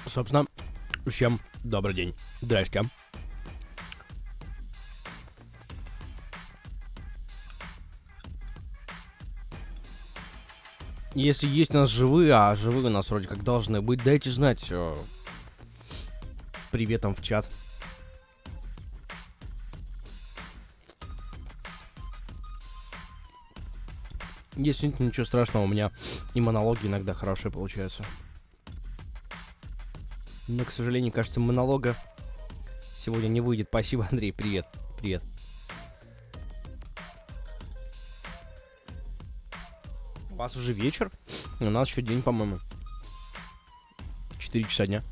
Собственно, всем добрый день. Здрасте. Если есть у нас живые, а живые у нас вроде как должны быть, дайте знать. Приветом в чат. Если нет, ничего страшного, у меня и монологи иногда хорошие получаются. Но, к сожалению, кажется, монолога сегодня не выйдет. Спасибо, Андрей, привет. Привет. У вас уже вечер? У нас еще день, по-моему. 4 часа дня.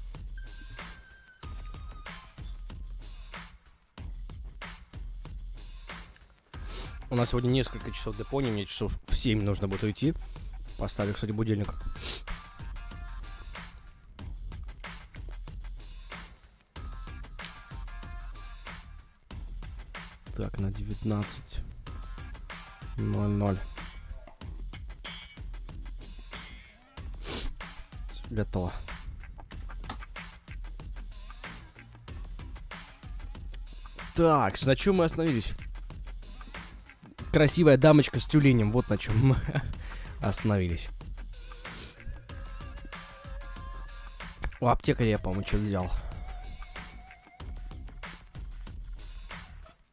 У нас сегодня несколько часов Депонии, мне часов в 7 нужно будет уйти. Поставлю, кстати, будильник. Так, на 19:00. Готово. Так, на чем мы остановились? Красивая дамочка с тюленем. Вот на чем мы остановились. У аптекаря я, по-моему, что-то взял.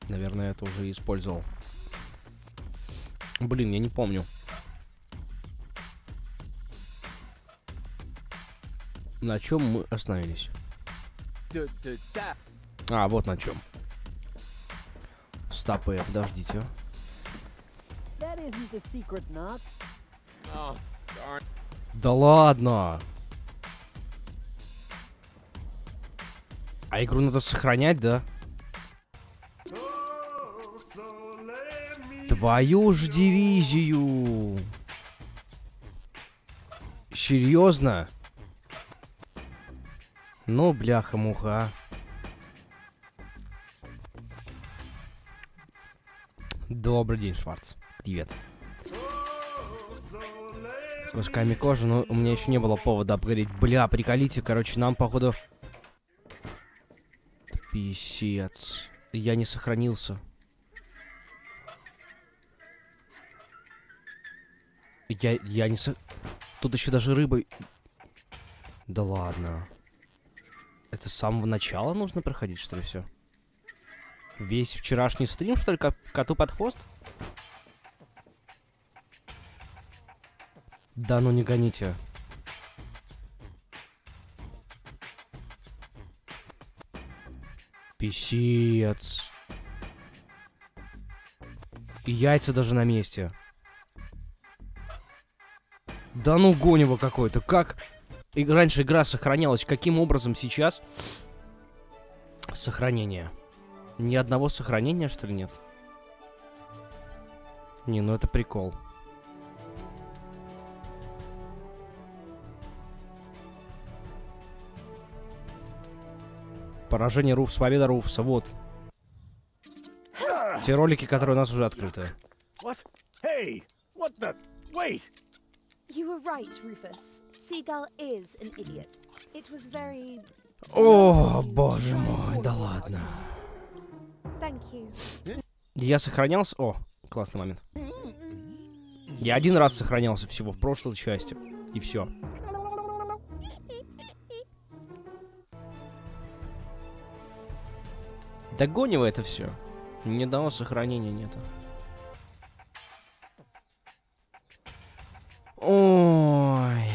Наверное, это уже использовал. Блин, я не помню. На чем мы остановились? А, вот на чем. Стопы, подождите. Да ладно. А игру надо сохранять, да? Твою ж дивизию. Серьезно? Ну, бляха-муха. Добрый день, Шварц. Привет. С кусками кожи, но у меня еще не было повода обгореть. Бля, приколите, короче, нам, походу... Писец. Я не сохранился. Я не Тут еще даже рыбы... Да ладно. Это с самого начала нужно проходить, что ли, все? Весь вчерашний стрим, что ли, коту под хвост? Да ну не гоните. Писец. И яйца даже на месте. Да ну гонево какое-то. Как... И раньше игра сохранялась. Каким образом сейчас? Сохранение. Ни одного сохранения, что ли, нет? Не, ну это прикол. Поражение Руфс, победа Руфса, вот. Те ролики, которые у нас уже открыты. О, боже мой, да ладно. Я сохранялся... О, классный момент. Я один раз сохранялся всего в прошлой части. И все. Догонево это все. Ни одного сохранения нету. Ой.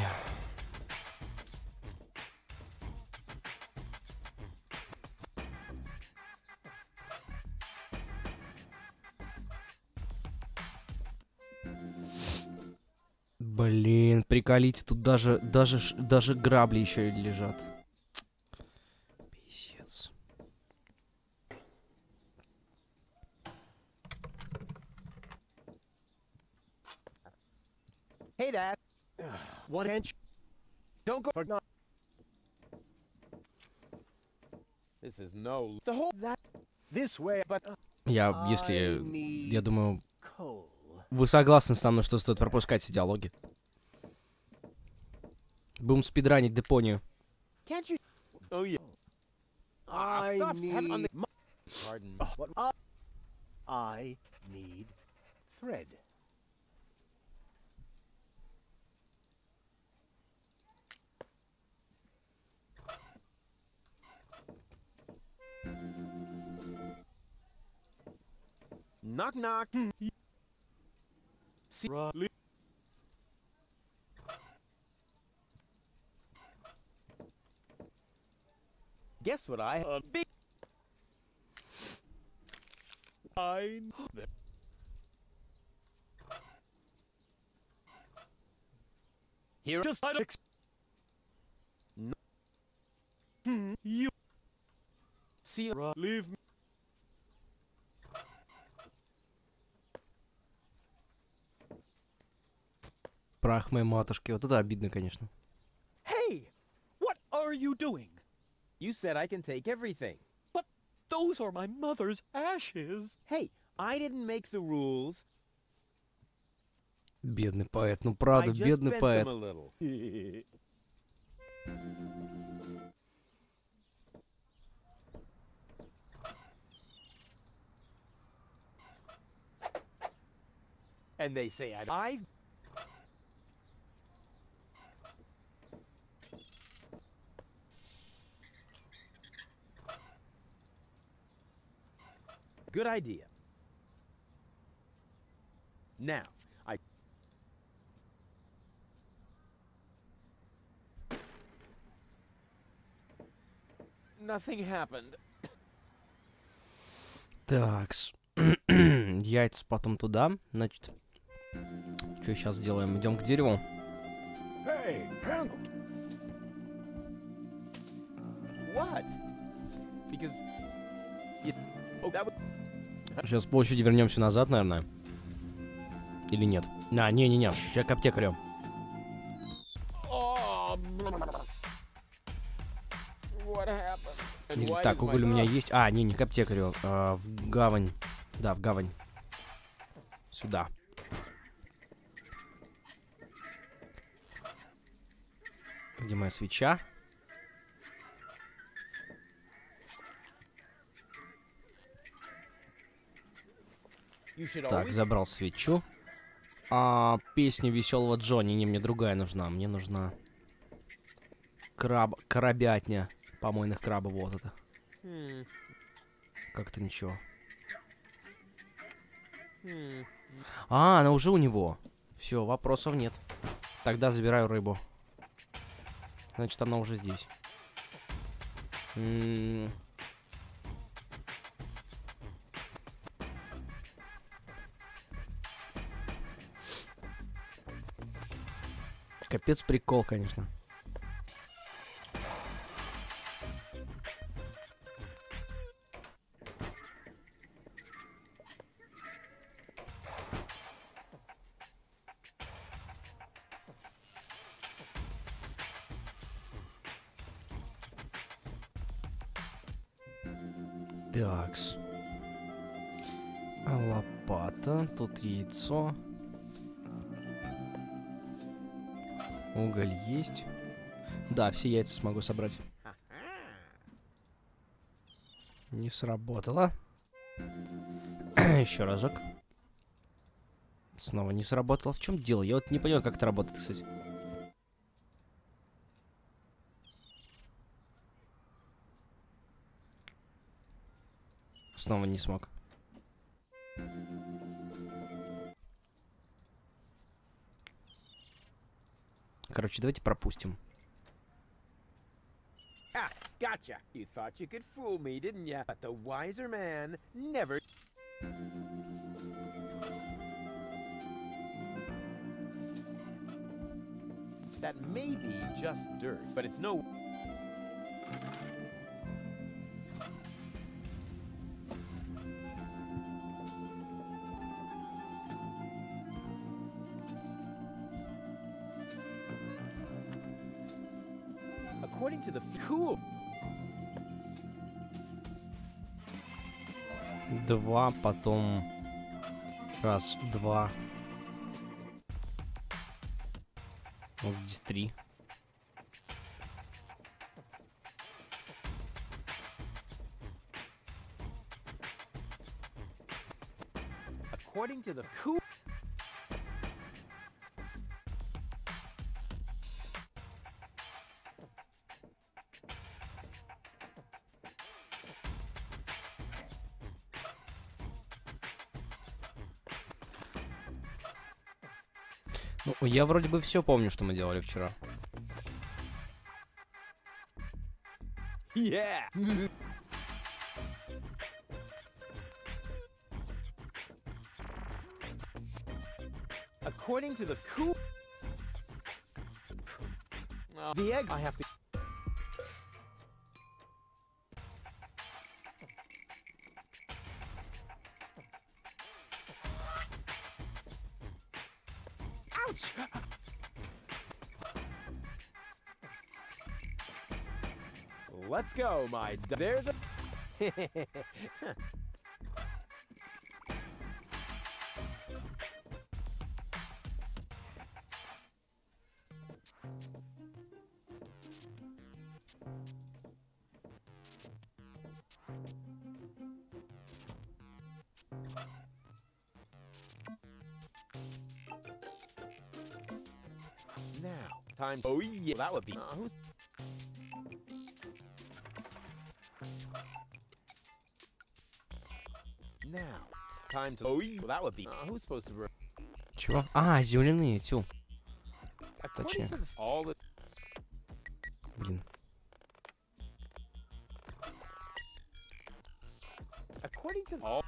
Блин, приколите, тут даже грабли еще лежат. Пиздец. Hey, Dad. What? Don't go for no. This is no. The whole that this way, but. Я думаю, вы согласны со мной, что стоит пропускать эти диалоги? Будем спидранить Депонию. Can't you? Oh yeah. Stop. On the... Pardon. What? I need thread. Knock knock. See. Guess what I big. I here just you see leave me. Прах моей матушки. Вот это обидно, конечно. Hey! What are you doing? You said I can take everything. But those are my mother's ashes. Hey, I didn't make the rules. Бедный поэт. Ну правда, I just бедный bent поэт. them a little. And they say I've good idea. Now, nothing happened. Такс. Яйца потом туда. Значит, что сейчас делаем? Идем к дереву. Hey, help! What? Because you... Oh, that was... Сейчас по очереди вернемся назад, наверное. Или нет? Не-не-не. Сейчас к аптекарю. Oh, what happened? And Или why так, does my уголь у меня dog- есть. Не к аптекарю. В гавань. Да, в гавань. Сюда. Где моя свеча? You should Так, always... забрал свечу. Песня веселого Джонни. Не, мне другая нужна. Мне нужна коробятня помойных крабов. Вот это. Как-то ничего. Она уже у него. Все, вопросов нет. Тогда забираю рыбу. Значит, она уже здесь. Капец прикол, конечно. Такс. Лопата. Тут яйцо. Уголь есть. Да, все яйца смогу собрать. Не сработало. Еще разок. Снова не сработало. В чем дело? Я вот не понимаю, как это работает, кстати. Снова не смог. Короче, давайте пропустим. Ah, gotcha. You thought you could fool me, didn't ya? But the wiser man never... That may be just dirt, but it's no... According to the... Cool. Два, потом... Раз, два. Вот здесь 3. According to the cool. Ну, я вроде бы все помню, что мы делали вчера. Yeah. According to the cool. The egg. I have to. Ouch! Let's go, my. There's a. Now, time. Oh yeah, that would be. Who's... Now, time to. Oh yeah, that would be. Who's supposed to? Чего? А, земляные, тю. According to the, all the. Блин. According to all.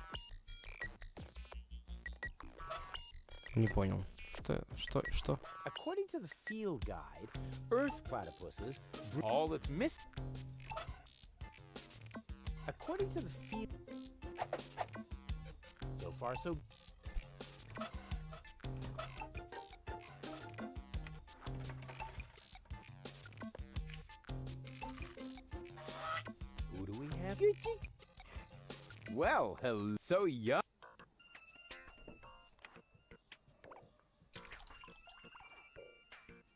Не понял. Что? According to the field guide, Earth platypuses all that's missing. According to the field. So far, so. Who do we have? Well, hello. So young.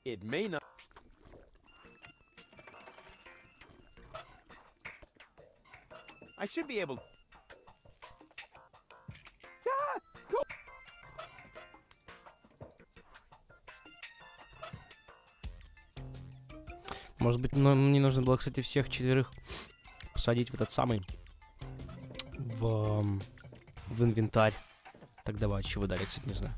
It may not. I should be able. Ah, go. Может быть, мне нужно было, кстати, всех четверых посадить в этот самый... В инвентарь. Так давай, чего дали, кстати, не знаю.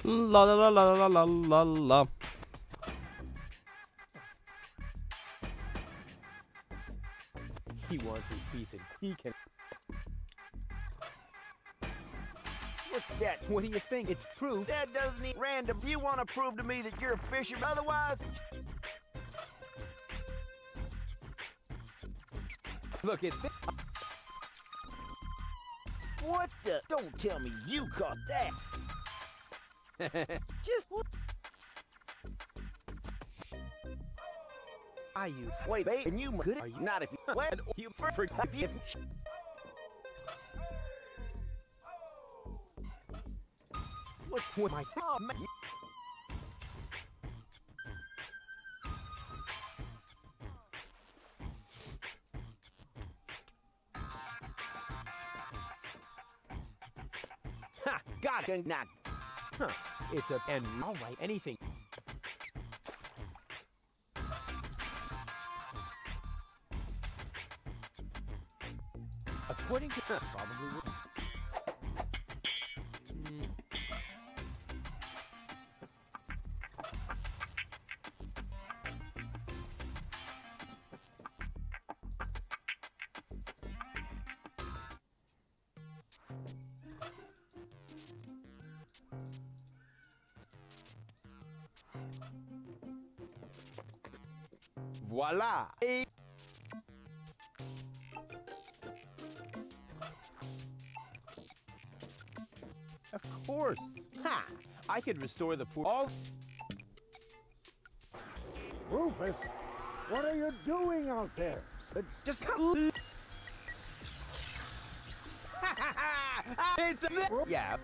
Ла-ла-ла-ла-ла-ла-ла-ла. He wants his piece and he can. What's that? What do you think? It's proof. That doesn't need random. You want to prove to me that you're a fisherman? Otherwise, Look at this. what the? Don't tell me you caught that. Just what? Are you Wait, babe, and you good? Are you not? If you what? you If you What's with my oh, man. Ha! Got it. not? Huh? It's a and all right. Anything. According to probably. Voila! Of course. Ha! I could restore the poor. All. Rufus, what are you doing out there? Just. It's a. Yeah.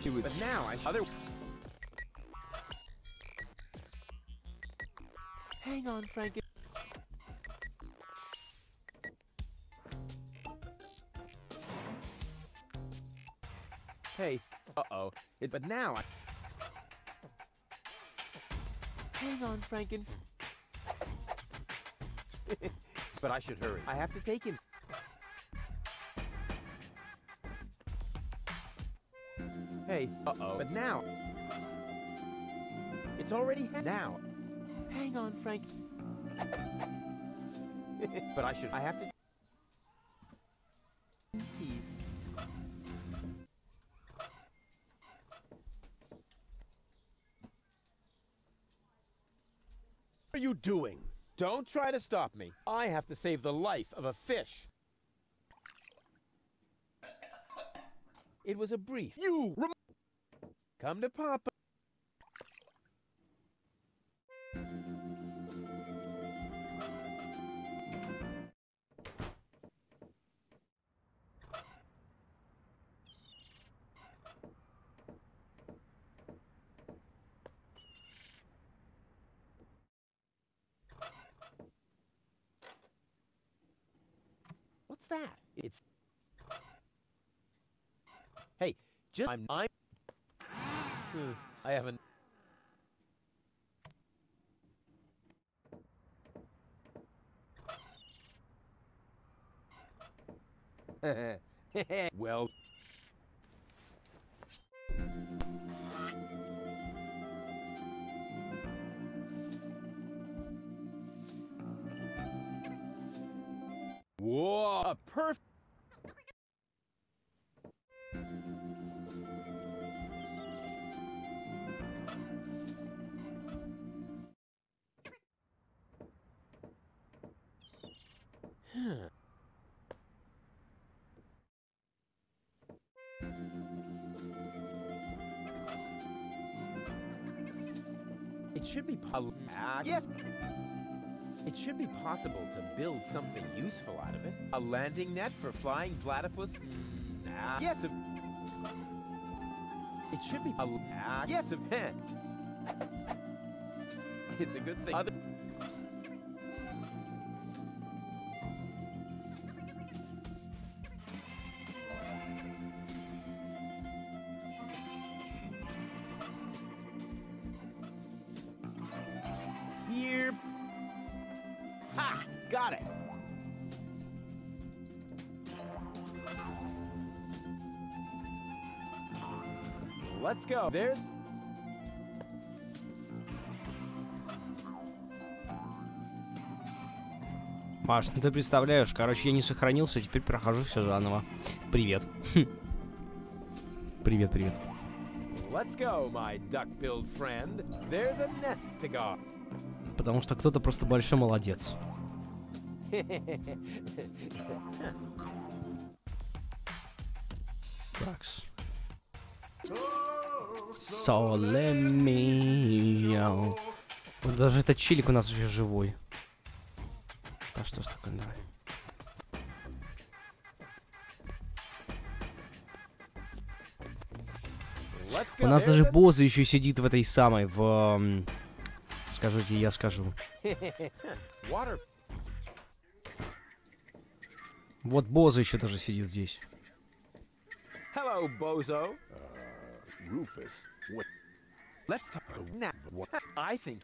It was. But now I. Other. Hang on, Frank. Hey. Uh-oh. But now I. Hang on, Franken. But I should hurry. I have to take him. Hey. Uh-oh. But now. It's already now. Hang on, Frank. But I have to. Peace. What are you doing? Don't try to stop me. I have to save the life of a fish. It was a brief. You! Come to Papa. What's that? It's. Hey, just I'm. I haven't. Well. Whoa, perfect. It should be yes. It should be possible to build something useful out of it. A landing net for flying platypus? Yes, it should be yes, it's a good thing. Here. Ha! Got it. Let's go. There's. Маш, ну ты представляешь, короче, я не сохранился, теперь прохожу все заново. Привет. Привет, привет. Let's go, my duck-billed friend. There's a nest to go. Потому что кто-то просто большой молодец. Такс. Солемио. Вот даже этот чилик у нас уже живой. Да что ж такое, давай. У нас даже боза еще сидит в этой самой, в... Скажите, я скажу. Вот боза еще даже сидит здесь. Hello, bozo. Rufus, what? Let's talk now. I think.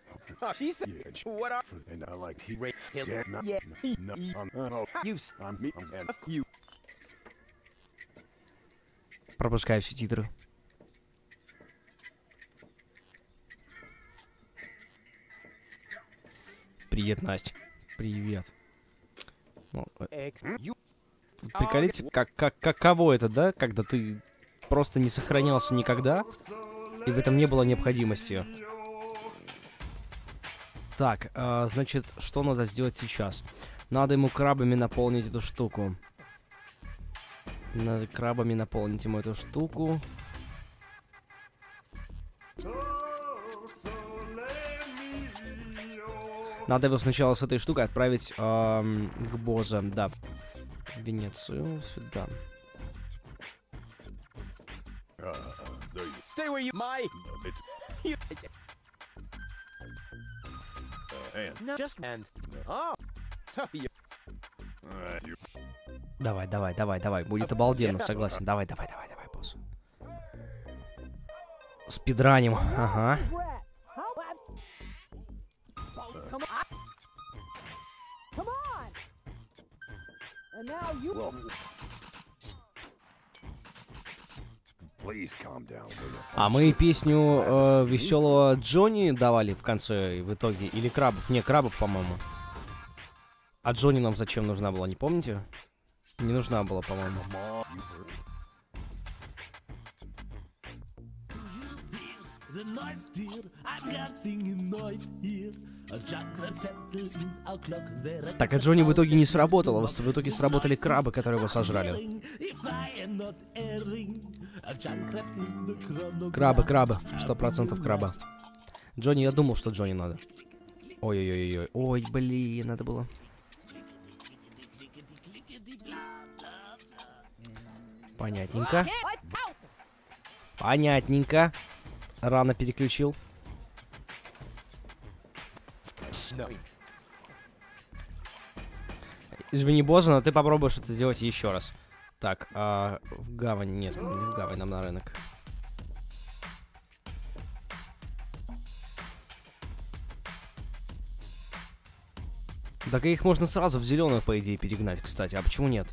She said, "What are?" And I like he Yeah. You. Пропускаю все титры. Привет, Настя. Привет. Ну, приколите, каково это, да? Когда ты просто не сохранялся никогда, и в этом не было необходимости. Так, значит, что надо сделать сейчас? Надо ему крабами наполнить эту штуку. Надо крабами наполнить ему эту штуку. Надо его сначала с этой штукой отправить к боссам, да. В Венецию, сюда. Stay where you... My... No, just... And... Oh! So you... Давай, давай, давай, давай. Будет обалденно, согласен. Давай, давай, давай, давай, босс. Спидраним, ага. А мы песню веселого Джонни давали в конце, в итоге. Или крабов? Не, крабов, по-моему. А Джонни нам зачем нужна была, не помните? Не нужна была, по-моему. Так, а Джонни в итоге не сработало. В итоге сработали крабы, которые его сожрали. Крабы, крабы. 100% краба. Джонни, я думал, что Джонни надо. Ой-ой-ой-ой. Ой, блин, надо было. Понятненько. Понятненько. Рано переключил. Извини, босса, но ты попробуешь это сделать еще раз. Так, в гавань... Нет, не в гавань, нам на рынок. Так их можно сразу в зеленую, по идее, перегнать, кстати. А почему нет?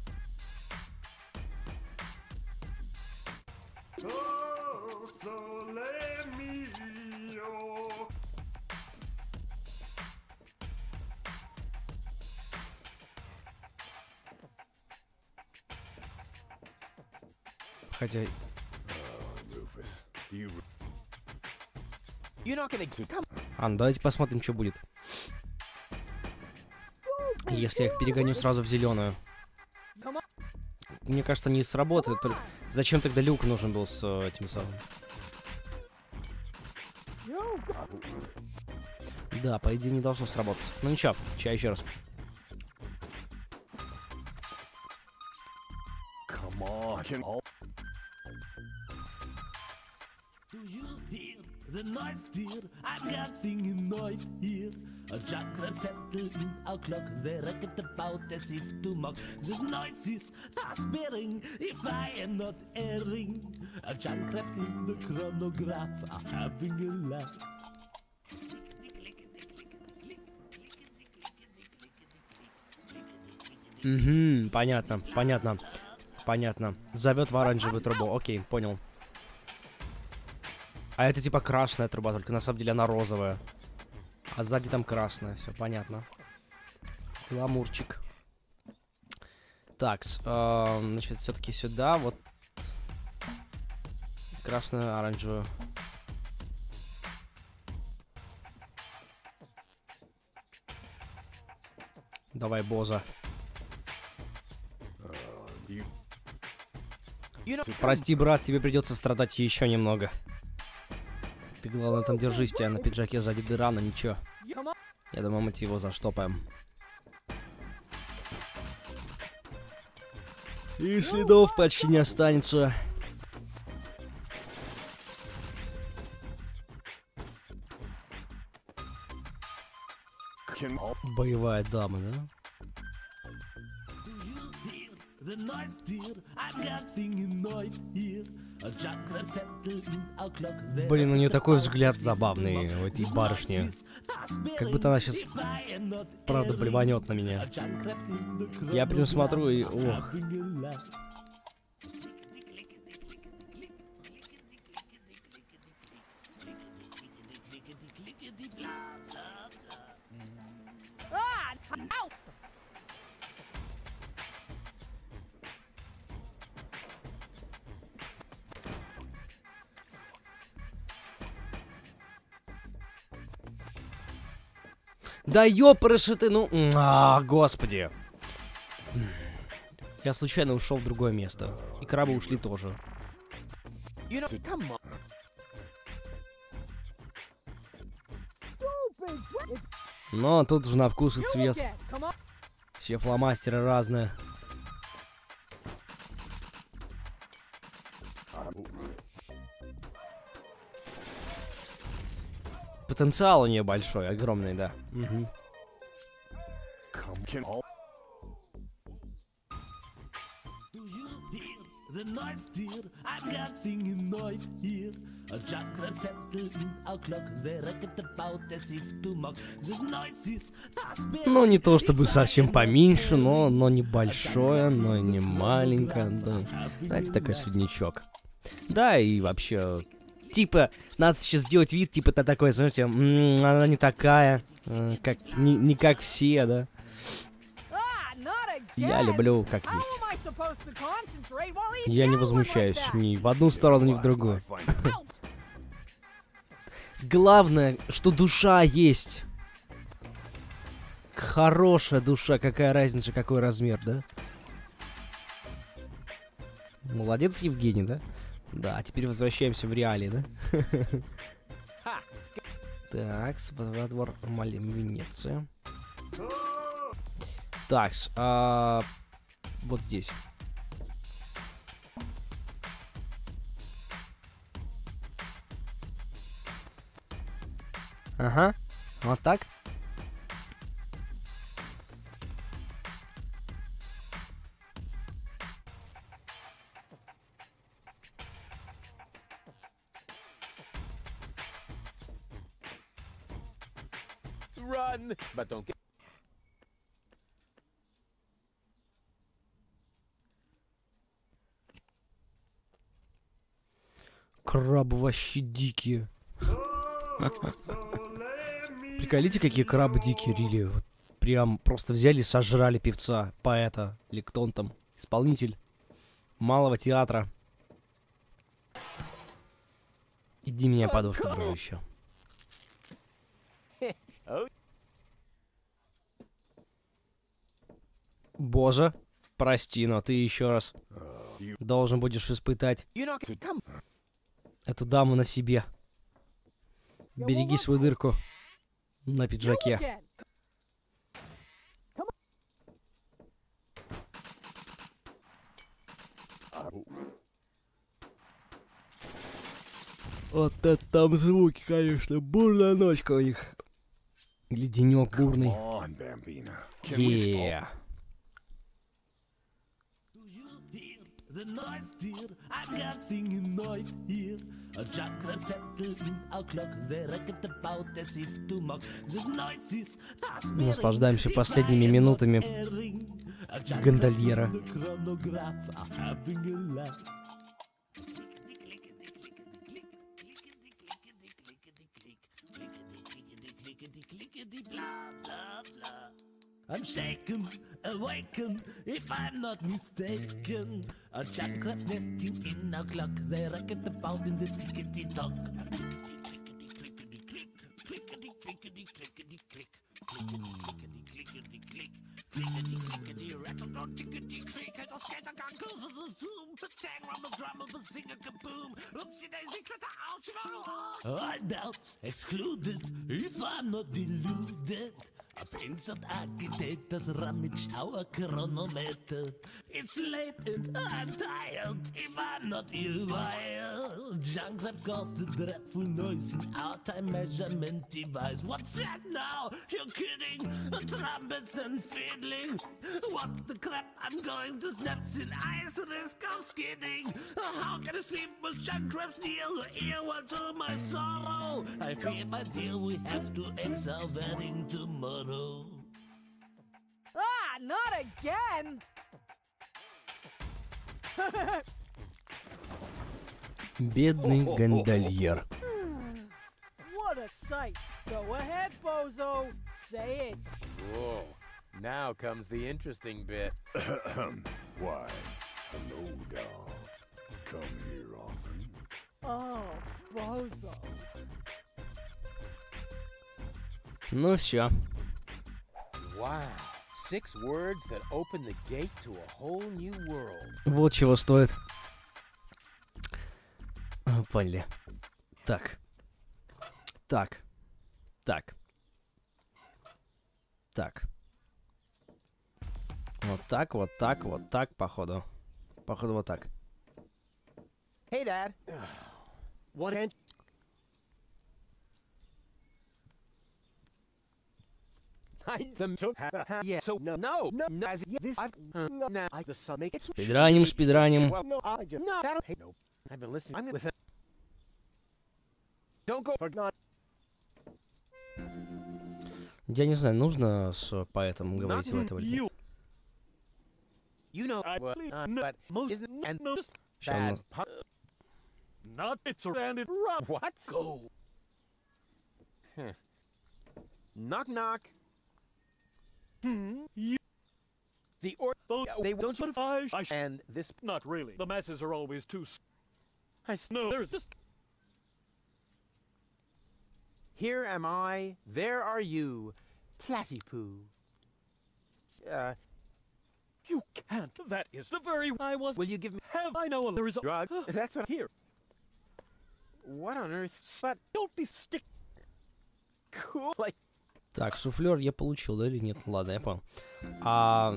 Хотя... А, ну давайте посмотрим, что будет. Если я их перегоню сразу в зеленую. Мне кажется, не сработает. Только зачем тогда люк нужен был с этим самым? Да, по идее не должно сработать. Ну ничего, сейчас еще раз. Угу, понятно, понятно, понятно. Зовет в оранжевую трубу. Окей, понял. А это типа красная труба, только на самом деле она розовая. А сзади там красная, все понятно. Гламурчик. Так, значит, все-таки сюда, вот. Красную, оранжевую. Давай, боза. Прости, брат, тебе придется страдать еще немного. Ты, главное, там держись, тебя на пиджаке сзади дыра, но ничего. Я думаю, мы его заштопаем. И следов почти не останется. Боевая дама, да? Блин, у нее такой взгляд забавный у этой барышни. Как будто она сейчас, правда, блеванет на меня. Я прям смотрю и... Ох. Да ёпрыши ты, ну... господи. Я случайно ушел в другое место. И крабы ушли тоже. You know, come on. Но тут уже на вкус и цвет. Все фломастеры разные. Потенциал у нее большой, огромный, да. Угу. Ну, не то чтобы совсем поменьше, но небольшое, но не маленькое. Да. Знаете, такой среднячок. Да, и вообще... Типа, надо сейчас сделать вид, типа, это такой, знаете, она не такая, как, не как все, да. Я люблю, как есть. Я не возмущаюсь ни в одну сторону, ни в другую. Главное, что душа есть. Хорошая душа, какая разница, какой размер, да? Молодец, Евгений, да? Да, а теперь возвращаемся в реалии, да? Так, двор Венеция. Так, вот здесь. Ага, вот так. Run, but don't get. Крабы вообще дикие. Приколите, какие крабы дикие, рили. Вот прям просто взяли и сожрали певца, поэта, или кто он там, исполнитель малого театра. Иди меня, подушка, дружище. Боже, прости, но ты еще раз должен будешь испытать эту даму на себе. Береги свою дырку на пиджаке. Вот это там звуки, конечно. Бурная ночка у них. Или денек бурный. Yeah. Наслаждаемся последними минутами гондольера. I'm shaken, awaken, if I'm not mistaken. A chakra nesting in our clock, they racket about in the tickety tock. Clickety clickety click, clickety clickety clickety click, clickety clickety click, clickety clickety rattle dot tickety click. I just get a gun, goes as a zoom, tang around the drum of a singer kaboom. Oopsie daisy, clatter out, hideouts excluded, if I'm not deluded. A penciled architect that rummage our chronometer. It's late and I'm tired, if I'm not ill-wired. Junk lab caused the dreadful noise in our time measurement device. What's that now? You're kidding? Trumpets and fiddling. What the crap? I'm going to snaps in ice, risk of skidding. How can I sleep with junk traps near the ear? What to my sorrow? I fear, my dear, we have to ex our wedding tomorrow. Ah, not again! Бедный гондольер. What a sight! Go ahead, Bozo. Say it. Whoa. Now comes the interesting bit. Why, hello, dog. Come here often. Oh, Bozo. Ну все. Wow. 6 words that open the gate to a whole new world. Вот чего стоит. Поняли. Так. Так. Так. Так. Вот так, вот так, вот так, походу. Походу, вот так. Hey, Dad. What and Yeah. So no. As this, now the sun make it. Спидраним, спидраним. Well, No, I just no. That'll, hey, no. I've been listening. I'm with it. Don't go. forgot. Я не знаю, нужно с поэтом говорить в этом или нет. You know, I what, believe but most isn't and most Ща у bad. нас- not it's and it run. What? Go. Knock knock. You The or those they don't don't I and this. not really. The masses are always too. I No, there's just Here am I. There are you. Platypoo. you can't. That is the very I was. Will you give me Have I know there is a drug? That's what. here. What on earth? But Don't be stick. cool. Like Так, суфлер я получил, да или нет? Ладно, я понял. А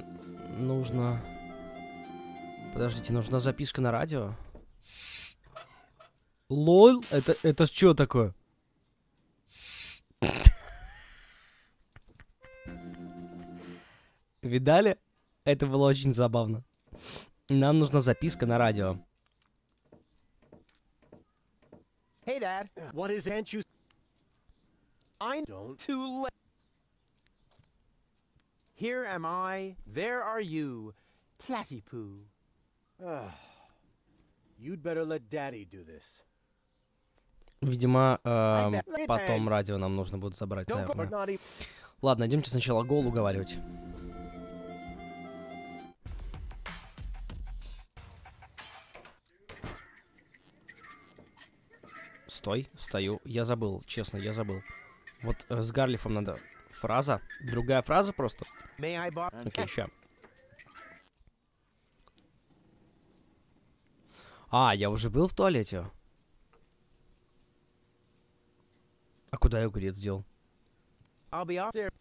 нужно... Подождите, нужна записка на радио? Лол? Это что такое? Видали? Это было очень забавно. Нам нужна записка на радио. Hey, Dad. What is and you? I'm Don't. too late. Here am I. There are you. Platypoo. You'd better let Daddy do this. Видимо, потом радио нам нужно будет забрать, Don't go- наверное. Not even. Ладно, идемте сначала гол уговаривать. Стой, стою. Я забыл, честно, я забыл. Вот с Гарлифом надо фраза. Другая фраза просто. May I borrow? Окей, ща. А, я уже был в туалете. А куда я огурец дел? I'll be off there.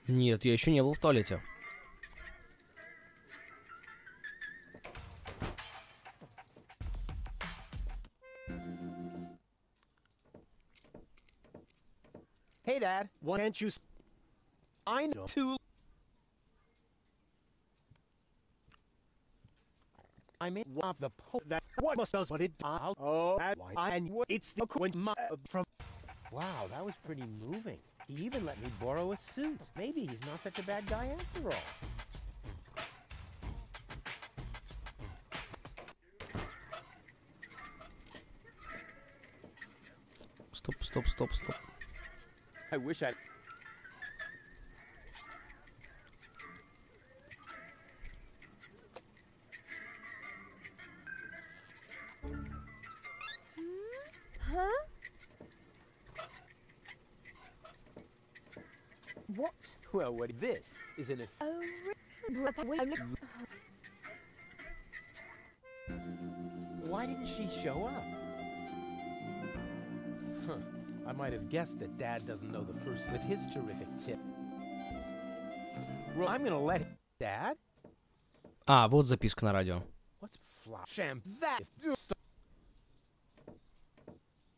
Нет, я еще не был в туалете. Hey, Dad. What can't you? I'm Don't. too. I'm in the po. That what must does what it? Oh, and it's the when from. Wow, that was pretty moving. He even let me borrow a suit. Maybe he's not such a bad guy after all. Стоп, стоп, стоп, стоп. I wish I. Huh? What? Well, what this is an. Oh, Why didn't she show up? Huh. I might have guessed that Dad doesn't know the first with his terrific tip. Well, I'm gonna let him. Dad? А, вот записка на радио. What's sham that?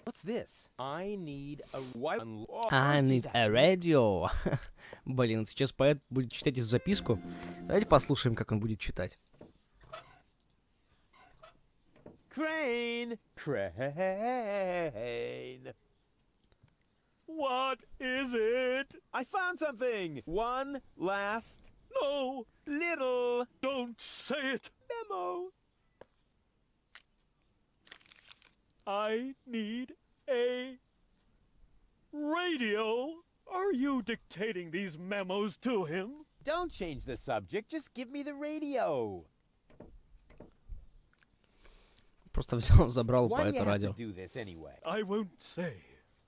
What's this? I need a white. I need a radio. Блин, сейчас поэт будет читать эту записку. Давайте послушаем, как он будет читать. Crane! Crane! What is it? I found something! One last No, little don't say it. memo. I need a radio. Are you dictating these memos to him? Don't change the subject, just give me the radio. Просто взял, забрал у Why do you поэта have to радио. do this anyway? I won't say.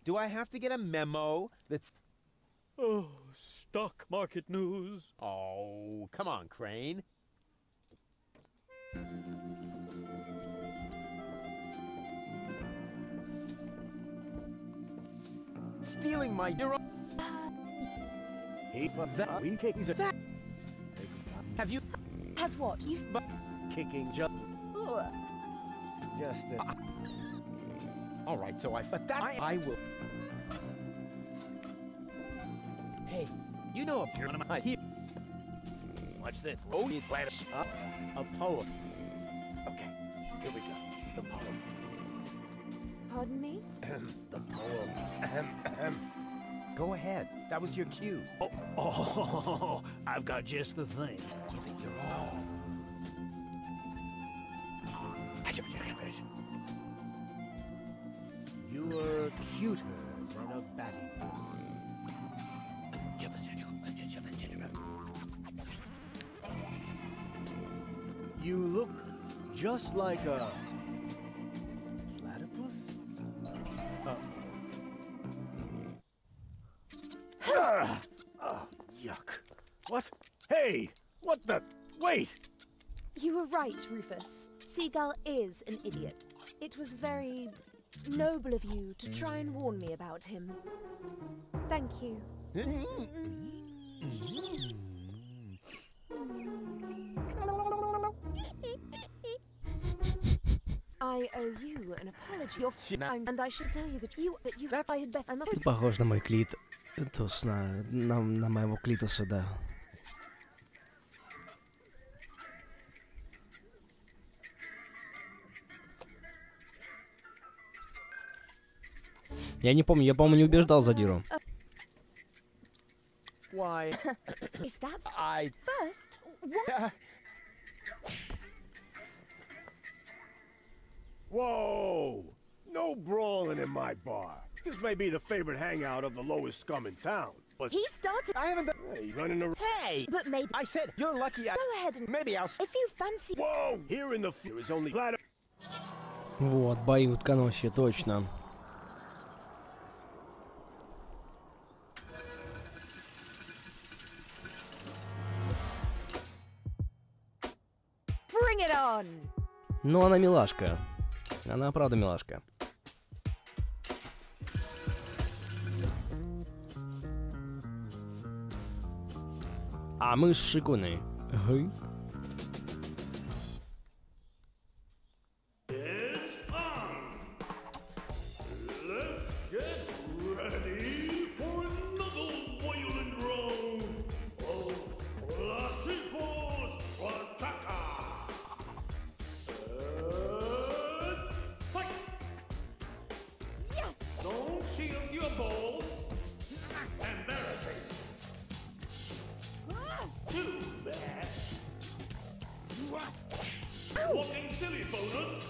Do I have to get a memo that's... Oh, stock market news. Oh, come on, Crane. Stealing my... Have you... Has what? You Kicking just All right, so but that I will... Hey, you know if you're here... What's that? Oh, you plan a poem. Okay, here we go. The poem. Pardon me? The poem. Go ahead. That was your cue. Oh, I've got just the thing. Give it your all. You were cuter than a batting You look just like a platypus? Yuck. What? Hey! What the? Wait! You were right, Rufus. Seagull is an idiot. It was very noble of you to try and warn me about him. Thank you. I owe you an apology. And I should tell you that I had better not... Похож на мой клитус, на моего клитуса, да. Я не помню, я, по-моему, не убеждал задиру. Why? Is that... I... First, what... Whoa! No brawling in my bar. This may be the favorite hangout of the lowest scum in town, but... He started... I haven't done... Hey, running around... Hey! But maybe... I said, you're lucky I... Go ahead and... Maybe I'll... If you fancy... Whoa! Here in the fear is only... Вот, бои в Утконосье, точно. Bring it on! Ну, она милашка. Она правда милашка. А мы с Шикуной. Ага. Walking silly bonus.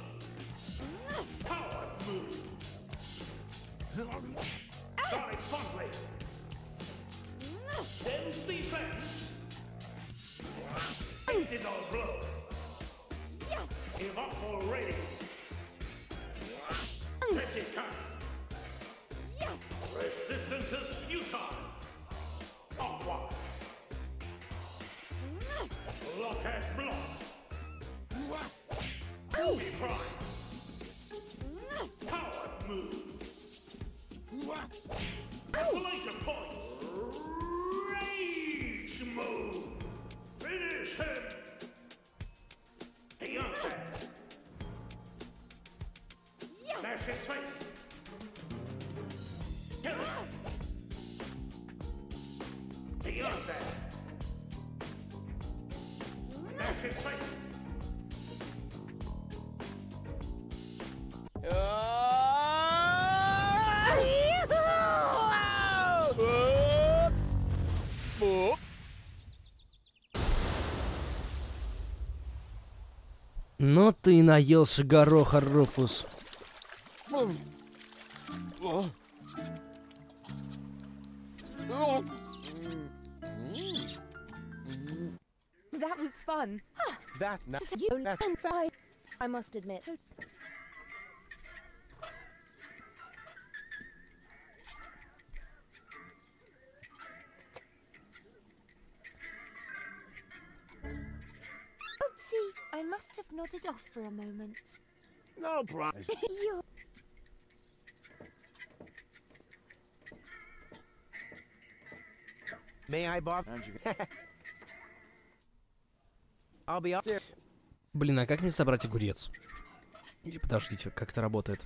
Power move. Sonic Funkley. Dense defense. Sentinel blow. Give up already. Pretty cut. Resistance is futile. Aqua. Blockhead block. Ruby Prime. Power move. Isolation point. Rage move. Finish him. Beyond that. Smash his face. Kill him. Beyond that. Smash his face. Ну ты наелся гороха, Руфус. That was fun. That not... I must admit. I must have nodded off for a moment. No problem. You. May I bother? I'll be up there. Блин, а как мне собрать огурец? Или подождите, как это работает?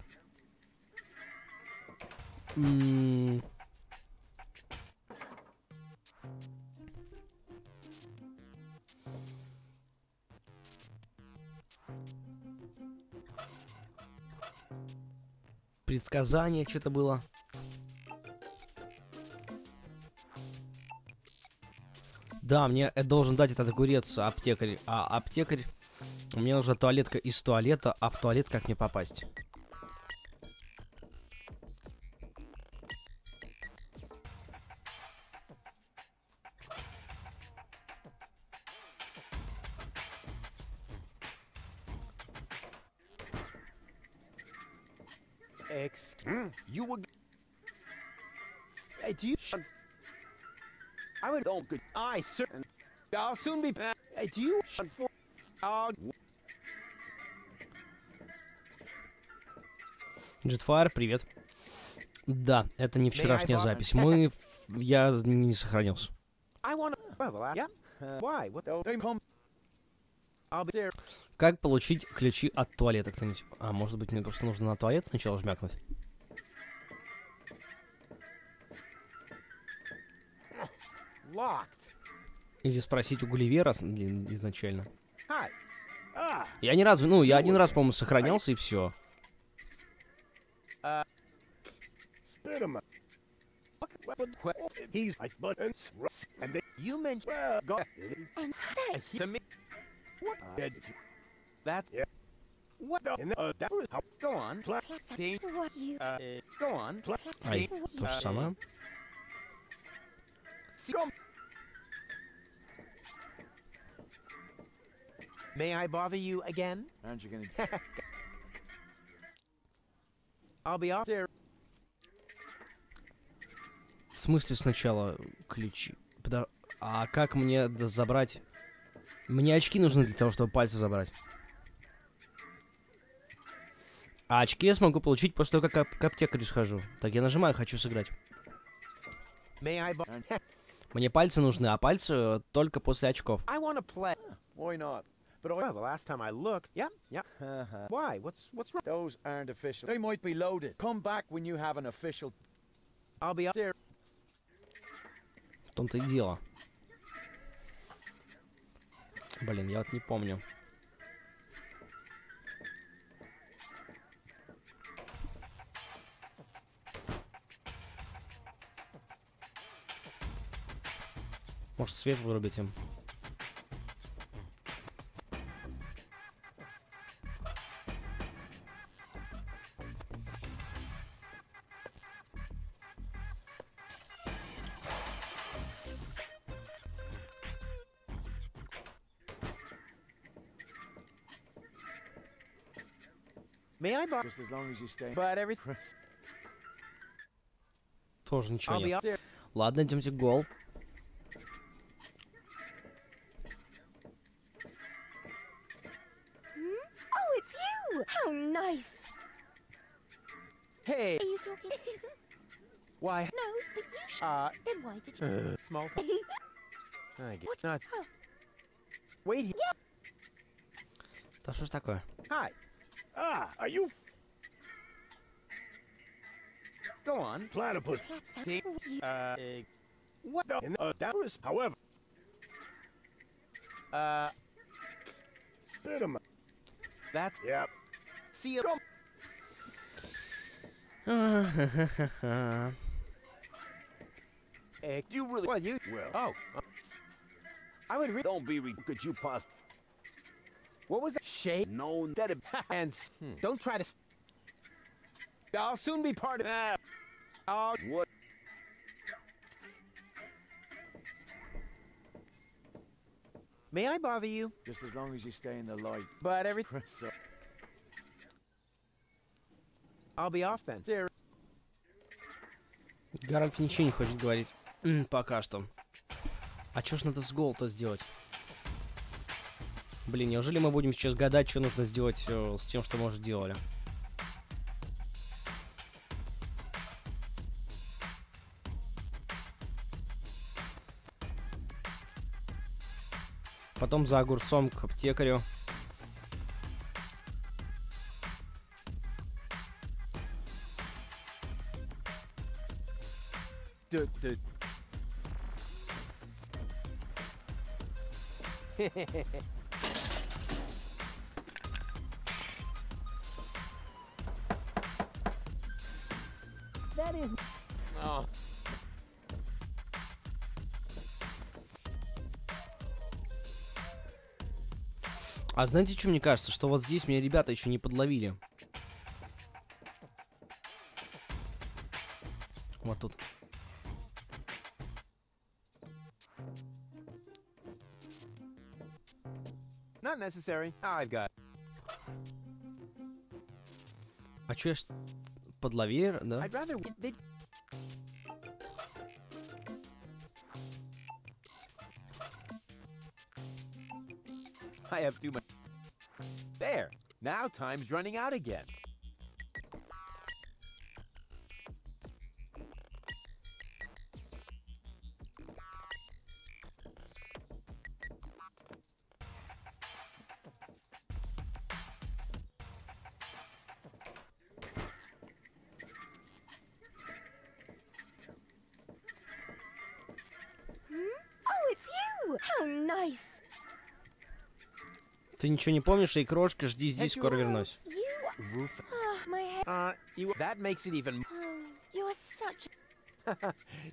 Предсказание что-то было. Да, мне должен дать этот огурец аптекарь. А аптекарь... Мне нужна туалетка из туалета, а в туалет как мне попасть? You were. Hey, do you? I would. Oh, good. I certain. I'll soon be. Hey, do you? Jetfire, привет. Да, это не вчерашняя запись. Я не сохранился. Как получить ключи от туалета? Кто-нибудь? А, может быть, мне просто нужно на туалет сначала жмякнуть? Или спросить у Гулливера изначально. Я ни разу, ну, я один раз, по-моему, сохранялся и все. Ай, то же самое. May I bother you again? Aren't you gonna? I'll be off there. В смысле сначала ключи? А как мне забрать? Мне очки нужны для того, чтобы пальцы забрать. А очки я смогу получить после того, как к аптекарю схожу. Так, я нажимаю «Хочу сыграть». Мне пальцы нужны, а пальцы только после очков. Why not? But well, the last time I looked, yeah. Why? What's wrong? Those aren't official. They might be loaded. Come back when you have an official. I'll be up there. В том-то и дело. Блин, я вот не помню. Может, свет вырубить им? May I borrow? Just as long as you stay. But everything. Тоже ничего I'll be нет. up there. Ладно, идемте в гол. Oh, it's you! How nice! Hey. Are you talking? Why? No, but you should. Then why did you? Small. I guess What's not. Oh. Wait here. Да что ж такое? Hi. Are you Go on. platypus? That's so See? you. What? That was, however, spit 'em. That's. Yep. See you. You really? Well, you. Well, Oh. I would read. Don't be. Could you pass? What was that? Shade. No, that. And don't try to. I'll soon be part of that. Oh. What? May I bother you? Just as long as you stay in the light. But everything. So, I'll be off then. Гарольд ничего не хочет говорить. Пока что. А чё ж надо с гол-то сделать? Блин, неужели мы будем сейчас гадать, что нужно сделать с тем, что мы уже делали? Потом за огурцом к аптекарю. That is... Oh. А знаете, что мне кажется? Что вот здесь меня ребята еще не подловили. Вот тут. Not necessary. I've got. А что я подловили, да? I'd rather they. I have too much. There. Now time's running out again. Oh, it's you! How nice! Ты ничего не помнишь, и крошка, жди здесь, скоро вернусь. You... Roof. Oh, my head. That makes it even. Oh, you're such...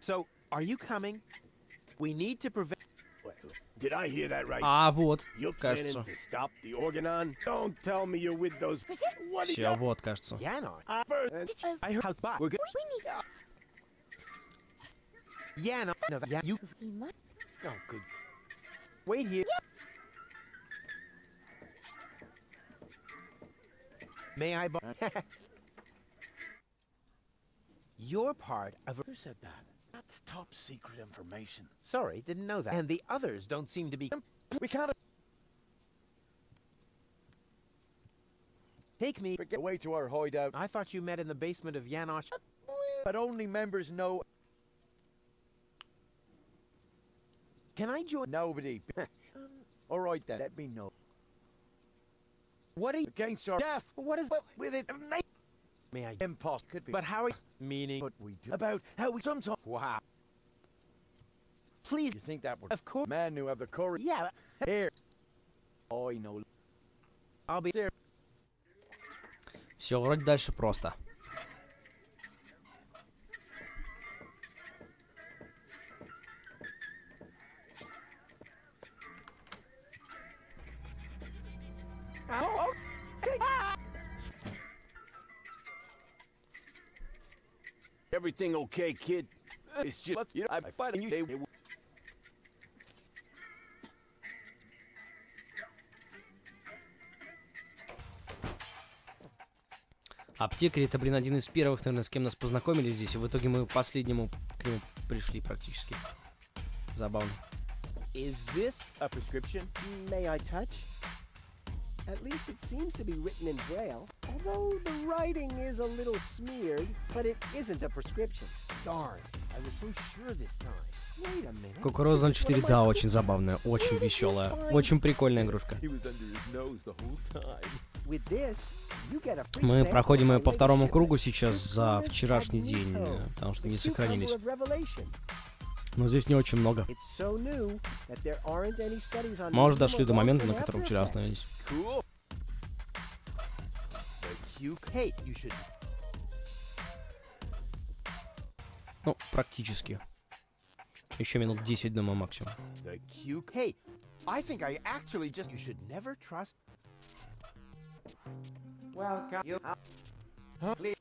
So, are you coming? We need to prevent. Wait, did I hear that right? А, вот, You're кажется. planning to stop the Organon? Don't tell me you're with those... What are you... Все, вот, кажется. Yanok. Did you... I heard how bad. We're good. We need... Yanok. No, you. You might... Oh, good. Wait here. May I? You're part of. Who said that? That's top secret information. Sorry, didn't know that. And the others don't seem to be. We can't... Take me. Get away to our hideout. I thought you met in the basement of Janosch. But only members know... Can I join? Nobody. All right then, let me know. What are you? Against our death. What is? Well, with it, May I? impossible. Could be. But how are you? Meaning? But we do. About how we sometimes... Wow. Please. You think that would... Of course. Man who have the courage... Yeah. Here. I know. I'll be there. Все, вроде дальше просто. Everything okay, kid? It's just... You know, I'm fighting you. They... Аптекарь — это, блин, один из первых, наверное, с кем нас познакомили здесь, и в итоге мы последнему к нему пришли практически. Забавно. Is this a prescription? May I touch? At least it seems to be written in Braille, although the writing is a little smeared, but it isn't a prescription. Darn, I was so sure this time. Wait a minute. Кукуруза 04, да, очень забавная, очень веселая, очень прикольная игрушка. He was under his nose the whole time. With this, you get a free Мы sample проходим of ее по my второму latest кругу shipment. сейчас за Cucumbers вчерашний magnitos, день, потому что не the сохранились. cucumber of revelation. Но здесь не очень много. It's so new that there aren't any studies on Мы уже medium дошли or до момента, long-term на котором after вчера effects. остановились. Cool. The Hey, you should. Ну, практически. Еще минут 10, думаю, максимум. The cute. Hey, I think I actually just. You should never trust. Welcome. You. Huh? Please.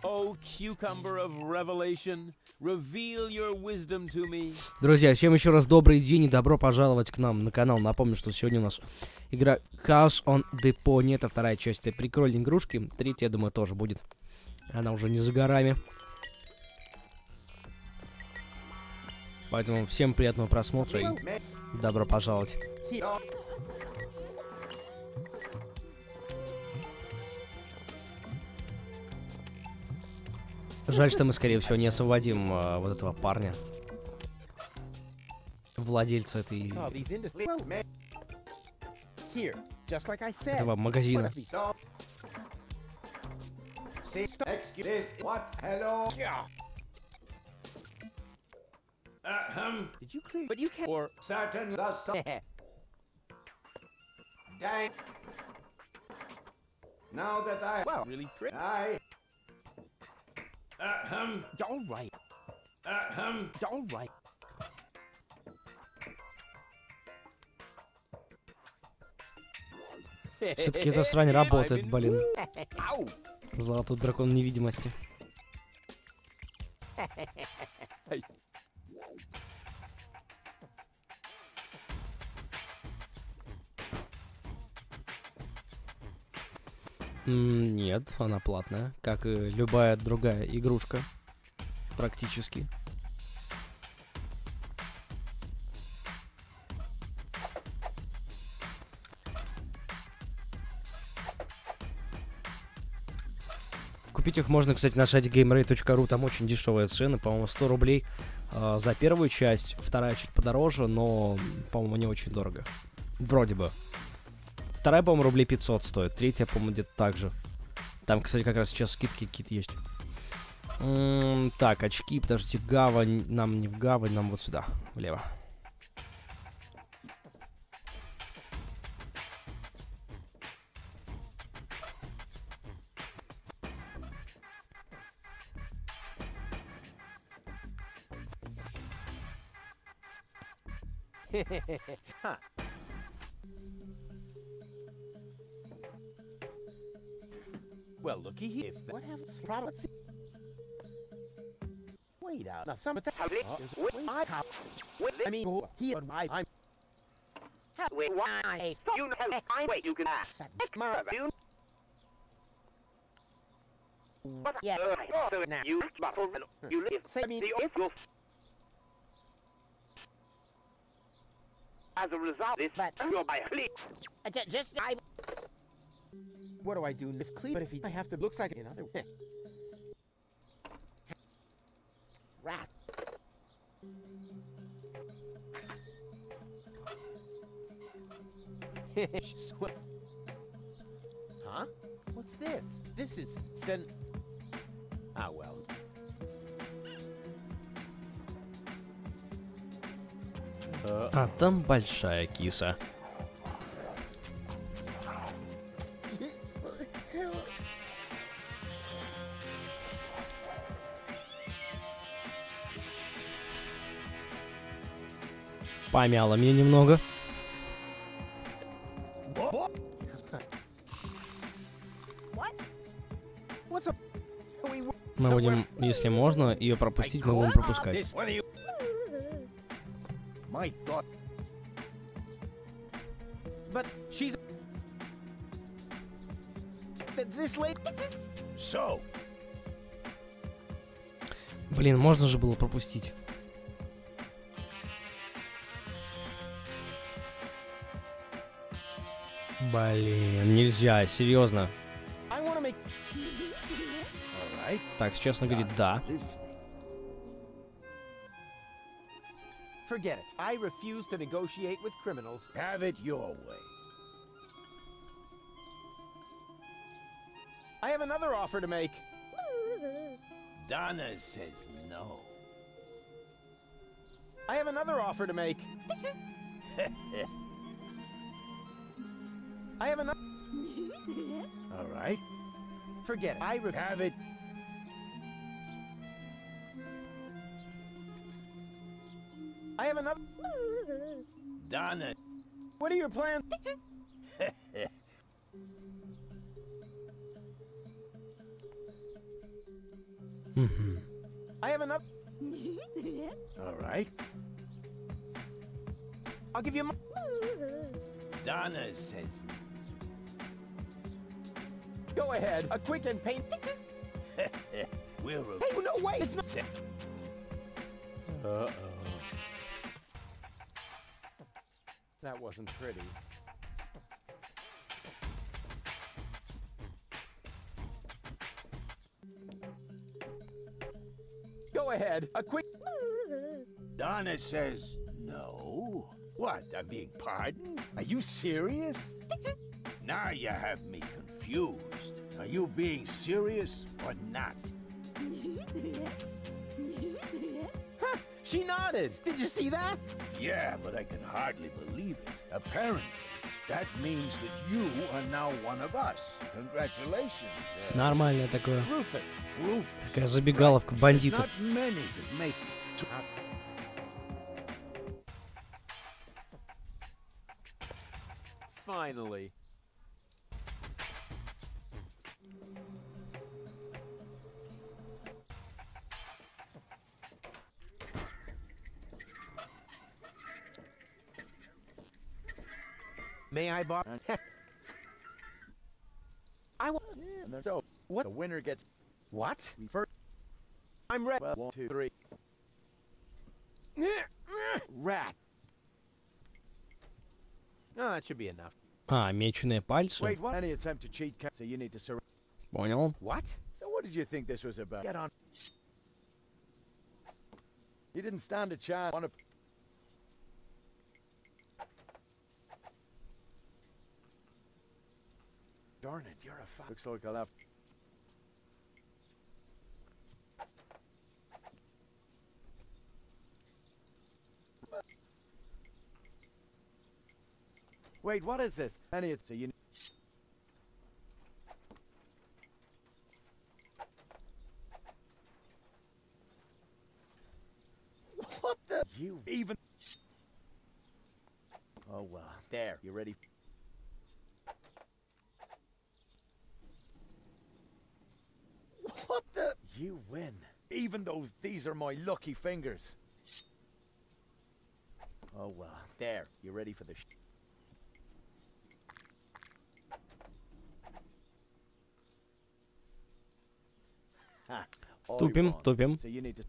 Oh, cucumber of revelation, reveal your wisdom to me. Друзья, всем еще раз добрый день и добро пожаловать к нам на канал. Напомню, что сегодня у нас игра House on Deponia. Это вторая часть этой прикольной игрушки. Третья, я думаю, тоже будет. Она уже не за горами. Поэтому всем приятного просмотра и добро пожаловать. Жаль, что мы, скорее всего, не освободим вот этого парня. Владельца этой... этого магазина. Did you clear? But you can't. Or certain the dang. Now that well, really pretty. All right. All right. Все-таки эта срань работает, блин. Золотой дракон невидимости. Нет, она платная, как и любая другая игрушка, практически. Купить их можно, кстати, на сайте gameray.ru, там очень дешевые цены, по-моему, 100 рублей за первую часть, вторая чуть подороже, но, по-моему, не очень дорого. Вроде бы. Вторая, по-моему, рублей 500 стоит, третья, по-моему, где-то так же. Там, кстати, как раз сейчас скидки какие-то есть. Так, очки, подождите, гавань, нам не в гавань, нам вот сюда, влево. Huh. Well, looky here. What happens? Let's see. Wait out. Now, some of the I mean, here I'm. Wait, why? You know, I wait. You can ask. But yeah, so now you live. Say me if you. As a result, this you're by fleet. Just I. What do I do if clean? But if I have to, looks like another way. Rat. Huh? What's this? This is then. Ah well. А там большая киса. Помяла меня немного. Мы будем, если можно, ее пропустить, мы будем пропускать. But she's this late. So. Блин, можно же было пропустить. Блин, нельзя, серьезно. Так, честно говорит, да. Forget it. I refuse to negotiate with criminals. Have it your way. I have another offer to make. Donna says no. I have another offer to make. I have another. All right. Forget it. I have it. I have another. Donna. What are your plans? I have enough. All right. I'll give you. Donna says. Go ahead. A quick and paint. We're a... Hey, no, wait, it's not... Uh-oh. That wasn't pretty. Go ahead, a quick... Donna says no. What, I'm being pardoned? Are you serious? Now you have me confused. Are you being serious or not? Huh, she nodded. Did you see that? Yeah, but I can hardly believe it. Apparently, that means that you are now one of us. Congratulations. Нормальное такое. Rufus. Rufus. Такая забегаловка бандитов. Not many that make it to... Finally. May I borrow? I want. So, what? The winner gets. What? First. I'm ready. Well, 1, 2, 3. Rat. No, that should be enough. А, меченые пальцы. Wait, what? Any attempt to cheat? So you need to surrender. Понял. What? So what did you think this was about? Get on. You didn't stand a chance. On a... Darn it, you're a fat. Looks like I'll have. Wait, what is this? Any so you. What the? You even. Oh well, there. You ready? What the? You win. Even though these are my lucky fingers. Oh well, there. You ready for the? Тупим, тупим. So you need to...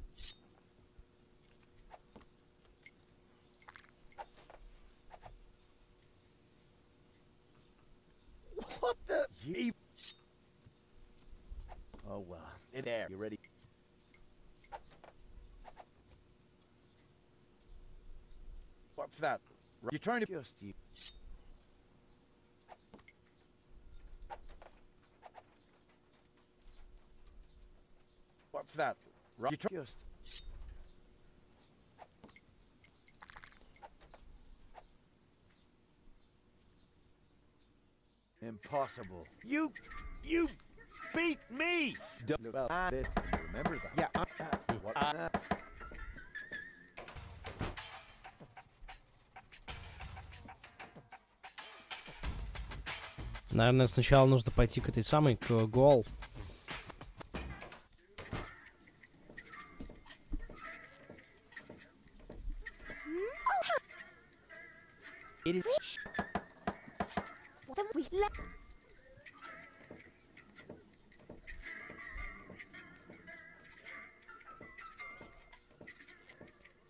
What the? Oh well, in there. You ready? What's that? You trying to just you? What's that? You just. Impossible. You beat me. Well, I did. Remember that? Yeah. What? Наверное, сначала нужно пойти к этой самой, к гол. It is. Then we let.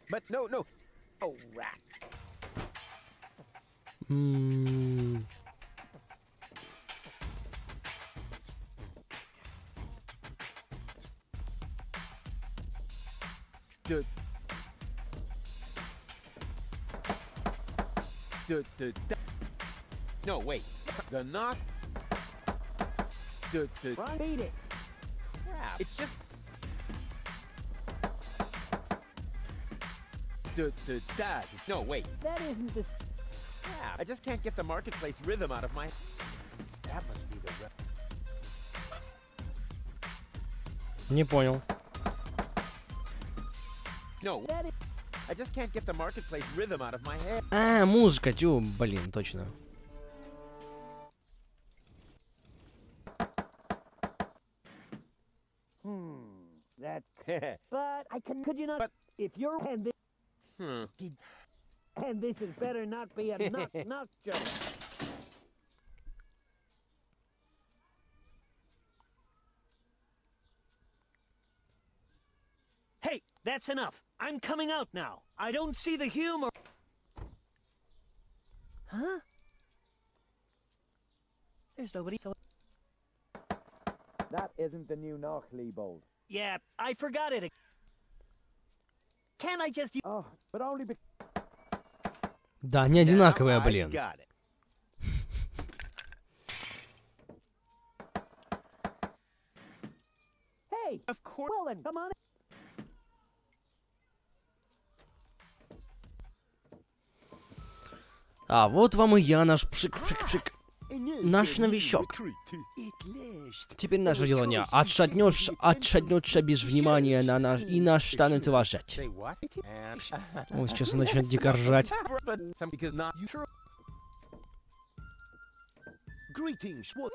But no. Oh, rat. No, wait. The knock. Right, eat it. Crap. It's just. Dad. No, wait. That isn't the. Crap. I just can't get the marketplace rhythm out of my. That must be the. Не понял. No. I just can't get the marketplace rhythm out of my head. А, музыка, тю, блин, точно. That. But I can. Could you not? But- If you're and this is better not be a knock joke. That's enough. I'm coming out now. I don't see the humor. Huh? There's nobody. So. That isn't the new knock, Leibold. Yeah, I forgot it. Can I just? Oh, but only because. Да, они одинаковые, блин. Got it. Hey, of course. Well then, come on. А, вот вам и я, наш пшик-пшик-пшик. Наш новичок. Теперь наше дело не отшатнешься без внимания на нас, и нас станут уважать. Он сейчас начнет дико ржать. Greetings, what?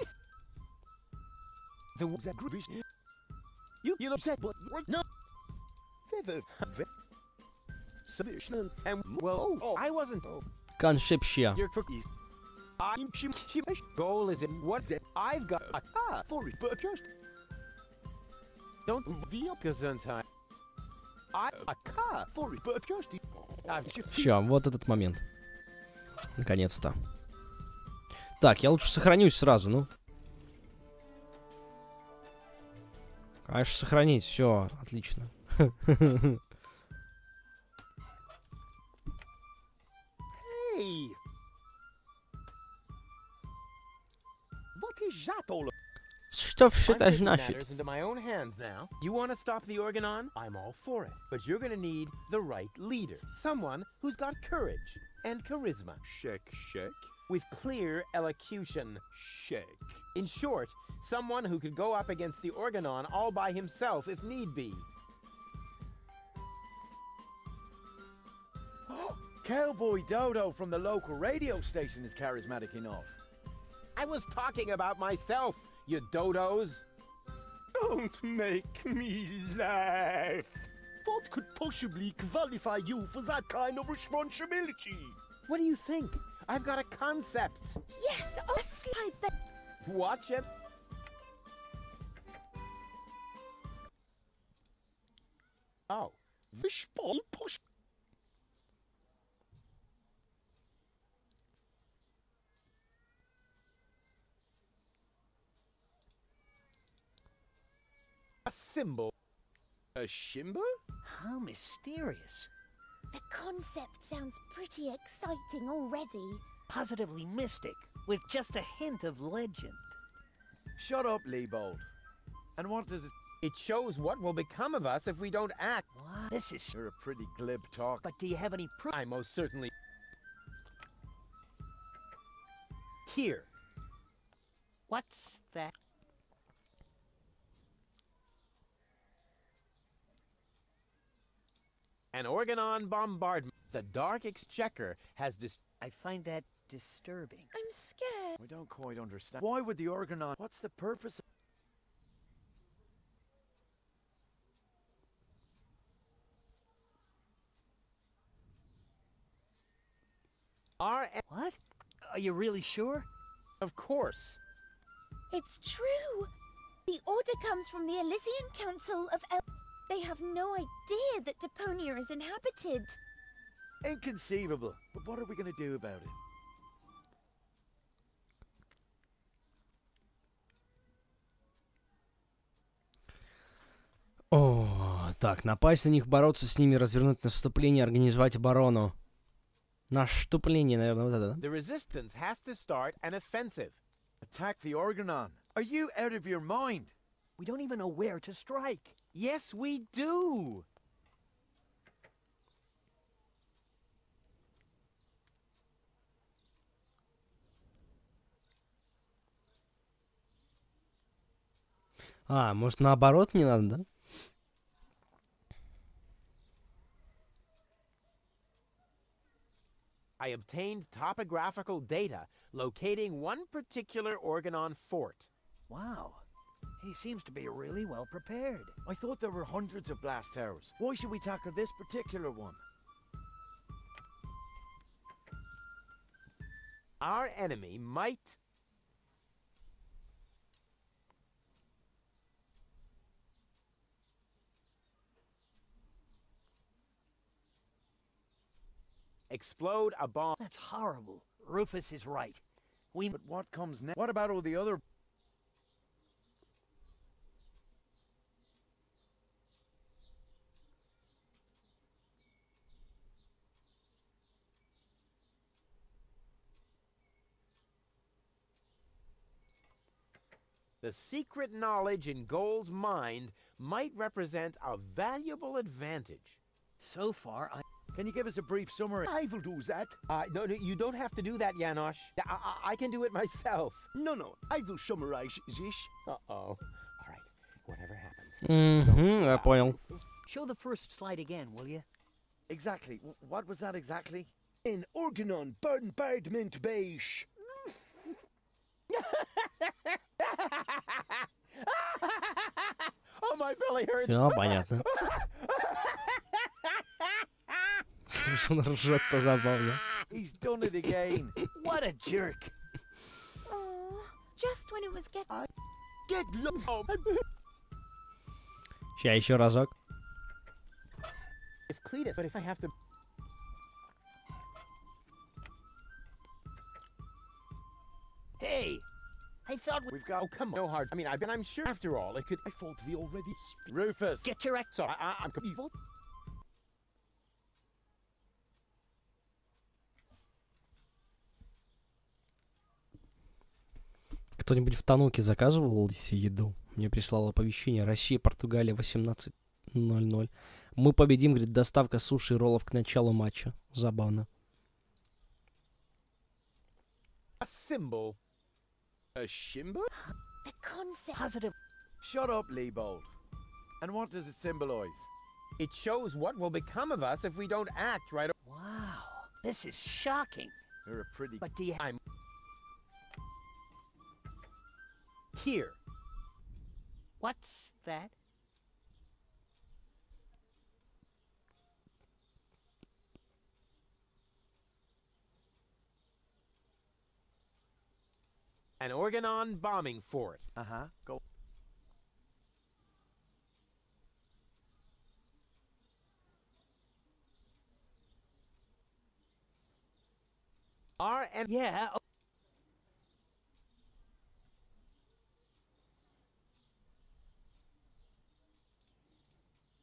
You upset, but no. And well, I wasn't. Коншепщия. Your cookies. I'm goal is it? What's it? I've got a car for it, but just don't be up time. I a car for it, but just Все, вот этот момент. Наконец-то. Так, я лучше сохранюсь сразу, ну. Конечно, сохранить, все, отлично. Hey. What is that all about? Что все I'm это taking значит? matters into my own hands now. You want to stop the Organon? I'm all for it. But you're going to need the right leader. Someone who's got courage and charisma. Shake. With clear elocution. Shake. In short, someone who could go up against the Organon all by himself if need be. Cowboy Dodo from the local radio station is charismatic enough. I was talking about myself, you dodos. Don't make me laugh. What could possibly qualify you for that kind of responsibility? What do you think? I've got a concept. Yes, a slide that. Watch it. Oh. Wishbone push. A symbol. A symbol? How mysterious. The concept sounds pretty exciting already. Positively mystic, with just a hint of legend. Shut up, Leibold. And what does it... It shows what will become of us if we don't act. What? This is... You're a pretty glib talk. But do you have any proof? I most certainly... Here. What's that? An Organon bombardment. The Dark Exchequer has I find that disturbing. I'm scared. I don't quite understand. Why would the Organon... What's the purpose of... What? Are you really sure? Of course. It's true. The order comes from the Elysian Council of They have no idea that Deponia is inhabited. Inconceivable. But what are we going to do about it? О, так, напасть на них, бороться с ними, развернуть наступление, организовать оборону. Наступление, наверное, вот это, да? The resistance has to start an offensive. Attack the Organon. Are you out of your mind? We don't even know where to strike. Yes, we do. А, может, наоборот не надо, да? I obtained topographical data locating one particular Organon fort. Wow. He seems to be really well prepared. I thought there were hundreds of blast towers. Why should we tackle this particular one? Our enemy might... explode a bomb. That's horrible. Rufus is right. But what comes next? What about all the other... The secret knowledge in Goal's mind might represent a valuable advantage. So far, Can you give us a brief summary? I will do that. No, you don't have to do that, Janosch. I can do it myself. No, I will summarize this. Uh-oh. All right, whatever happens. Я понял. show the first slide again, will you? Exactly. What was that exactly? In Organon, bombardment base. Oh, my belly hurts. Все понятно. Что он ржет, то забавно. He's done it again. What a jerk! Oh, just when it was getting... Get low. Ща еще разок. If Cletus, but if I have to... Hey! I thought We've got... Oh, come on. No hard. I mean, I'm sure after all, it could... I thought we already... Rufus! Get your ex... So, I'm evil. Кто-нибудь в Тануке заказывал еду? Мне прислало оповещение. Россия, Португалия, 18:00. Мы победим, говорит, доставка суши и роллов к началу матча. Забавно. A symbol. A shimber? The concept... Positive... Shut up, Leibold. And what does it symbolize? It shows what will become of us if we don't act right. Wow, this is shocking. You're a pretty... But do you... I'm... Here. What's that? An Organon bombing fort. Uh-huh. Go. Yeah,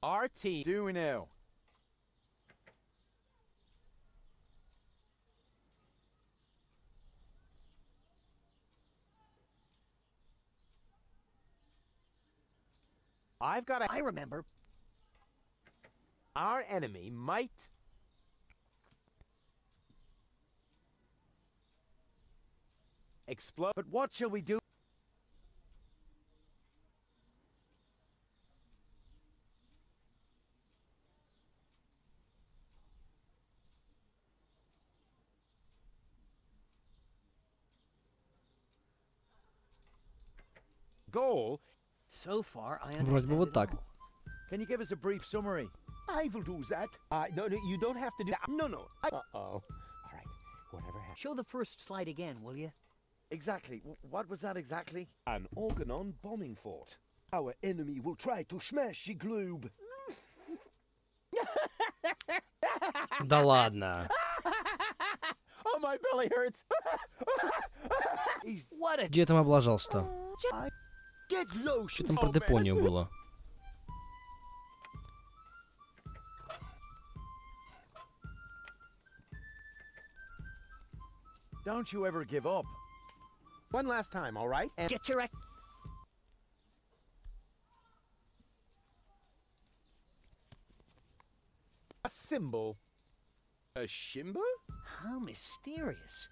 Our team... Do we now? I've got a... I remember. Our enemy might... explode... But what shall we do? Goal... So far, I Вроде бы understand вот it так. all. Can you give us a brief summary? I will do that. No, you don't have to do that. No. Uh-oh. All right, whatever happens. Show the first slide again, will you? Exactly. What was that exactly? An Organon bombing fort. Our enemy will try to smash the globe. Да ладно. Oh, my belly hurts. What a... Где там облажался-то? Get low. Что там про Депонию было? Don't you ever give up. One last time, all right? And Get your ex... a symbol. A shimber? How mysterious.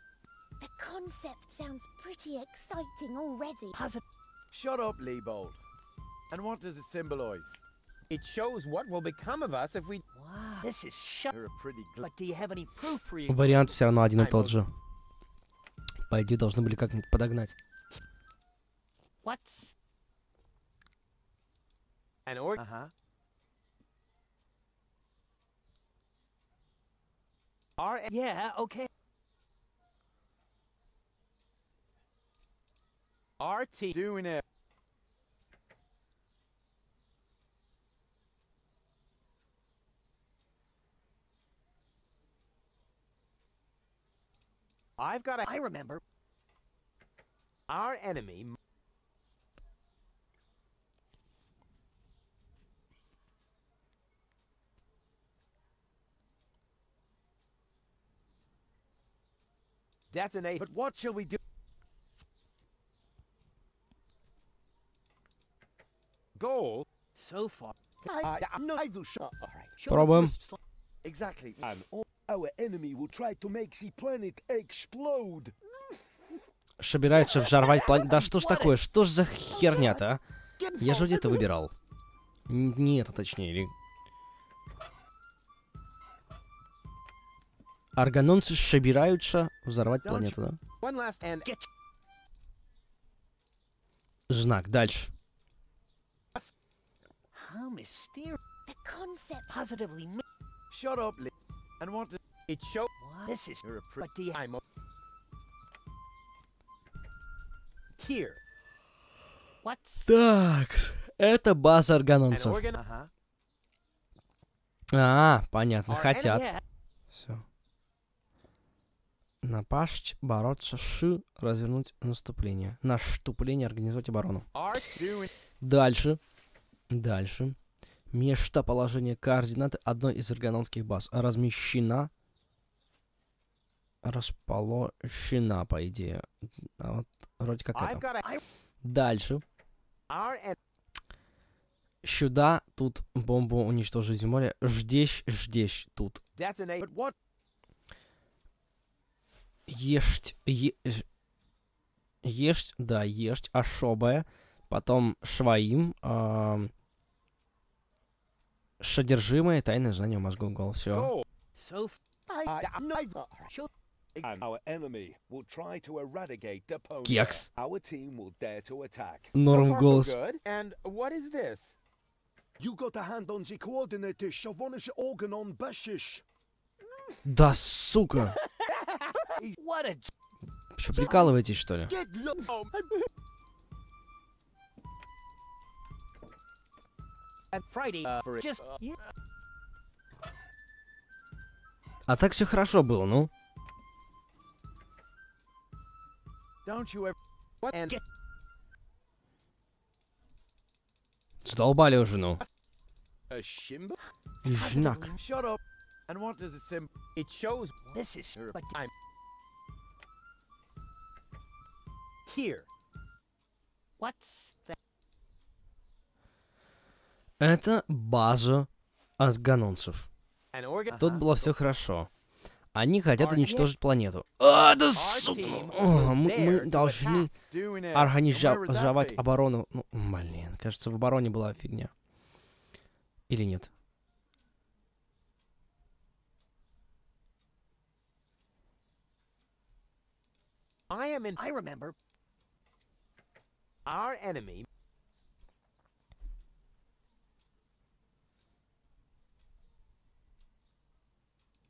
The concept sounds pretty exciting already. Positive... Shut up, Leibold. And what does it symbolize? It shows what will become of us if we... Wow, this is shut... You're a pretty... But do you have any proof for you? Вариант все равно один и тот же. По идее, должны были как-нибудь подогнать. What's... An org... Uh-huh. Our... Yeah, okay. Our team... Doing it. I've got a... I remember. Our enemy... Detonate. But what shall we do? Goal? So far. No, I will shut. All right. Пробуем. Exactly. And our enemy will try to make the planet explode. Собирается взорвать планету. Да что ж такое? Что ж за херня-то, а? Я же где-то выбирал. Не это, точнее. Или... Арганонцы собираются взорвать планету, да? Знак. Дальше. How mysterious. The concept positively. Shut up, and want to... It show... What? This is... You're a But do you... I'm... Here. What's... Так, это база арганонцев. Понятно, хотят. Все. Напасть, бороться с, развернуть наступление. Наступление, организовать оборону. Дальше. Дальше. Местоположение координаты одной из арганонских баз. Размещена. Расположена, по идее. А вот вроде как это. Дальше. Сюда, тут бомбу уничтожить в море. Здесь, тут. Есть, да, есть особое. Потом шваим. Содержимое, тайное знание мозгов гол. Все. Кекс. Норм голос. Да, сука. Что, прикалываетесь, что ли? А так все хорошо было, ну. Задолбали уже, ну. Знак. And what does it symbol? It shows this is but I'm here. What's that? Это база арганонцев. Тут было все хорошо. Они хотят уничтожить планету. А, да сука! Мы должны организовать оборону. Ну, блин, кажется, в обороне была фигня. Или нет? I remember. Our enemy.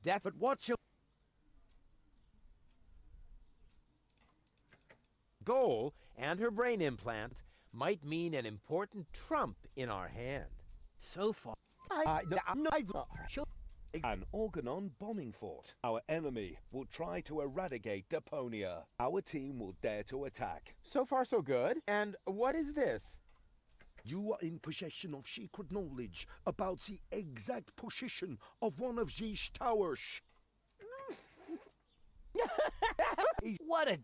But what shall... Goal and her brain implant might mean an important trump in our hand. So far. An Organon bombing fort. Our enemy will try to eradicate Deponia. Our team will dare to attack. So far, so good. And what is this? You are in possession of secret knowledge about the exact position of one of these towers. What a...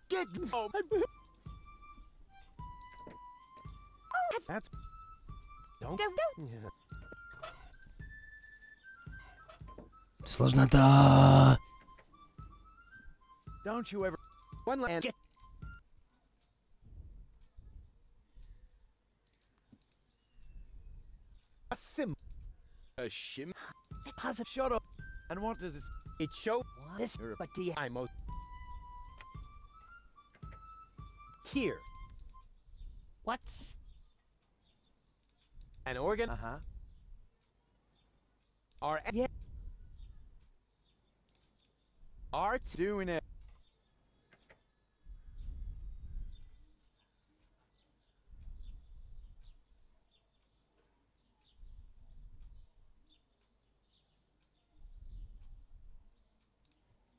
Get home. That's... Don't... Сложнота. Don't you ever... One land... A sim... A shim... Deposit. Shut up. And what does this... It show... This... But do you... I'm... Here. What's... An organ... Our... Yeah. Art doing it.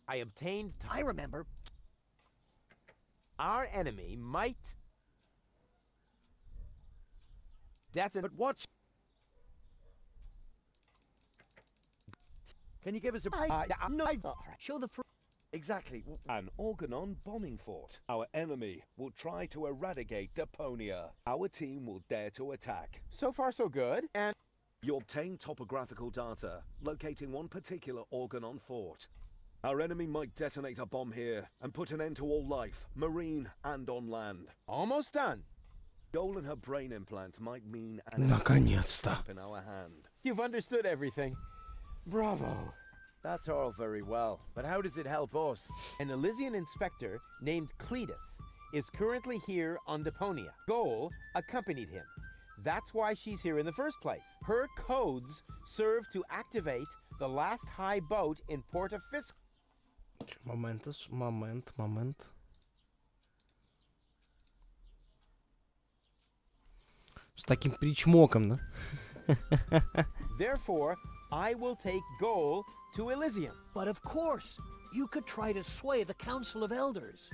I obtained. I remember. Our enemy might. That's it. But what? Can you give us a... No. Show the Exactly. An Organon bombing fort. Our enemy will try to eradicate Deponia. Our team will dare to attack. So far, so good. And You obtain topographical data, locating one particular Organon fort. Our enemy might detonate a bomb here and put an end to all life, marine and on land. almost done. Goal and her brain implant might mean an Наконец-то. in our hand. You've understood everything. Bravo. That's all very well, but how does it help us? An Elysian inspector named Cletus is currently here on Deponia. Goal accompanied him. That's why she's here in the first place. Her codes serve to activate the last high boat in Porta Fiscal. Момент. С таким причмоком, да? Therefore, I will take Goal to Elysium. But of course, you could try to sway the Council of Elders.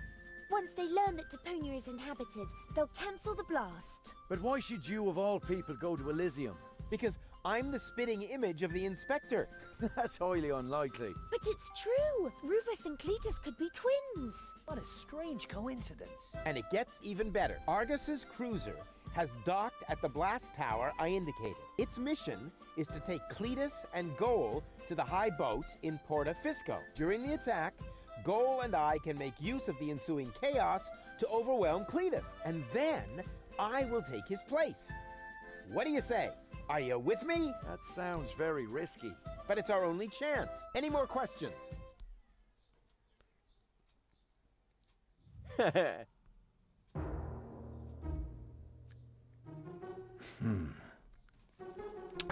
Once they learn that Deponia is inhabited, they'll cancel the blast. But why should you, of all people, go to Elysium? Because I'm the spitting image of the inspector. That's highly unlikely. But it's true! Rufus and Cletus could be twins. What a strange coincidence. And it gets even better. Argus's cruiser has docked at the blast tower I indicated. Its mission is to take Cletus and Goal to the high boat in Porta Fisco. During the attack, Goal and I can make use of the ensuing chaos to overwhelm Cletus, and then I will take his place. What do you say? Are you with me? That sounds very risky. But it's our only chance. Any more questions?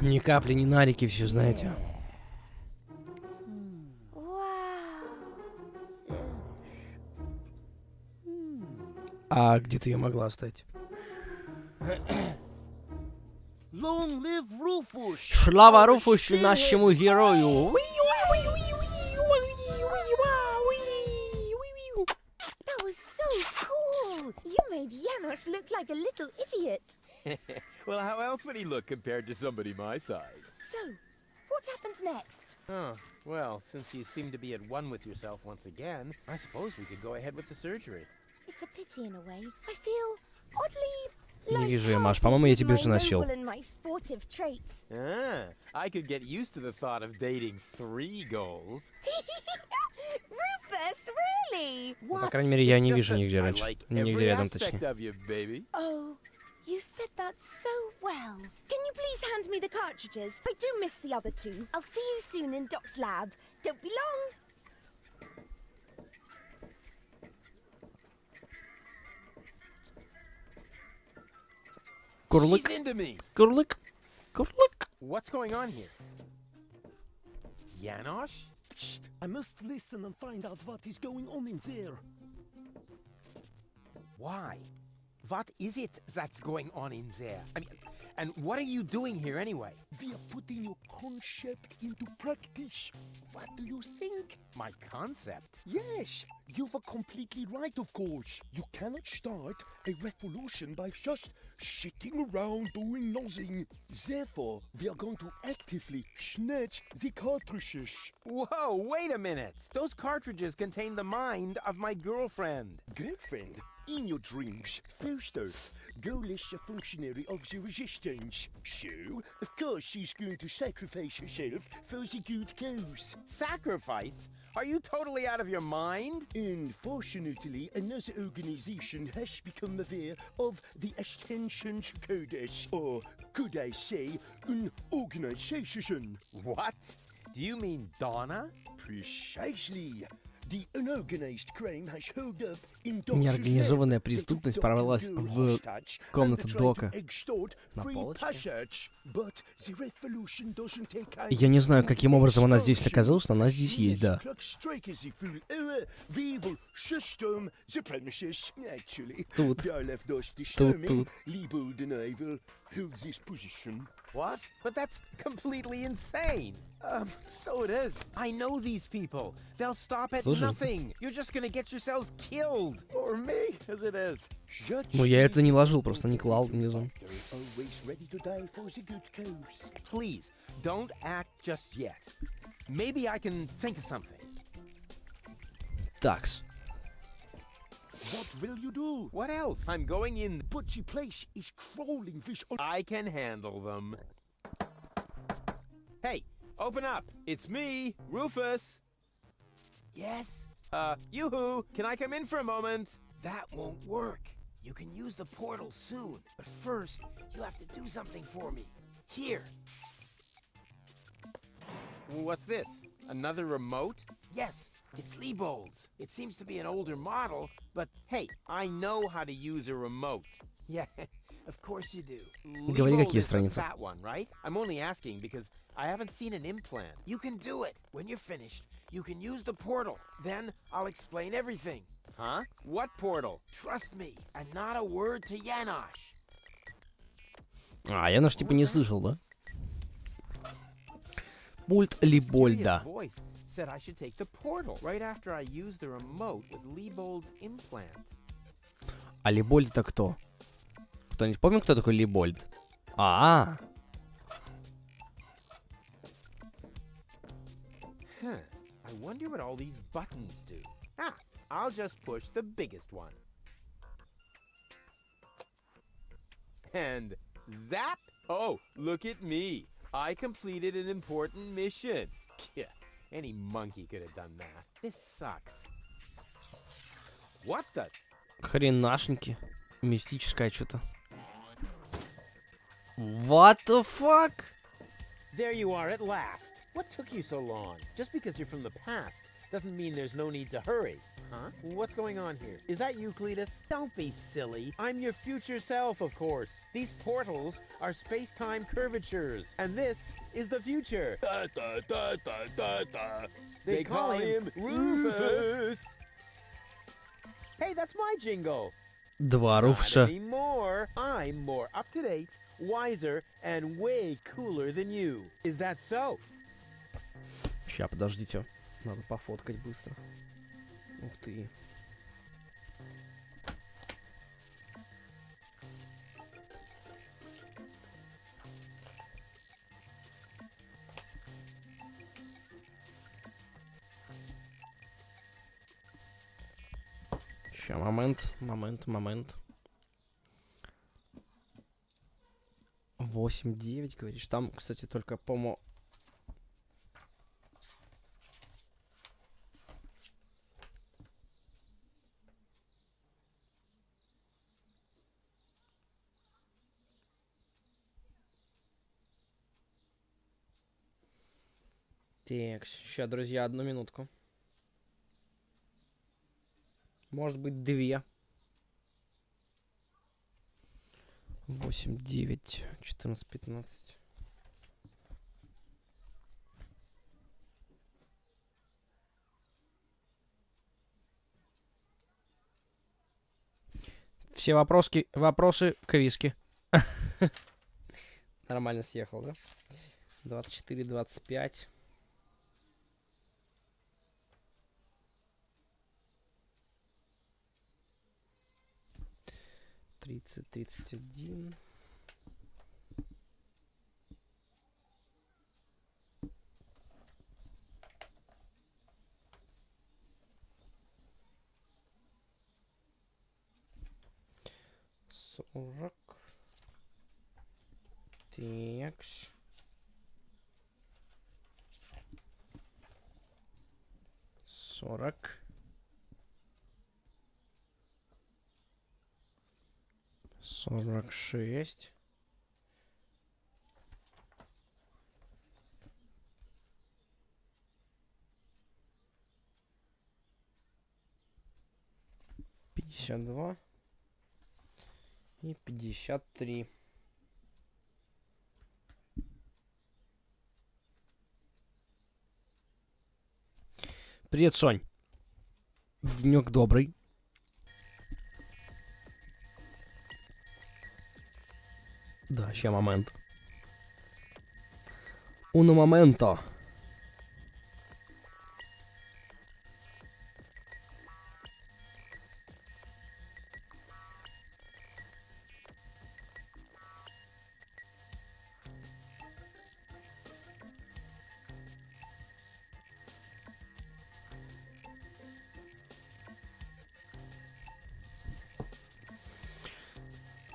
Ни капли, ни нарики, все знаете. А где ты ее могла оставить? Long live Rufus! Слава Руфусу, нашему герою! That was so cool! You made Janos look like a little idiot. Well, how else would he look compared to somebody my size? So, what happens next? Oh, well, since you seem to be at one with yourself once again, I suppose we could go ahead with the surgery. It's a pity in a way. I feel oddly Не вижу я, Маш. По-моему, я тебе уже носил. Ah, I could get used to the thought of dating 3 goals. Rufus, really? По крайней мере, я не вижу нигде раньше. Нигде рядом, точнее. Oh, you said that so well. Can you please hand me the cartridges? I do miss the other 2. I'll see you soon in Doc's lab. Don't be long. Курлык. She's into me. Курлык. Курлык. What's going on here? Janos? I must listen and find out what is going on in there. Why? What is it that's going on in there? I mean, and what are you doing here anyway? We are putting your concept into practice. What do you think? My concept? Yes, you were completely right, of course. You cannot start a revolution by just sitting around doing nothing. Therefore, we are going to actively snatch the cartridges. Whoa, wait a minute. Those cartridges contain the mind of my girlfriend. Girlfriend? In your dreams, first off, Goal is a functionary of the resistance. So, of course she's going to sacrifice herself for the good cause. Sacrifice? Are you totally out of your mind? Unfortunately, another organization has become aware of the Ascension's Codex, or could I say, an organization. What? Do you mean Donna? Precisely. The unorganized crime has hurled up in Неорганизованная преступность прорвалась в комнату Дока. На полочке. Я не знаю, каким образом она здесь оказалась, но она здесь есть, да. Тут. What? But that's completely insane. So it is. I know these people. They'll stop at nothing. You're just gonna get yourselves killed. Or me, as it is. Ну, я это не ложил, просто не клал внизу. Please, don't act just yet. Maybe I can think of something. Такс. What will you do? What else? I'm going in. But the place is crawling fish. I can handle them. Hey, open up. It's me, Rufus. Yes? Yoo-hoo, can I come in for a moment? That won't work. You can use the portal soon, but first, you have to do something for me. Here. What's this? Another remote? Yes, it's Liebold's. It seems to be an older model, but hey, I know how to use a remote. Yeah, of course you do. Говори, какие страницы. That one, right? I'm only asking because I haven't seen an implant. You can do it. When you're finished, you can use the portal. Then I'll explain everything. Huh? What portal? Trust me, and not a word to Janosch. А, Янош типа не слышал, да? Пульт Либольда. Said I should take the portal right after I used the remote with Liebold's implant. А Либольд это кто? Кто-нибудь помнит, кто такой Либольд? Huh. I wonder what all these buttons do. Ah, I'll just push the biggest one. And zap! Oh, look at me. I completed an important mission. Yeah. Any monkey could have done that. This sucks. What the? Хренашеньки. Мистическое что-то. What the fuck? There you are at last. What took you so long? Just because you're from the past doesn't mean there's no need to hurry. Huh? What's going on here? Is that you, Cletus? Don't be silly. I'm your future self, of course. These portals are space-time curvatures, and this is the future. Da, da, da, da, da, da. They call him Rufus. Hey, that's my jingle. Два Руфуса. Not anymore. I'm more up-to-date, wiser, and way cooler than you. Is that so? Ща, подождите. Надо пофоткать быстро. Ух ты. Ща, момент. 8-9, говоришь. Там, кстати, только, по-моему... Так, сейчас, друзья, одну минутку. Может быть, 2. 8, 9, 14, 15. Все вопросы к виске. Нормально съехал, да? 24, 25. 30, 31. Сорок. Такс. 40. 46. 52 и 53. Привет, Сонь. Денек добрый. Да, ща момент. Уно моменто.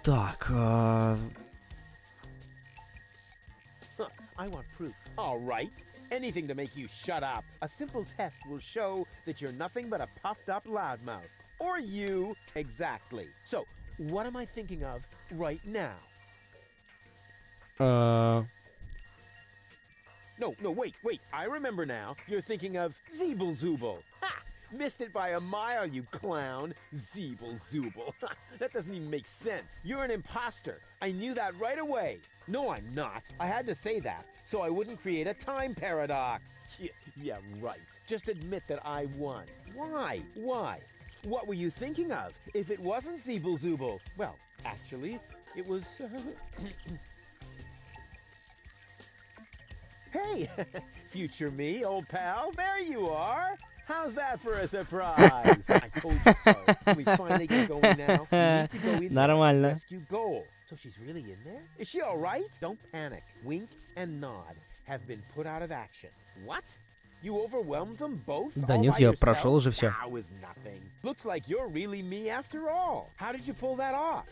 Так, I want proof. All right. Anything to make you shut up. A simple test will show that you're nothing but a puffed up loudmouth. Or you. Exactly. So, what am I thinking of right now? No, wait. I remember now. You're thinking of Zeeble-Zooble. Ha! Missed it by a mile, you clown. Zeeble-Zooble. That doesn't even make sense. You're an imposter. I knew that right away. No, I'm not. I had to say that, so I wouldn't create a time paradox. Yeah, right. Just admit that I won. Why? What were you thinking of? If it wasn't Zeeble-Zooble? Well, actually, it was... Hey, future me, old pal, there you are. How's that for a surprise? I told you so. We finally get going now. We need to go in there and rescue Goal. So she's really in there? Is she all right? Don't panic. Wink and Nod have been put out of action. What? You overwhelmed them both? Да нет, я прошел уже все. That was nothing. Looks like you're really me after all. How did you pull that off?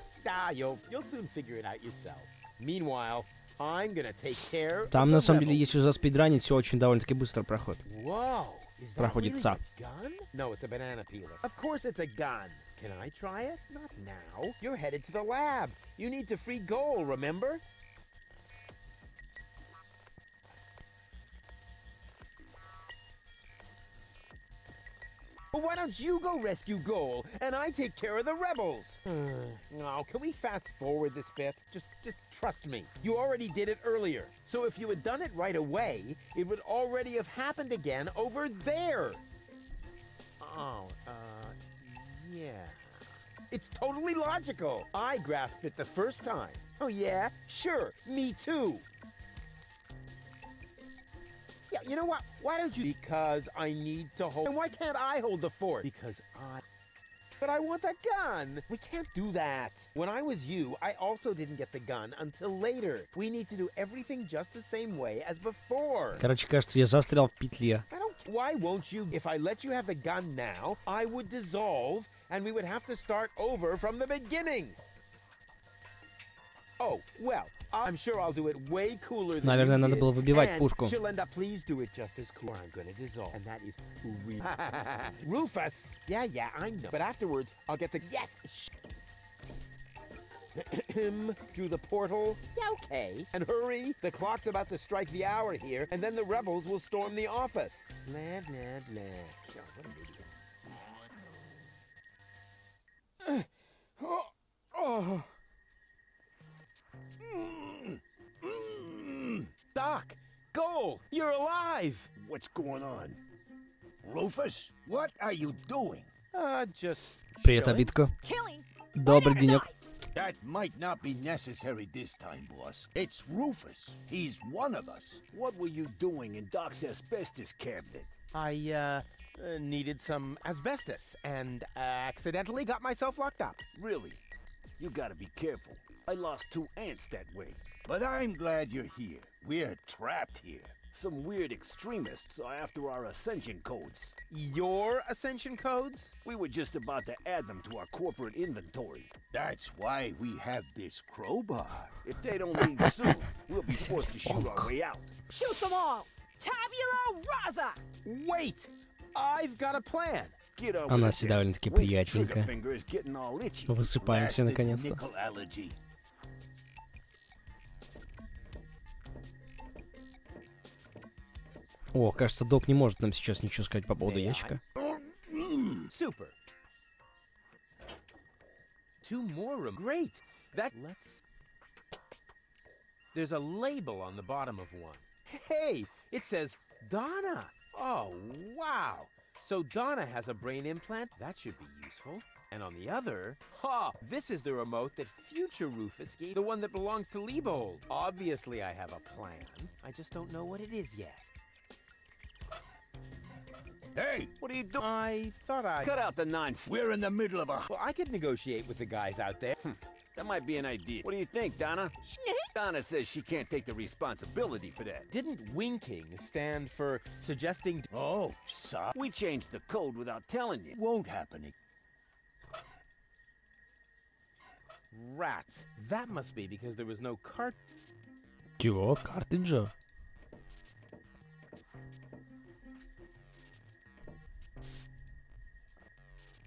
You'll soon figure it out yourself. Meanwhile, I'm gonna take care. Там на самом деле, если заспидранить, все очень довольно-таки быстро проходит. Whoa. Проходится. No, it's a banana peeler. Of course it's a gun. Can I try it? Not now. You're headed to the lab. You need to free Goal, remember? Well, why don't you go rescue Goal, and I take care of the rebels? No, can we fast forward this bit? Just trust me. You already did it earlier. So if you had done it right away, it would already have happened again over there. Oh, yeah. It's totally logical. I grasped it the first time. Oh, yeah? Sure, me too. Yeah, you know what? Why don't you... Because I need to hold... And why can't I hold the fort? Because I... But I want that gun! We can't do that. When I was you, I also didn't get the gun until later. We need to do everything just the same way as before. Короче, кажется, я застрял в петле. Why won't you? If I let you have the gun now, I would dissolve, and we would have to start over from the beginning. Oh, well, I'm sure I'll do it way cooler than Наверное, надо было выбивать пушку. She'll end up, please do it just as cool. I'm gonna dissolve, and that is Rufus. Yeah, I know. But afterwards, I'll get the through the portal. Yeah, okay. And hurry, the clock's about to strike the hour here, and then the rebels will storm the office. Blah, blah, blah. God, what an idiot. Doc, Goal, you're alive. What's going on? Rufus, what are you doing? Just... Привет, обидка. Добрый денек. That might not be necessary this time, boss. It's Rufus. He's one of us. What were you doing in Doc's asbestos cabinet? I, needed some asbestos and accidentally got myself locked up. Really? You gotta be careful. I lost 2 ants that way. But I'm glad you're here. We're trapped here. Some weird extremists are after our ascension codes. Your ascension codes? We were just about to add them to our corporate inventory. That's why we have this crowbar. If they don't leave soon, we'll be forced to shoot our way out. Shoot them all! Tabula rasa! Wait! I've got a plan. Она всегда довольно-таки приятненькая. Высыпаемся наконец-то. О, кажется, док не может нам сейчас ничего сказать по поводу ящика. Super. 2 more rooms. Great. Let's... There's a label on the bottom of one. Hey, it says Donna. Oh, wow. So Donna has a brain implant? That should be useful. And on the other, this is the remote that future Rufus gave, the one that belongs to Liebold. Obviously, I have a plan. I just don't know what it is yet. Hey, what are you doing? I thought I... Cut out the nonsense. We're in the middle of a... Well, I could negotiate with the guys out there. That might be an idea. What do you think, Donna? Donna says she can't take the responsibility for that. Didn't winking stand for suggesting... Oh, sorry. We changed the code without telling you. Won't happen. Rats. That must be because there was no cart... Чего? Картриджа?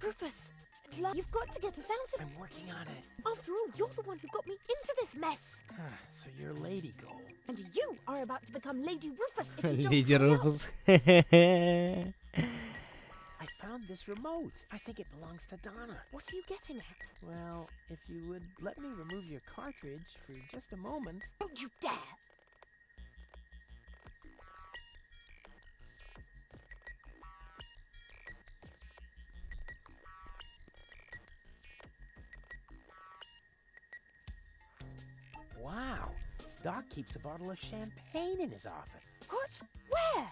Rufus, you've got to get us out of... I'm working on it. After all, you're the one who got me into this mess. So you're Lady Gold. And you are about to become Lady Rufus if you don't Леди hurry up. Руфус. I found this remote. I think it belongs to Donna. What are you getting at? Well, if you would let me remove your cartridge for just a moment. Don't you dare! Wow. Doc keeps a bottle of champagne in his office. What? Where?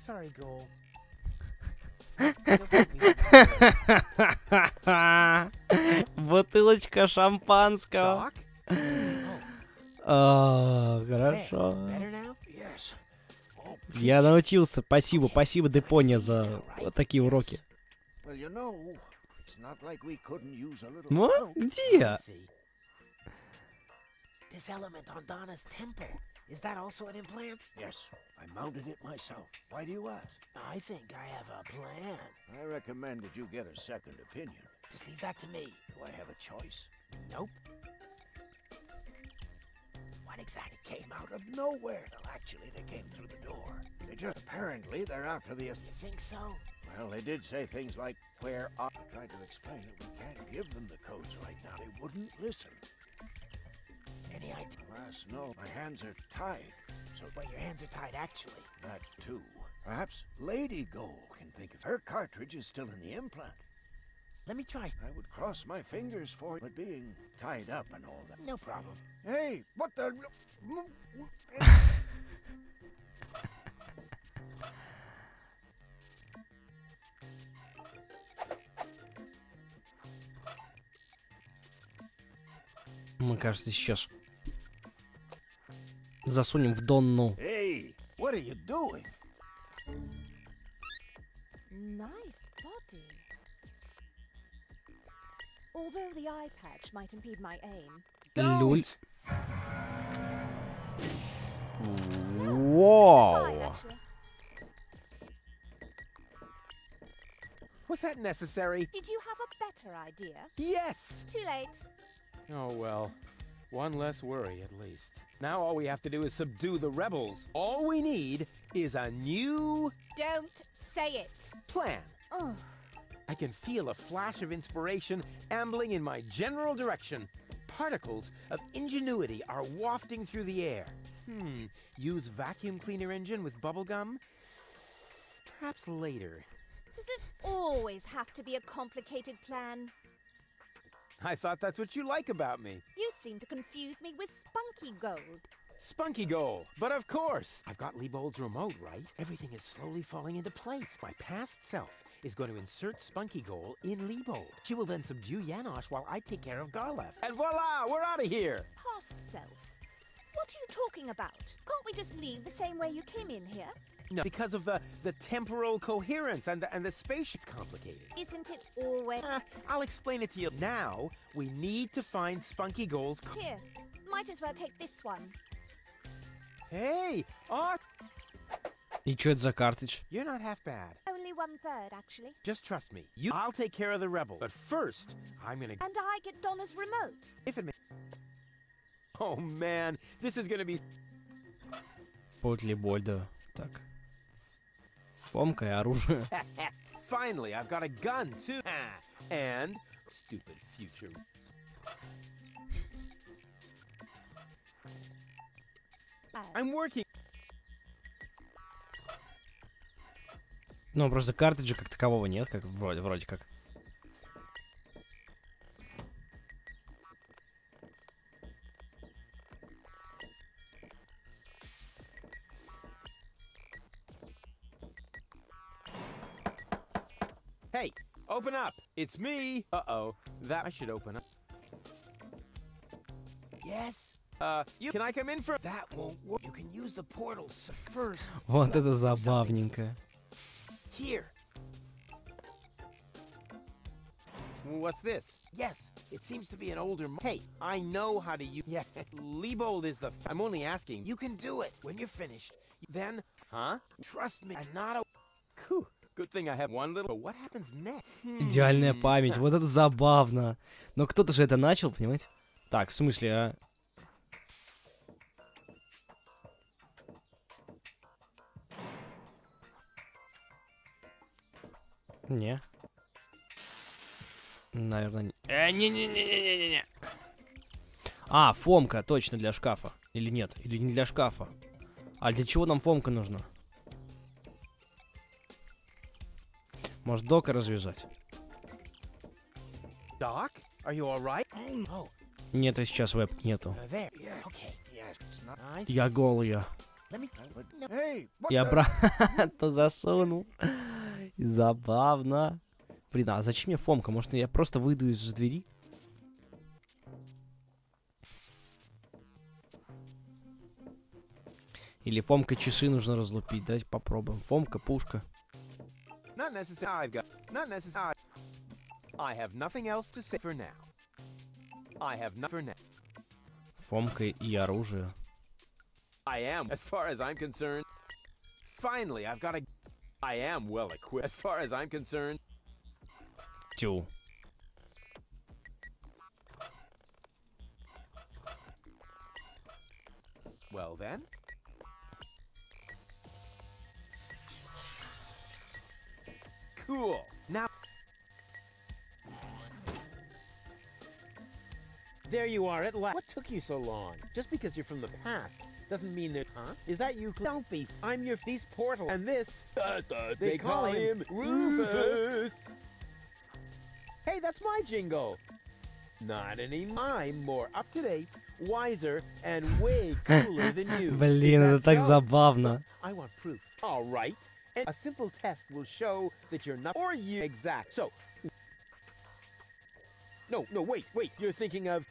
Sorry, Goal. Бутылочка шампанского. Хорошо. Better now? Yes. Oh, Я научился. Спасибо, спасибо, Депония, за вот такие уроки. well, you know, it's not like we couldn't use a little Вот? help. Где? This element on Donna's temple. Is that also an implant? Yes, I mounted it myself. Why do you ask? I think I have a plan. I recommend that you get a second opinion. Just leave that to me. Do I have a choice? Nope. What exactly came out of nowhere? Well, actually, they came through the door. They just apparently they're after the... You think so? Well, they did say things like, where are... I tried to explain it. We can't give them the codes right now. They wouldn't listen. Any idea? Alas, no. My hands are tied. So, But your hands are tied, actually. that too. Perhaps Lady Gold can think of her cartridge is still in the implant. Let me try. I would cross my fingers for it, but being tied up and all that. No problem. Hey, what the... Мы, кажется, сейчас засунем в Донну. Hey, what are you doing? Nice body. Although the eye patch might impede my aim. Люль. Fine, Вау. actually. Was that necessary? Did you have a better idea? Yes! Too late. Oh, well. One less worry, at least. Now all we have to do is subdue the rebels. All we need is a new Don't say it. plan. Oh, I can feel a flash of inspiration ambling in my general direction. Particles of ingenuity are wafting through the air. Use vacuum cleaner engine with bubblegum? Perhaps later. does it always have to be a complicated plan? I thought that's what you like about me. You seem to confuse me with Spunky Gold. Spunky Goal. But of course, I've got Liebold's remote, right? Everything is slowly falling into place. My past self is going to insert Spunky Goal in Liebold. She will then subdue Janosch while I take care of Garlef. And voila, we're out of here. Past self? What are you talking about? Can't we just leave the same way you came in here? No, because of the temporal coherence and the space. It's complicated. Isn't it always... I'll explain it to you. Now, we need to find Spunky Goal's... Here, might as well take this one. Hey! Oh, И что это за картридж? you're not half bad. Only 1/3, actually. Just trust me. I'll take care of the rebel. But first, I'm gonna... And I get Donna's remote. If it... Oh, man. This is gonna be... Под Либольда. Так. Фомка и оружие. Finally, I've got a gun, too. And stupid future. I'm working. Ну, просто картриджа как такового нет, как вроде как. Hey, open up. It's me. Uh-oh. That I should open up. Yes? Can I come in for That won't work. You can use the portals first. Вот это забавненько. Here. What's this? Yes, it seems to be an older. Hey, I know how to use. Yeah, Liebold is the. I'm only asking. you can do it when you're finished. Then, Huh? trust me, and not a. Whew. Good thing I have one little. But what happens next? Идеальная память, вот это забавно. Но кто-то же это начал, понимаете? Так, в смысле, а? Не. Наверное, не. Не-не-не-не-не-не. А, фомка, точно, для шкафа. Или нет? Или не для шкафа? А для чего нам фомка нужна? Может, Дока развязать? Doc, are you all right? Oh, Нет, а сейчас веб нету. there. Yeah. Okay. Yes. It's not. I. Я голая. Let me. Hey, what Я the- брата засунул. Забавно. Блин, а зачем мне фомка? Может, я просто выйду из двери? Или фомка часы нужно разлупить? Давайте попробуем. Фомка, пушка. Not necessary. I've got. Not necessary. I have nothing else to say for now. I have not for now. Фомка и оружие. I am, as far as I'm concerned. Finally, I've got a. I am well equipped, as far as I'm concerned. Тю. Well then. Cool. Now. There you are at last. What took you so long? Just because you're from the past doesn't mean that. Huh? Is that you? Don't be. I'm your these portal. And this. They call him Rufus. Hey, that's my jingle. Not any. I'm more up to date, wiser, and way cooler than you. Блин, это так забавно. I want proof. All right. And a simple test will show that you're not or you exact. So. No, wait. You're thinking of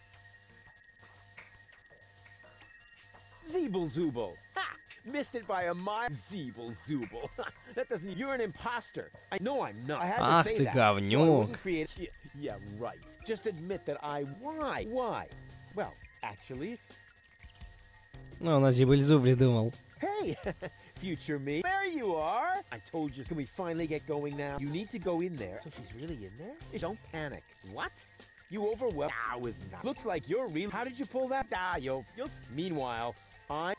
Zeeble-Zooble. Ha! Missed it by a mile. Zeeble-Zooble. That doesn't. You're an imposter. I know I'm not. I had Ах to say ты that. So I говнюк. wouldn't create. Yeah, right. Just admit that I. Why? Well, actually. Ну, на Зибль-Зубли думал. Hey, future me. There you are. I told you. Can we finally get going now? You need to go in there. So she's really in there? Don't panic. What? You overwhelmed? Now is not. Looks like you're real. How did you pull that? You'll. Meanwhile, I.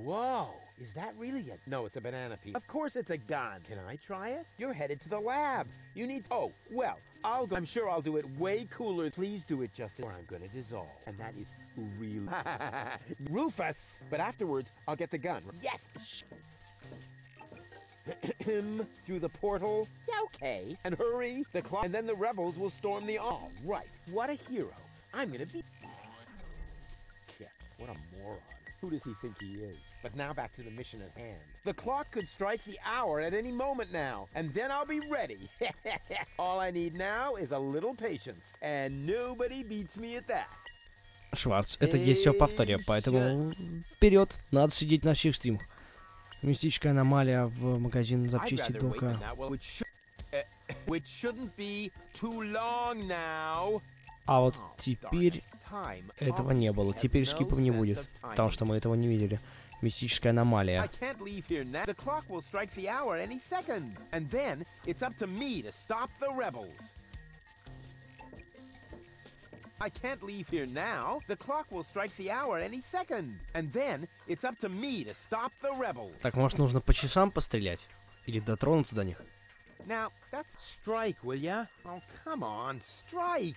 Whoa. Is that really a... No, it's a banana peel. Of course it's a gun. Can I try it? You're headed to the lab. You need... Oh, well, I'll go. I'm sure I'll do it way cooler. Please do it, Justin, or I'm gonna dissolve. And that is real... Rufus! But afterwards, I'll get the gun. Yes! Through the portal? Yeah, okay. And hurry. The clock... And then the rebels will storm the... All right. What a hero. I'm gonna be... Shit. What a moron. Who does he think he is? But now back to the mission at hand. The clock could strike the hour at any moment now, and then I'll be ready. All I need now is a little patience, and nobody beats me at that. Шварц, это есть все в повторе, поэтому вперед, надо сидеть на всех стримах. Мистическая аномалия в магазин запчасти Дока. Which shouldn't be too long now. А вот теперь этого не было. Теперь скипов не будет, потому что мы этого не видели. Мистическая аномалия. I can't leave here now. The clock will strike the hour any second, and then it's up to me to stop the rebels. I can't leave here now. The clock will strike the hour any second, and then it's up to me to stop the rebels. Так, может, нужно по часам пострелять? Или дотронуться до них? Now, that's strike, will ya? Oh, come on, strike!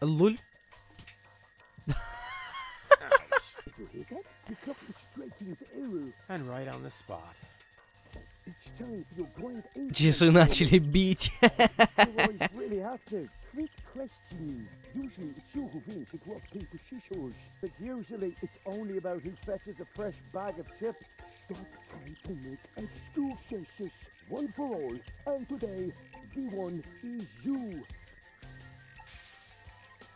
Луль. You hear that? You clocked the striking's error. And right on the spot. It's time for your grand answer. Часы начали бить. You really have to. Quick question. Usually it's you who wins at rock, paper, scissors. But usually it's only about who fetches a fresh bag of chips. Stop trying to make excuses. One for all. And today, the one is you.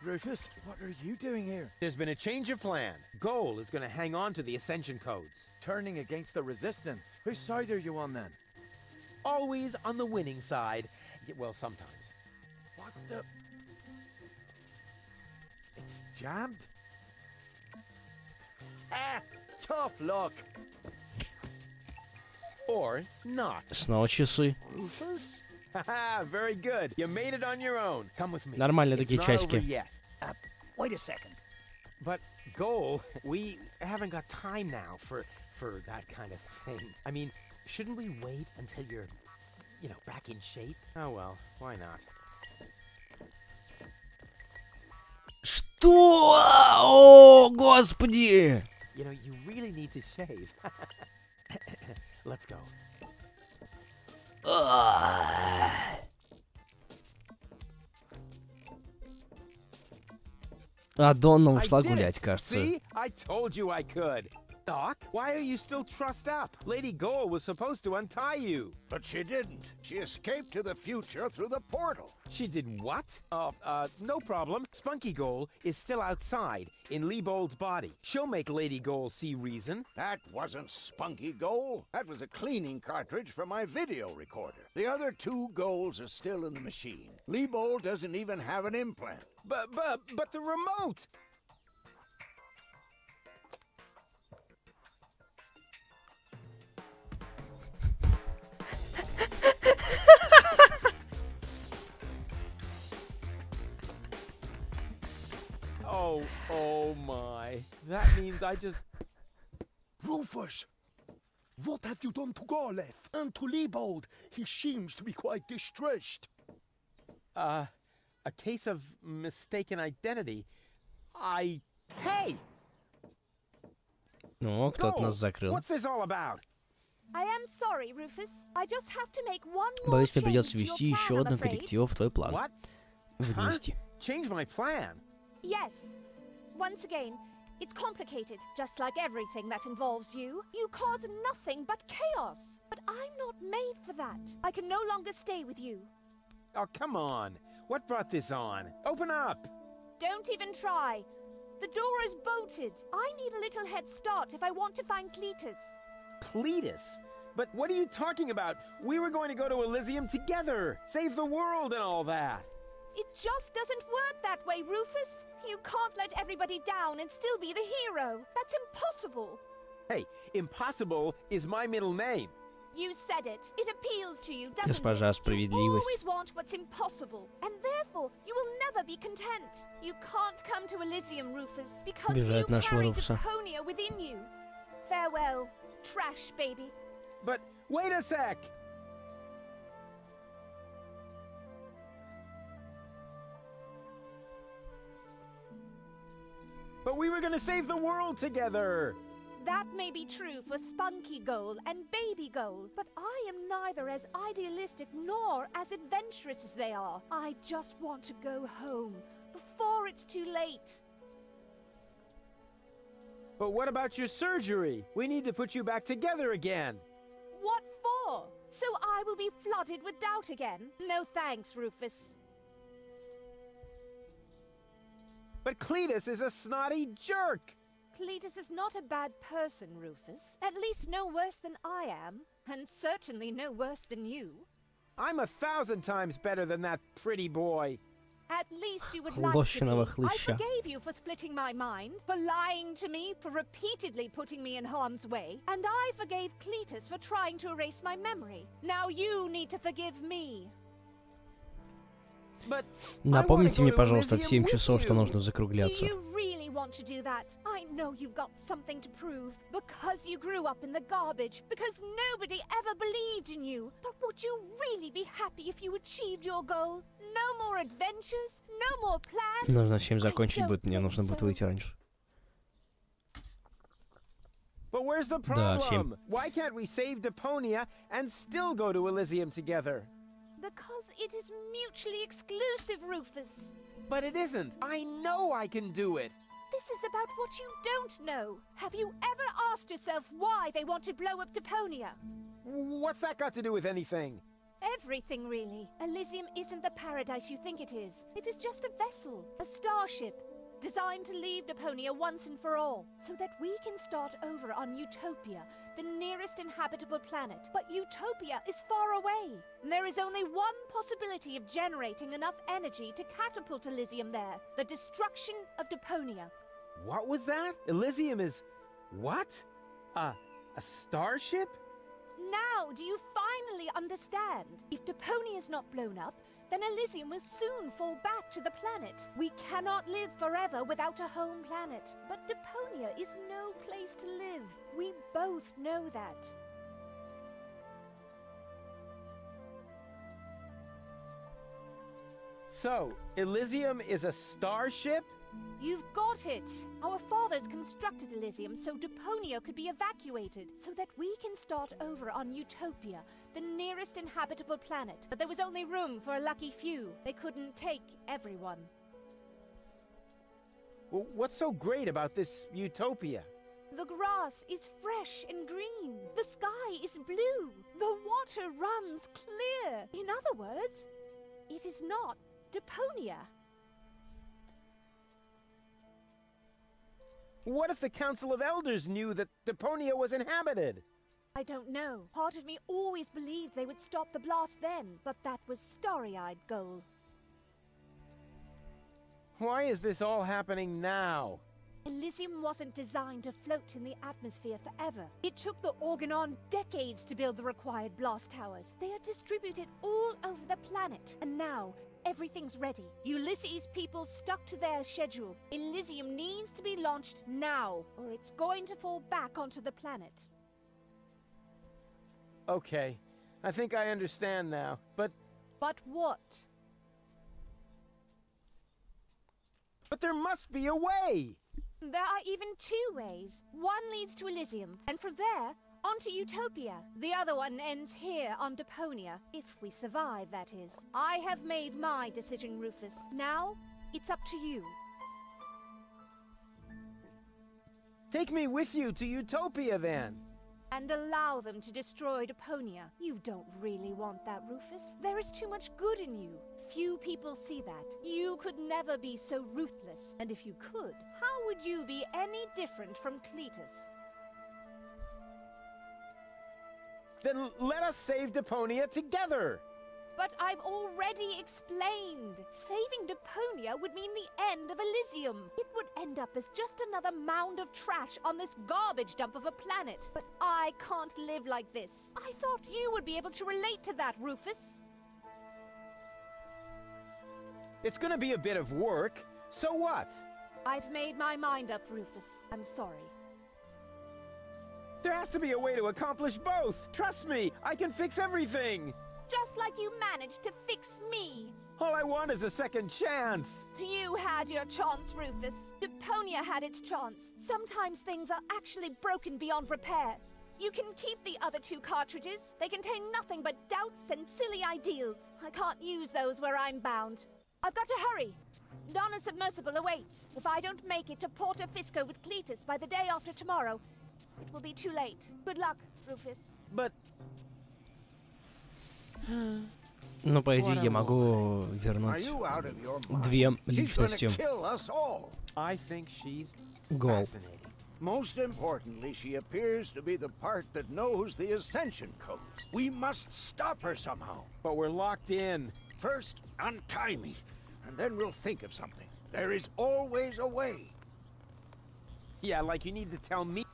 Rufus, what are you doing here? There's been a change of plan. Goal is going to hang on to the Ascension codes. Turning against the Resistance. Whose side are you on then? Always on the winning side. Well, sometimes. What the? It's jammed? Ah! Tough luck! Or not. Снова часы. Rufus? Haha, very good. You made it on your own. Come with me. Нормальные такие It's not over часики. yet. Wait a second. But, Goal, we haven't got time now for that kind of thing. I mean, shouldn't we wait until you're, back in shape? Oh well, why not? Что? О, господи! You really need to shave. Let's go. А Донна I ушла did гулять, it. кажется. See? I told you I could. Doc, why are you still trussed up? Lady Goal was supposed to untie you. But she didn't. She escaped to the future through the portal. She did what? No problem. Spunky Goal is still outside in Leibold's body. She'll make Lady Goal see reason. That wasn't Spunky Goal. That was a cleaning cartridge for my video recorder. The other two goals are still in the machine. Leibold doesn't even have an implant. But the remote! Oh my. That means I just... Rufus! What have you done to Garleth and to Leibold? He seems to be quite distressed. A case of mistaken identity. Hey! О, кто-то нас закрыл. What's this all about? I am sorry, Rufus. I just have to make one more Боюсь, мне change придется to your ввести plan, еще I'm одну afraid. коррективу в твой план. What? Внести. Change my plan? Yes. Once again, it's complicated, just like everything that involves you. You cause nothing but chaos. But I'm not made for that. I can no longer stay with you. Oh, come on. What brought this on? Open up! Don't even try. The door is bolted. I need a little head start if I want to find Cletus. Cletus? But what are you talking about? We were going to go to Elysium together. Save the world and all that. It just doesn't work that way, Rufus. You can't let everybody down and still be the hero. That's impossible. Hey, impossible is my middle name. You said it. It appeals to you, doesn't Госпожа it? You Справедливость. always want what's impossible, and therefore you will never be content. You can't come to Elysium, Rufus, because Обижает you нашего carry Руфуса. Deponia within you. Farewell, trash baby. But wait a sec! But we were gonna save the world together! That may be true for Spunky Goal and Baby Goal, but I am neither as idealistic nor as adventurous as they are. I just want to go home before it's too late. But what about your surgery? We need to put you back together again. What for? So I will be flooded with doubt again? No thanks, Rufus. But Cletus is a snotty jerk! Cletus is not a bad person, Rufus. At least no worse than I am, and certainly no worse than you. I'm 1,000 times better than that pretty boy. At least you would like to Хлощеного be. I хлыща. forgave you for splitting my mind, for lying to me, for repeatedly putting me in harm's way, and I forgave Cletus for trying to erase my memory. Now you need to forgive me. Напомните мне, пожалуйста, в 7 часов, что нужно закругляться. Do you really want to do that? I know you've got something to prove. Because you grew up in the garbage. Because nobody ever believed in you. But would you really be happy if you achieved your goal? No more adventures? No more plans? Нужно в 7 закончить будет, мне нужно будет выйти раньше. But where's the Да, 7. problem? Why can't we save Deponia and still go to Elysium together? Because it is mutually exclusive, Rufus. But it isn't. I know I can do it. This is about what you don't know. Have you ever asked yourself why they want to blow up Deponia? What's that got to do with anything? Everything, really. Elysium isn't the paradise you think it is. It is just a vessel, a starship, designed to leave Deponia once and for all, so that we can start over on Utopia, the nearest inhabitable planet. But Utopia is far away, and there is only one possibility of generating enough energy to catapult Elysium there: the destruction of Deponia. What was that? Elysium is... what? A starship? Now, do you finally understand? If Deponia is not blown up, then Elysium will soon fall back to the planet. We cannot live forever without a home planet. But Deponia is no place to live. We both know that. So, Elysium is a starship? You've got it! Our fathers constructed Elysium so Deponia could be evacuated, so that we can start over on Utopia, the nearest inhabitable planet. But there was only room for a lucky few. They couldn't take everyone. Well, what's so great about this Utopia? The grass is fresh and green. The sky is blue. The water runs clear. In other words, it is not Deponia. What if the Council of Elders knew that Deponia was inhabited? I don't know. Part of me always believed they would stop the blast then, but that was starry-eyed goal. Why is this all happening now? Elysium wasn't designed to float in the atmosphere forever. It took the Organon decades to build the required blast towers. They are distributed all over the planet, and now everything's ready. Ulysses' people stuck to their schedule. Elysium needs to be launched now, or it's going to fall back onto the planet. Okay, I think I understand now, but... But what? But there must be a way! There are even two ways. One leads to Elysium, and from there, onto Utopia. The other one ends here on Deponia, if we survive, that is. I have made my decision, Rufus. Now, it's up to you. Take me with you to Utopia, then! And allow them to destroy Deponia. You don't really want that, Rufus. There is too much good in you. Few people see that. You could never be so ruthless. And if you could, how would you be any different from Cletus? Then let us save Deponia together! But I've already explained. Saving Deponia would mean the end of Elysium. It would end up as just another mound of trash on this garbage dump of a planet. But I can't live like this. I thought you would be able to relate to that, Rufus. It's gonna be a bit of work, so what? I've made my mind up, Rufus. I'm sorry. There has to be a way to accomplish both! Trust me, I can fix everything! Just like you managed to fix me. All I want is a second chance! You had your chance, Rufus. Deponia had its chance. Sometimes things are actually broken beyond repair. You can keep the other two cartridges. They contain nothing but doubts and silly ideals. I can't use those where I'm bound. I've got to hurry. Donna's submersible awaits. If I don't make it to Porto Fisco with Cletus by the day after tomorrow, it will be too late. Good luck, Rufus. But... Ну, по идее, я могу вернуть две личности. Гол. Most importantly, she appears to be the part that knows the Ascension codes. We must stop her somehow. But we're locked in. First, untie me, and then we'll think of something. There is always a way. Yeah, like you need to tell me.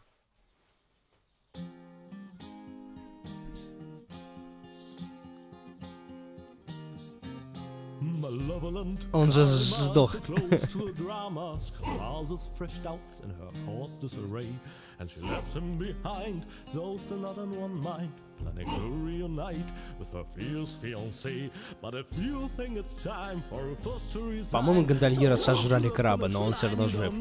My lover Он же сдох. And she left him behind, those still not in one mind, planning to reunite with her fierce fiancé. But if you think it's time for us to resign... По-моему, гондольера сожрали краба, но он все равно жив.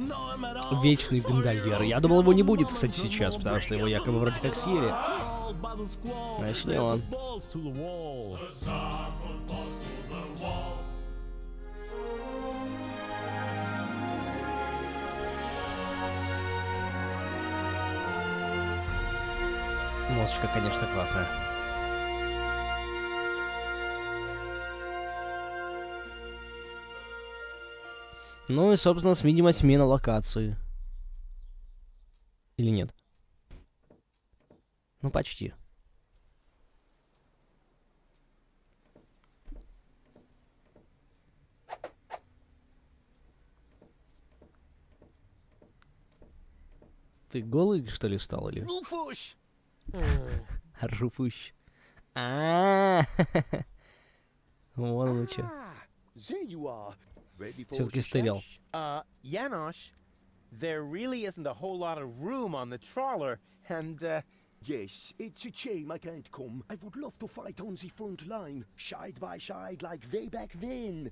Вечный гондольер. Я думал, его не будет, кстати, сейчас, потому что его якобы вроде как съели. Значит, не он. Музычка, конечно, классная. Ну и, собственно, видимо, смена локации. Или нет? Ну, почти. Ты голый, что ли, стал, или? Rufus! Руфущ. Вот оно что. There you are. Ready for Все-таки the стырил. Janosch, there really isn't a whole lot of room on the trawler, and, Yes, it's a shame I can't come. I would love to fight on the front line, side by side like way back then.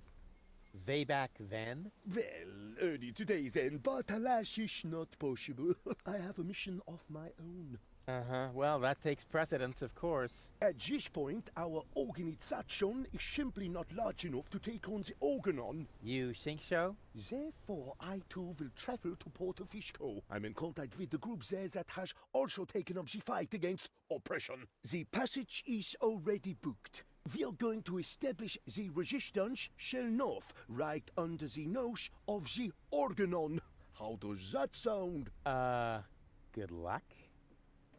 way back then? Well, early today then, but alas, it's not possible. I have a mission of my own. Uh-huh, well, that takes precedence, of course. At this point, our organization is simply not large enough to take on the Organon. You think so? Therefore, I too will travel to Porto Fisco. I'm in contact with the group there that has also taken up the fight against oppression. The passage is already booked. We are going to establish the resistance shell north, right under the nose of the Organon. How does that sound? Good luck.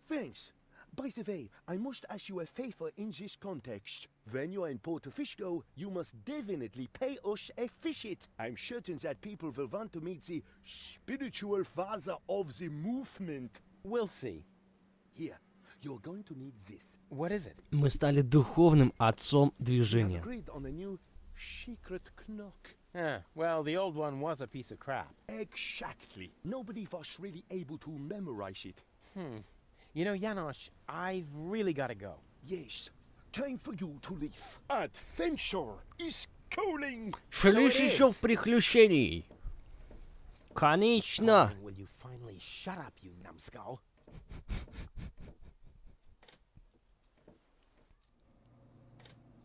Thanks. By the way, I must ask you a favor in this context. When you are in Porto Fisco, you must definitely pay us a visit. I'm certain that people will want to meet the spiritual father of the movement. We'll see. Here, you're going to need this. What is it? Мы стали духовным отцом We have движения. agreed on a new secret knock. Well, the old one was a piece of crap. Exactly. Nobody was really able to memorize it. You know, Janosch, I've really got to go. Yes, time for you to leave. Adventure is calling. Шлющищев приключений. Конечно. Will you finally shut up, you numbskull?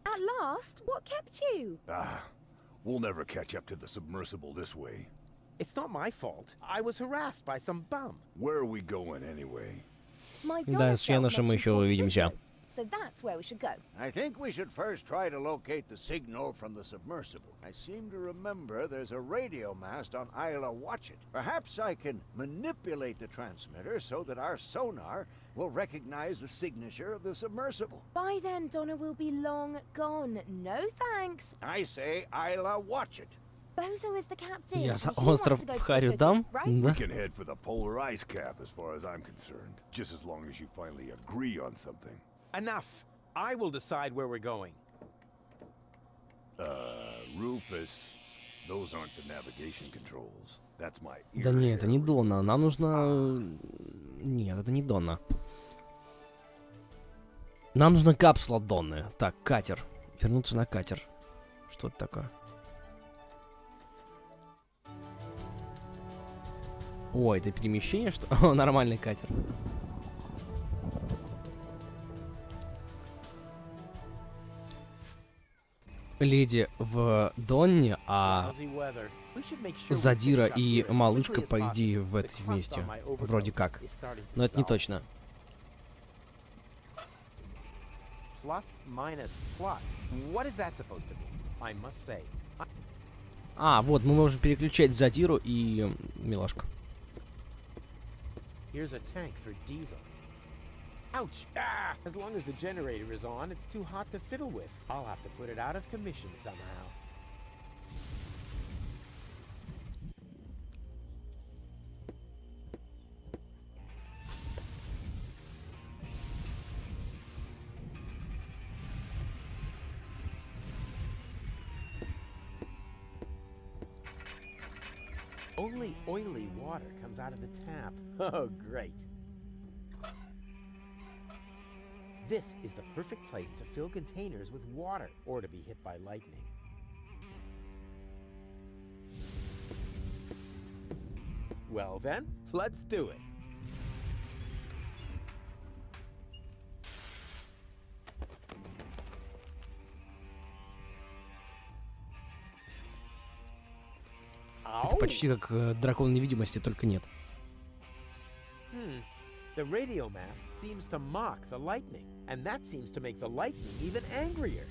At last? What kept you? We'll never catch up to the submersible this way. It's not my fault. I was harassed by some bum. Where are we going anyway? My Да, с Яношем мы еще увидимся. So that's where we should go. I think we should first try to locate the signal from the submersible. I seem to remember there's a radio mast on Isla Watchet. Perhaps I can manipulate the transmitter so that our sonar will recognize the signature of the submersible. By then, Donna will be long gone. No thanks. I say Isla Watchet. Bozo is the captain. Я за He wants остров to go to Харю Fisco дам? too, right? Да. We can head for the polar ice cap as far as I'm concerned. Just as long as you finally agree on something. Enough. I will decide where we're going. Rufus, those aren't the navigation controls. That's my ear. Да нет, это не Донна. Нам нужно... Нет, это не Донна. Нам нужна капсула Донны. Так, катер. Вернуться на катер. Что это такое? Ой, это перемещение, что? О, нормальный катер. Леди в Донне, а Задира и малышка, по идее, в этой вместе. Вроде как. Но это не точно. Plus, minus, plus. What is that supposed to be? I must say. А, вот, мы можем переключать Задиру и милашку. Here's a tank for diesel. Ouch! As long as the generator is on, it's too hot to fiddle with. I'll have to put it out of commission somehow. Only oily water comes out of the tap. Oh, great. This is the perfect place to fill containers with water or to be hit by lightning. Well then, let's do it. Это почти как дракон невидимости, только нет. The radio mast seems to mock the lightning, and that seems to make the lightning even angrier.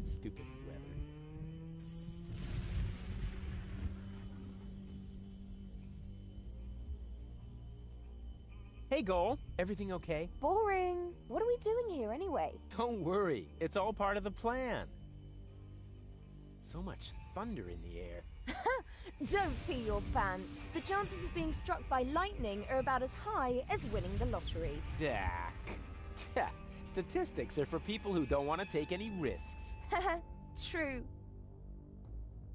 Stupid weather. Hey, Goal. Everything okay? Boring. What are we doing here anyway? Don't worry. It's all part of the plan. So much thunder in the air. Don't pee your pants. The chances of being struck by lightning are about as high as winning the lottery. Dak. Statistics are for people who don't want to take any risks. True.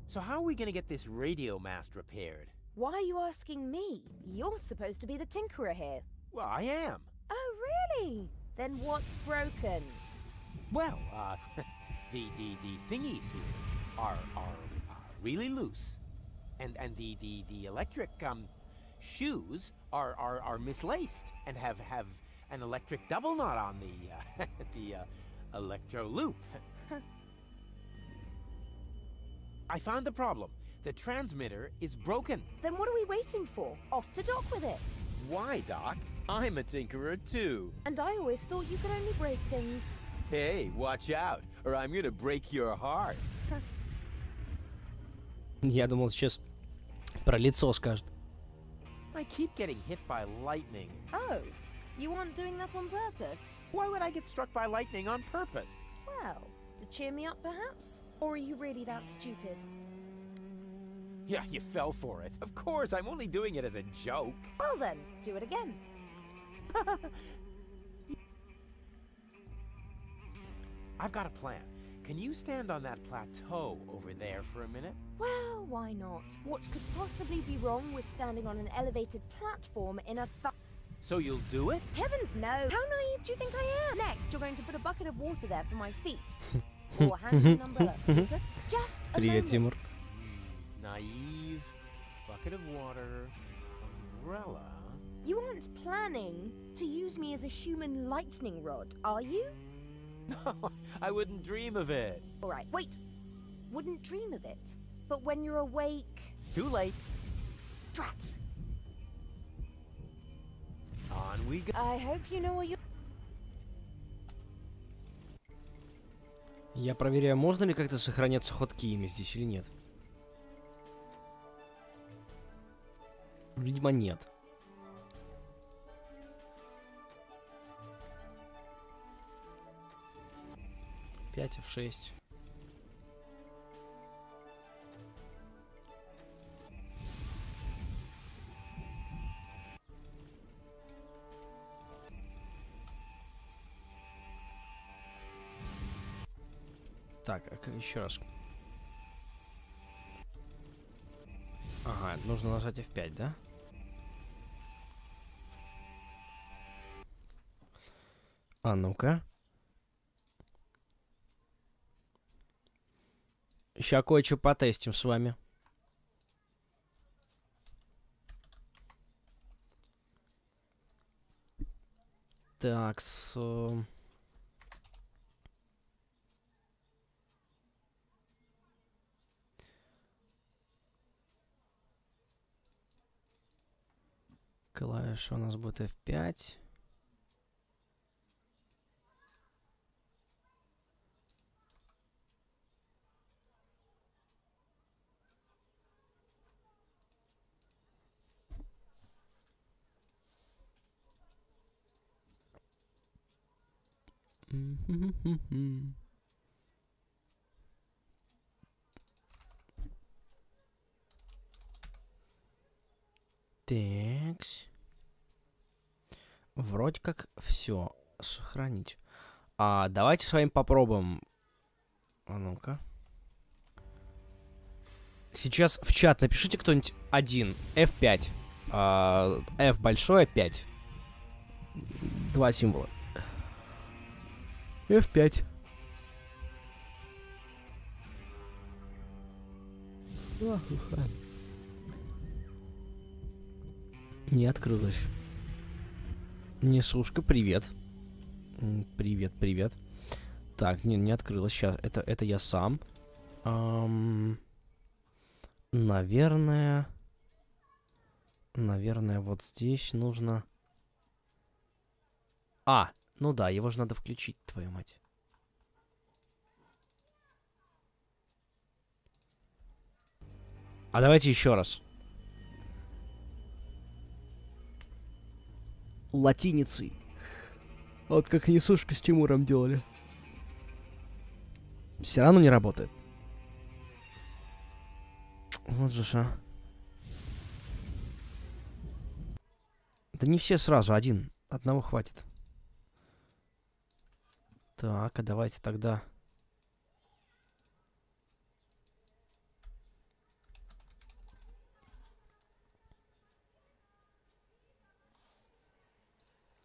So how are we going to get this radio mast repaired? Why are you asking me? You're supposed to be the tinkerer here. Well, I am. Oh, really? Then what's broken? Well, the thingies here are really loose. And the electric shoes are mislaced and have an electric double knot on the the electro loop. I found the problem. The transmitter is broken. Then what are we waiting for? Off to dock with it. Why, Doc? I'm a tinkerer too. And I always thought you could only break things. Hey, watch out, or I'm gonna break your heart. Я думал, сейчас про лицо скажет. I keep getting hit by lightning. Oh, you aren't doing that on purpose? Why would I get struck by lightning on purpose? Well, to cheer me up perhaps? Or are you really that stupid? Yeah, you fell for it. Of course, I'm only doing it as a joke. Well then, do it again. I've got a plan. Can you stand on that plateau over there for a minute? Well, why not? What could possibly be wrong with standing on an elevated platform in a So you'll do it? Heavens no! How naive do you think I am? Next, you're going to put a bucket of water there for my feet. Or hand me an umbrella. Rufus, just a Привет, moment. Тимур. Naive, bucket of water, umbrella. You aren't planning to use me as a human lightning rod, are you? No, I wouldn't dream of it. All right, wait. Wouldn't dream of it. But when you're awake... Too late. Drat. On we go. I hope you know what you're... Я проверяю, можно ли как-то сохраняться хоткиями здесь или нет. Видимо, нет. Пять F6. Так, еще раз. Ага, нужно нажать F5, да? А ну-ка. Сейчас кое-что потестим с вами. Так, клавиша у нас будет F5. Такс. Вроде как все. Сохранить. Давайте с вами попробуем. А ну-ка. Сейчас в чат напишите кто-нибудь один. F5. F большое 5. 2 символа. F5. Не открылось. Несушка, привет. Привет, привет. Так, не открылось. Сейчас, это я сам. Наверное, вот здесь нужно... Ну да, его же надо включить, твою мать. А давайте еще раз. Латиницей. Вот как несушка с Тимуром делали. Все равно не работает. Вот же ша. Да не все сразу, один. Одного хватит. Так, а давайте тогда...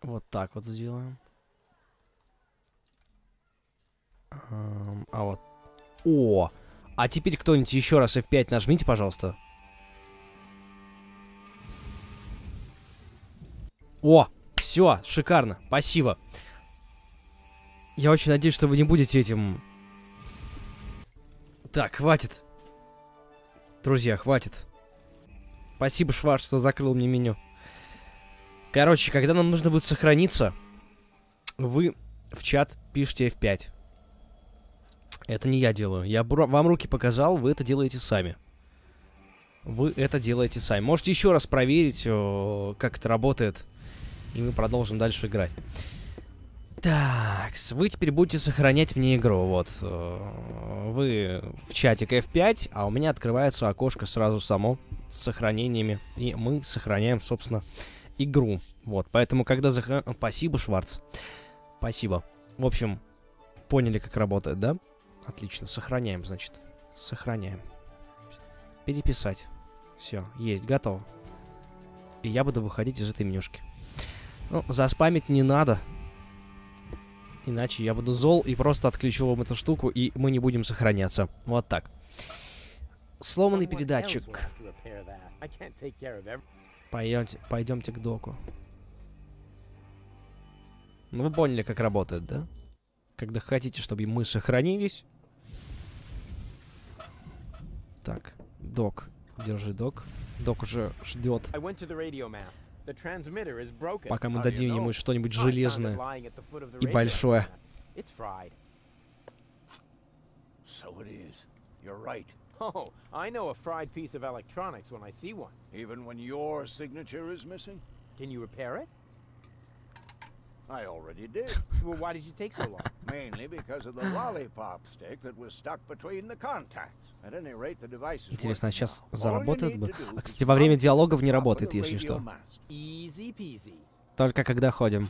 Вот так вот сделаем. Вот. О! А теперь кто-нибудь еще раз F5 нажмите, пожалуйста. О! Все, шикарно. Спасибо. Я очень надеюсь, что вы не будете этим... Так, хватит. Друзья, хватит. Спасибо, Шварц, что закрыл мне меню. Короче, когда нам нужно будет сохраниться, вы в чат пишите F5. Это не я делаю. Я вам руки показал, вы это делаете сами. Вы это делаете сами. Можете еще раз проверить, как это работает, и мы продолжим дальше играть. Так, вы теперь будете сохранять мне игру. Вот. Вы в чатик F5, а у меня открывается окошко сразу само с сохранениями. И мы сохраняем, собственно, игру. Вот, поэтому, когда Спасибо, Шварц. Спасибо. В общем, поняли, как работает, да? Отлично, сохраняем, значит. Сохраняем. Переписать. Все, есть, готово. И я буду выходить из этой менюшки. Ну, заспамить не надо. Иначе я буду зол и просто отключу вам эту штуку, и мы не будем сохраняться. Вот так. Сломанный передатчик. Пойдемте к доку. Ну, вы поняли, как работает, да? Когда хотите, чтобы мы сохранились. Так, док. Держи, док. Док уже ждет. Пока мы дадим ему что-нибудь железное и большое. Oh, I know a fried piece of electronics when I see one. Even when your signature is missing? Can you repair it? I already did. Well, why did you take so long? Mainly because of the lollipop stick that was stuck between the contacts. At any rate, the device is Интересно, а working сейчас now. заработает бы? А, кстати, во время диалогов не работает, если что. Easy peasy. Только когда ходим.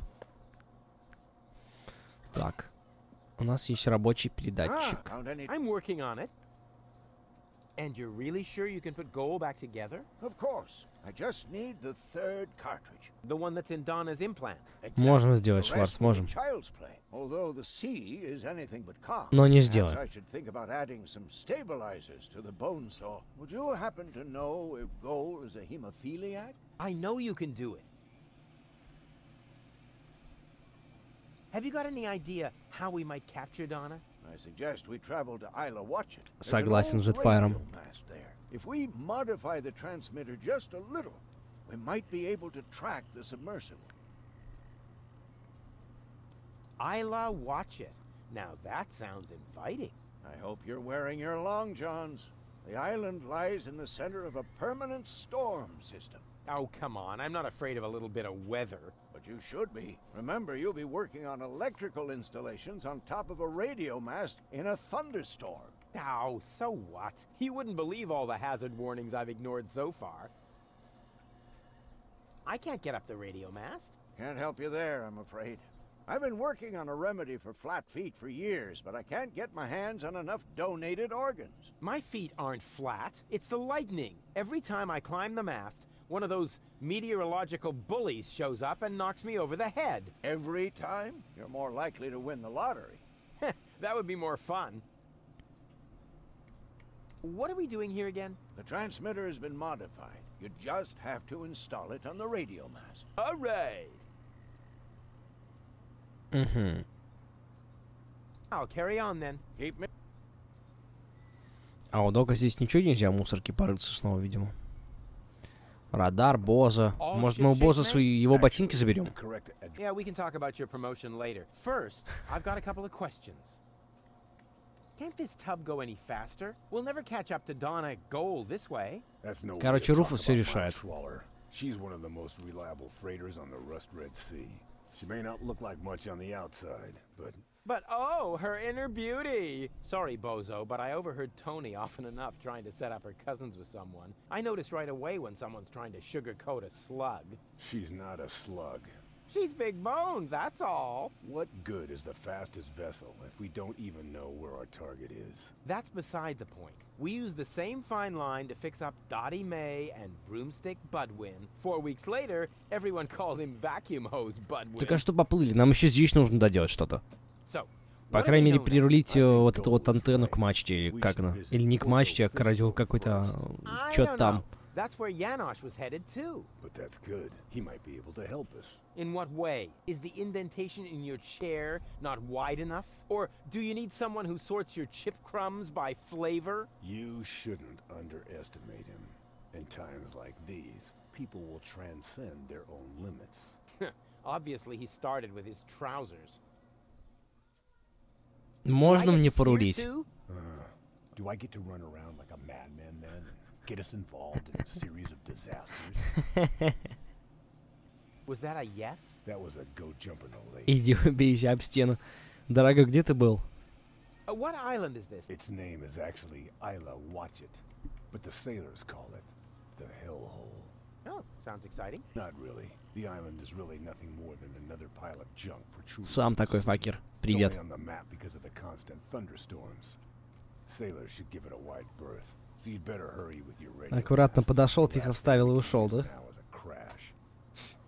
Так. У нас есть рабочий передатчик. I'm working on it. And you're really sure you can put Goal back together? Of course. I just need the third cartridge. The one that's in Donna's implant. Можем сделать, Шварц, можем. Although the sea is anything but calm. Но не сделаем. I should think about adding some stabilizers to the bone saw. Would you happen to know if Goal is a hemophiliac? I know you can do it. Have you got any idea how we might capture Donna? I suggest we travel to Isla Watchet. Согласен с Jetfire'ом. If we modify the transmitter just a little, we might be able to track the submersible. Isla Watchet. Now that sounds inviting. I hope you're wearing your long johns. The island lies in the center of a permanent storm system. Oh, come on. I'm not afraid of a little bit of weather. But you should be. Remember, you'll be working on electrical installations on top of a radio mast in a thunderstorm. Oh, so what? You wouldn't believe all the hazard warnings I've ignored so far. I can't get up the radio mast. Can't help you there, I'm afraid. I've been working on a remedy for flat feet for years, but I can't get my hands on enough donated organs. My feet aren't flat. It's the lightning. Every time I climb the mast, one of those meteorological bullies shows up and knocks me over the head. Every time? You're more likely to win the lottery. That would be more fun. What are we doing here again? The transmitter has been modified. You just have to install it on the radio mast. All right. I'll carry on then. Keep me. А у Дока здесь ничего нельзя, мусорки порыться снова, видимо. Радар, Боза. Может, мы у Боза его ботинки заберем? Yeah, we can talk about your promotion later. First, I've got a couple of questions. Can't this tub go any faster? We'll never catch up to Donna Gold this way. Короче, Руфус все решает. She's one of the most reliable freighters on the Rust Red Sea. She may not look like much on the outside, but... But oh, her inner beauty! Sorry, Bozo, but I overheard Tony often enough trying to set up her cousins with someone. I notice right away when someone's trying to sugarcoat a slug. She's not a slug. She's big bones, that's all. What good is the fastest vessel if we don't even know where our target is? That's beside the point. We used the same fine line to fix up Dottie May and Broomstick Budwin. 4 weeks later, everyone called him Vacuum Hose Budwin. Так а что поплыли? Нам еще здесь нужно доделать что-то. По крайней мере, прирулить вот эту вот антенну к мачте, или как она? Или не к мачте, а к радио какой-то... Чё-то там. That's where Janosch was headed too. But that's good. He might be able to help us. In what way? Is the indentation in your chair not wide enough? Or do you need someone who sorts your chip crumbs by flavor? You shouldn't underestimate him. In times like these, people will transcend their own limits. Obviously, he started with his trousers. Можно мне порулить? Do I get to run around like a madman then? Get us involved in a series of disasters? Was that a yes? That was a go jumper, no lady. Иди убейся об стену. Дорогой, где ты был? What island is this? Its name is actually Isla Watchet, but the sailors call it the Hellhole. Oh, sounds exciting. Not really. The island is really nothing more than another pile of junk protruding. Сам такой факер. Привет. It's only on the map because of the constant thunderstorms. Sailors should give it a wide berth. So you'd better hurry with your radio. Аккуратно подошел, тихо вставил и ушел, да?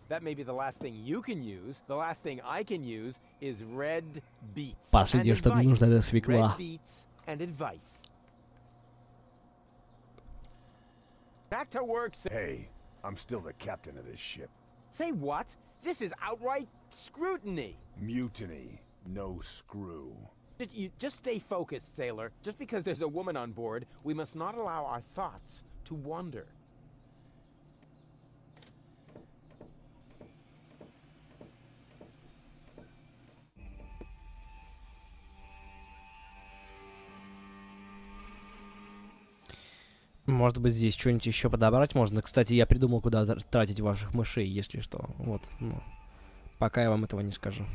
That may be the last thing you can use. The last thing I can use is red beets. Последнее, что мне нужно, это свекла. Red beets and advice. Back to work, sir. Hey, I'm still the captain of this ship. Say what? This is outright scrutiny. Mutiny. No screw. Just stay focused, sailor. Just because there's a woman on board, we must not allow our thoughts to wander. Может быть, здесь что-нибудь еще подобрать можно. Кстати, я придумал, куда тратить ваших мышей, если что. Вот, ну. Пока я вам этого не скажу.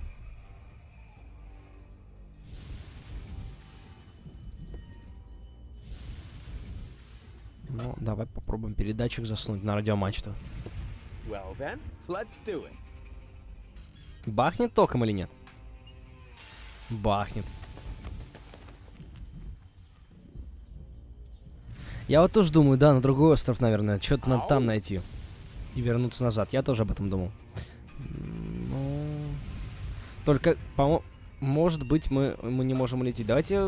Ну, давай попробуем передатчик засунуть на радиомачту. Well then, let's do it. Бахнет током или нет? Бахнет. Я вот тоже думаю, да, на другой остров, наверное, что-то надо там найти. И вернуться назад. Я тоже об этом думал. Ну... Только, по-моему, может быть, мы не можем улететь. Давайте...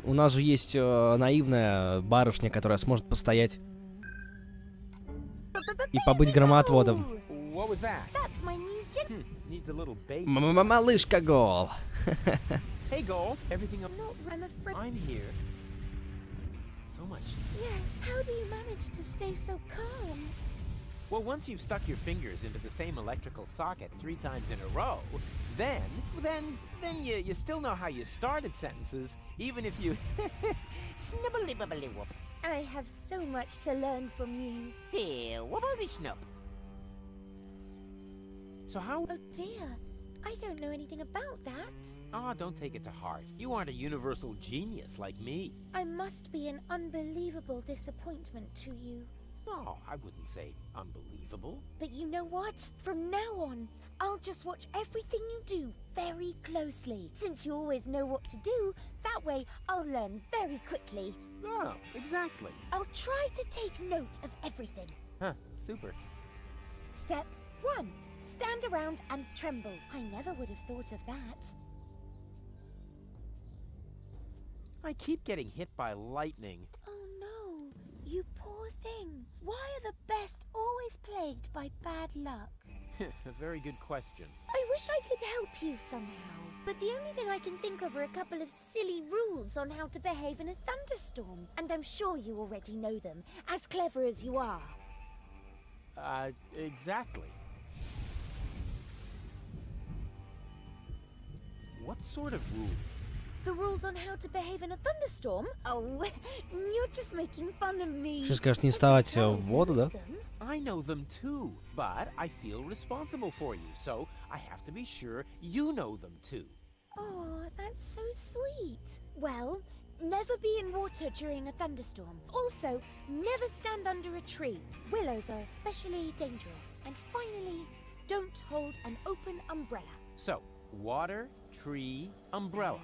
У нас же есть наивная барышня, которая сможет постоять и побыть громоотводом. Малышка Гол. Hey Gol, everything I'm here. So much. Yes, how do you manage to stay so calm? Well, once you've stuck your fingers into the same electrical socket 3 times in a row, then you still know how you started sentences, even if you snibbly-bibbly-whoop. I have so much to learn from you. Dear, wobbledy-snoop. So how... Oh dear, I don't know anything about that. Ah, don't take it to heart. You aren't a universal genius like me. I must be an unbelievable disappointment to you. Oh, I wouldn't say unbelievable. But you know what? From now on, I'll just watch everything you do very closely. Since you always know what to do, that way I'll learn very quickly. Oh, exactly. I'll try to take note of everything. Huh, super. Step 1. Stand around and tremble. I never would have thought of that. I keep getting hit by lightning. Oh no, you poor thing. Why are the best always plagued by bad luck? A very good question. I wish I could help you somehow, but the only thing I can think of are a couple of silly rules on how to behave in a thunderstorm, and I'm sure you already know them, as clever as you are. Exactly. What sort of rules? The rules on how to behave in a thunderstorm? Oh, you're just making fun of me. Сейчас скажешь не вставать в воду, да? I know them too, but I feel responsible for you, so I have to be sure you know them too. Oh, that's so sweet. Well, never be in water during a thunderstorm. Also, never stand under a tree. Willows are especially dangerous. And finally, don't hold an open umbrella. So, water, tree, umbrella.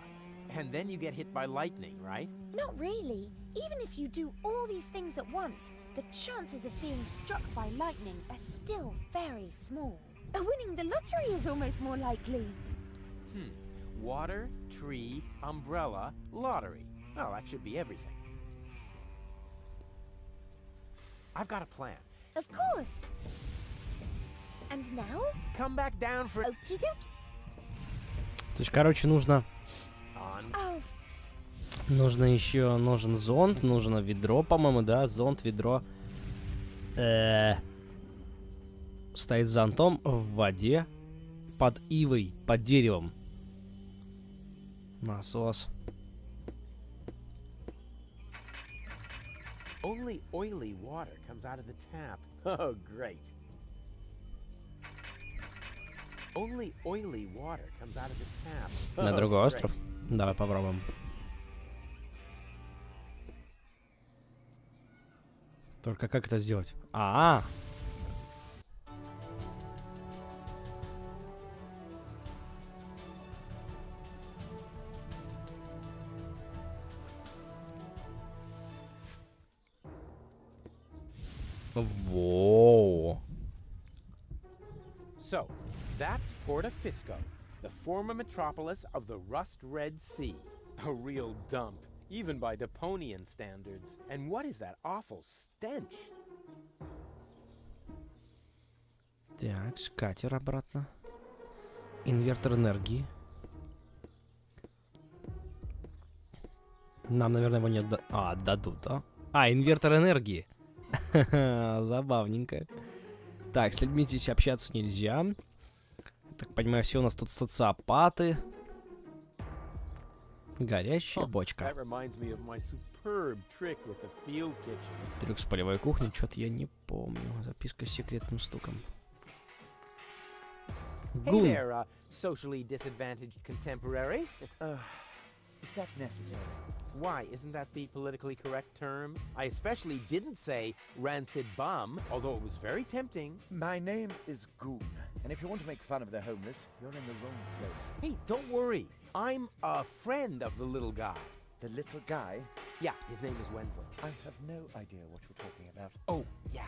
And then you get hit by lightning, right? Not really. Even if you do all these things at once, the chances of being struck by lightning are still very small. Winning the lottery is almost more likely. Water, tree, umbrella, lottery. Well, that should be everything. I've got a plan. Of course. And now? Come back down for... Okie dokie. То есть, короче, нужно... Oh. Нужно еще... Нужен зонт, нужно ведро, по-моему, да? Зонт, ведро. Стоит с зонтом в воде. Под ивой, под деревом. Насос. Only oily water comes out of the tap. Oh, great. Only oily water comes out of the tap. На другой остров? Давай попробуем. Только как это сделать? Whoa. So, that's Portofisco, the former metropolis of the Rust-Red Sea. A real dump, even by Deponian standards. And what is that awful stench? Так, катер обратно. Инвертор энергии. Нам, наверное, его не отдадут, а? Инвертор энергии. Забавненько. Так, с людьми здесь общаться нельзя. Так понимаю, все у нас тут социопаты. Горящая бочка. Трюк с полевой кухни, что-то я не помню. Записка с секретным стуком. Hey there, socially disadvantaged contemporary. Is that necessary? Why, isn't that the politically correct term? I especially didn't say rancid bum, although it was very tempting. My name is Goon, and if you want to make fun of the homeless, you're in the wrong place. Hey, don't worry. I'm a friend of the little guy. The little guy? Yeah, his name is Wenzel. I have no idea what you're talking about. Oh, yeah,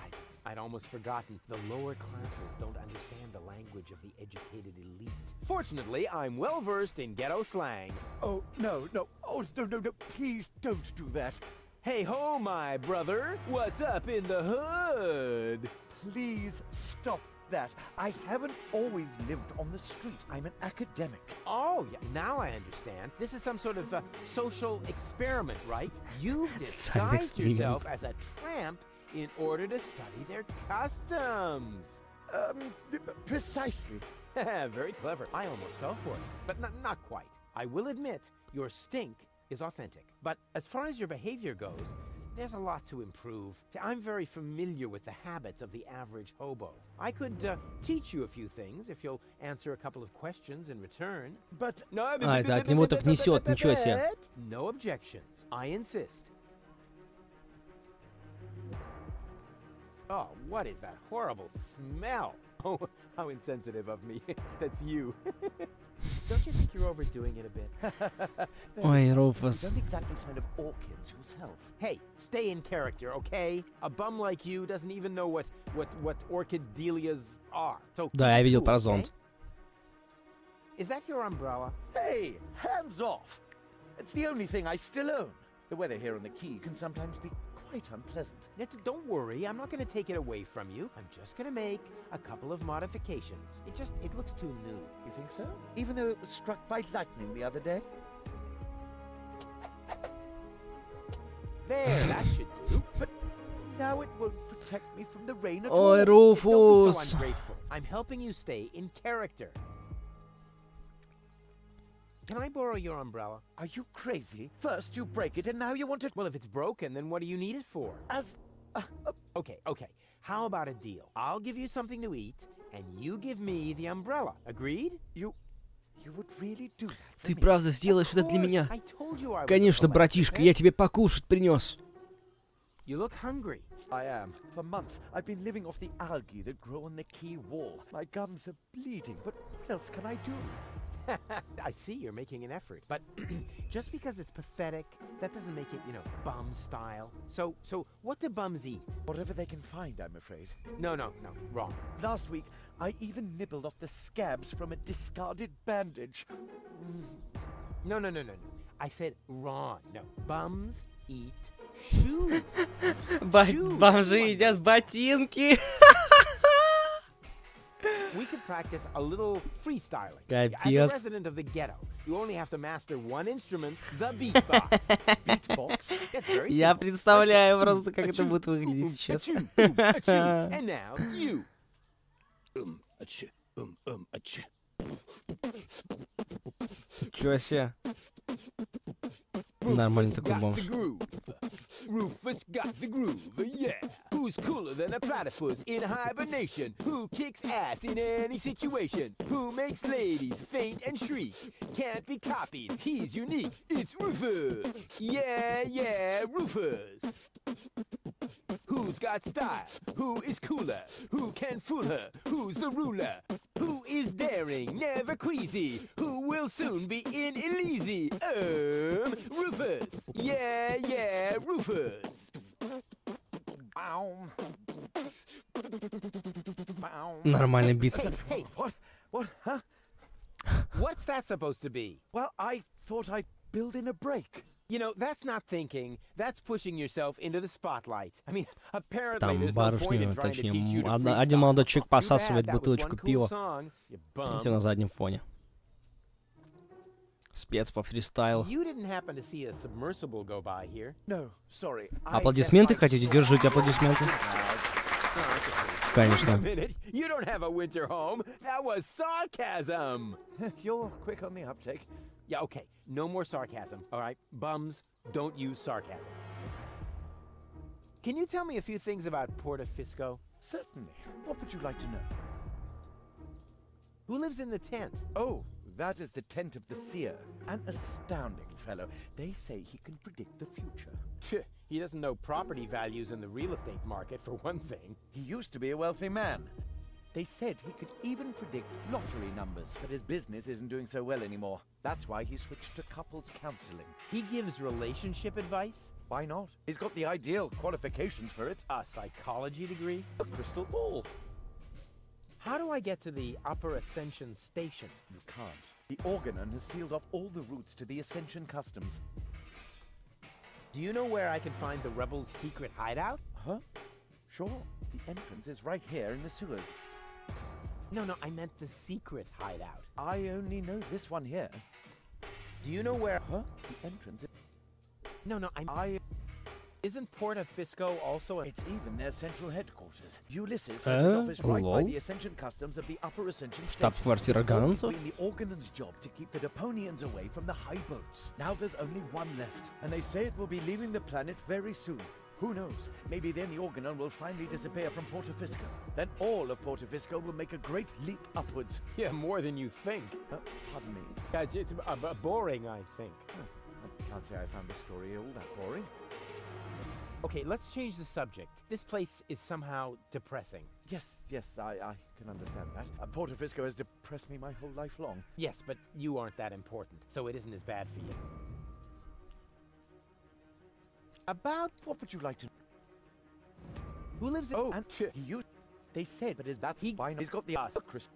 I'd almost forgotten. The lower classes don't understand the language of the educated elite. Fortunately, I'm well-versed in ghetto slang. Oh, no. Oh, no. Please don't do that. Hey-ho, my brother. What's up in the hood? Please stop that. I haven't always lived on the street. I'm an academic. Oh, yeah, now I understand. This is some sort of social experiment, right? You've disguised yourself as a tramp in order to study their customs. Precisely. Very clever. I almost fell for it, but not quite. I will admit, your stink is authentic. But as far as your behavior goes, there's a lot to improve. I'm very familiar with the habits of the average hobo. I could teach you a few things if you'll answer a couple of questions in return. But это от него так несет, ничего себе. No objections. I insist. Oh, what is that horrible smell? Oh, how insensitive of me. That's you. Don't you think you're overdoing it a bit? Ой, You Руфус. don't exactly sign of orchids yourself. Hey, stay in character, okay? A bum like you doesn't even know what orchid dahlias are. So Да, я видел keep про cool, зонт. okay? Is that your umbrella? Hey, hands off! It's the only thing I still own. The weather here on the quay can sometimes be quite unpleasant. Don't worry, I'm not going to take it away from you. I'm just going to make a couple of modifications. It looks too new. You think so? Even though it was struck by lightning the other day? There, that should do. But now it won't protect me from the rain at Ой, all. Don't be Руфус. so ungrateful. I'm helping you stay in character. Can I borrow your umbrella? Are you crazy? First you break it and now you want to... Well, if it's broken, then what do you need it for? As... Okay. How about a deal? I'll give you something to eat, and you give me the umbrella. Agreed? You would really do that for Ты me? правда сделаешь это для меня? I told you I was Конечно, a polite братишка, man. я тебе покушать принес. You look hungry. I am. For months, I've been living off the algae that grow on the quay wall. My gums are bleeding, but what else can I do? I see you're making an effort, but just because it's pathetic, that doesn't make it, bum style. So what do bums eat? Whatever they can find, I'm afraid. No, wrong. Last week, I even nibbled off the scabs from a discarded bandage. No. I said wrong. No, bums eat shoes. Бомжи едят ботинки. We could practice a little freestyling. Капец. As a resident of the ghetto, you only have to master one instrument, the beatbox. Beatbox? It's very Я simple. представляю просто, как это будет выглядеть сейчас. Achoo, achoo. And now you. Чё себе? Нормальный такой Got бомж. the groove. Rufus got the groove, yeah. Who's cooler than a platypus in hibernation? Who kicks ass in any situation? Who makes ladies faint and shriek? Can't be copied, he's unique. It's Rufus. Yeah, Rufus. Who's got style? Who is cooler? Who can fool her? Who's the ruler? Who is daring, never queasy? Who will soon be in Elysee? Rufus. Yeah, Rufus. Нормальный бит. Hey, what, huh? What's that supposed to be? Well, I thought I'd build in a break. That's not thinking. That's pushing yourself into the spotlight. I mean, apparently Там there's no point in барышню, trying to teach you точнее, to один молодой freestyle. человек Too bad, посасывает that was бутылочку one cool пива. song, you Видите, bum. на заднем фоне. Спец по фристайлу. You didn't happen to see a submersible go by here? No, sorry. Аплодисменты хотите? Держите аплодисменты. Конечно. Wait a minute. You don't have a winter home. That was sarcasm. You're quick on the uptake. Yeah, okay. No more sarcasm, all right? Bums, don't use sarcasm. Can you tell me a few things about Portofisco? Certainly. What would you like to know? Who lives in the tent? Oh, that is the tent of the seer. An astounding fellow. They say he can predict the future. He doesn't know property values in the real estate market, for one thing. He used to be a wealthy man. They said he could even predict lottery numbers, but his business isn't doing so well anymore. That's why he switched to couples counseling. He gives relationship advice? Why not? He's got the ideal qualifications for it. A psychology degree? A crystal ball. How do I get to the Upper Ascension Station? You can't. The Organon has sealed off all the routes to the Ascension Customs. Do you know where I can find the rebels' secret hideout? Huh? Sure. The entrance is right here in the sewers. No, I meant the secret hideout. I only know this one here. Do you know where... Huh? The entrance is... No, Isn't Portofisco also a... It's even their central headquarters. Ulysses has his office right by the Ascension Customs of the Upper Ascension Station. Штаб-квартира ганцев? It's been the Organon's job to keep the Deponians away from the high boats. Now there's only one left, and they say it will be leaving the planet very soon. Who knows? Maybe then the Organon will finally disappear from Portofisco. Then all of Portofisco will make a great leap upwards. Yeah, more than you think. Pardon me. It's boring, I think. I can't say I found the story all that boring. Okay, let's change the subject. This place is somehow depressing. Yes, I can understand that. Porto Fisco has depressed me my whole life long. Yes, but you aren't that important, so it isn't as bad for you. About what would you like to... Who lives in... Oh, and you... They said, but is that he? Why not? He's got the Chris.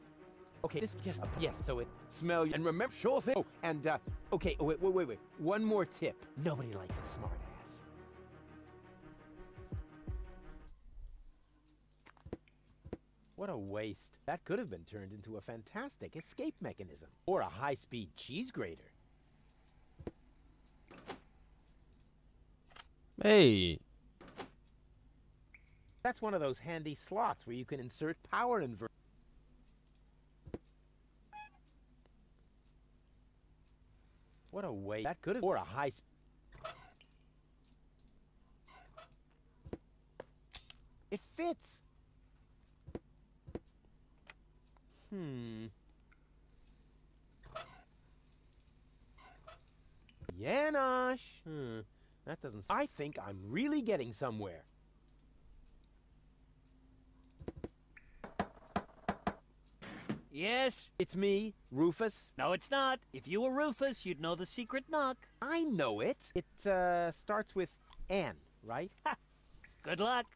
Okay, this... Yes, so it... Smell you... And remember... Sure thing. Oh, and, okay, wait. One more tip. Nobody likes a smart ass. What a waste. That could have been turned into a fantastic escape mechanism. Or a high-speed cheese grater. Hey. That's one of those handy slots where you can insert power inverter. What a waste. That could have... Or a high... It fits. Yanosh. That doesn't... I think I'm really getting somewhere. Yes? It's me, Rufus. No, it's not. If you were Rufus, you'd know the secret knock. I know it. It, starts with N, right? Ha! Good luck.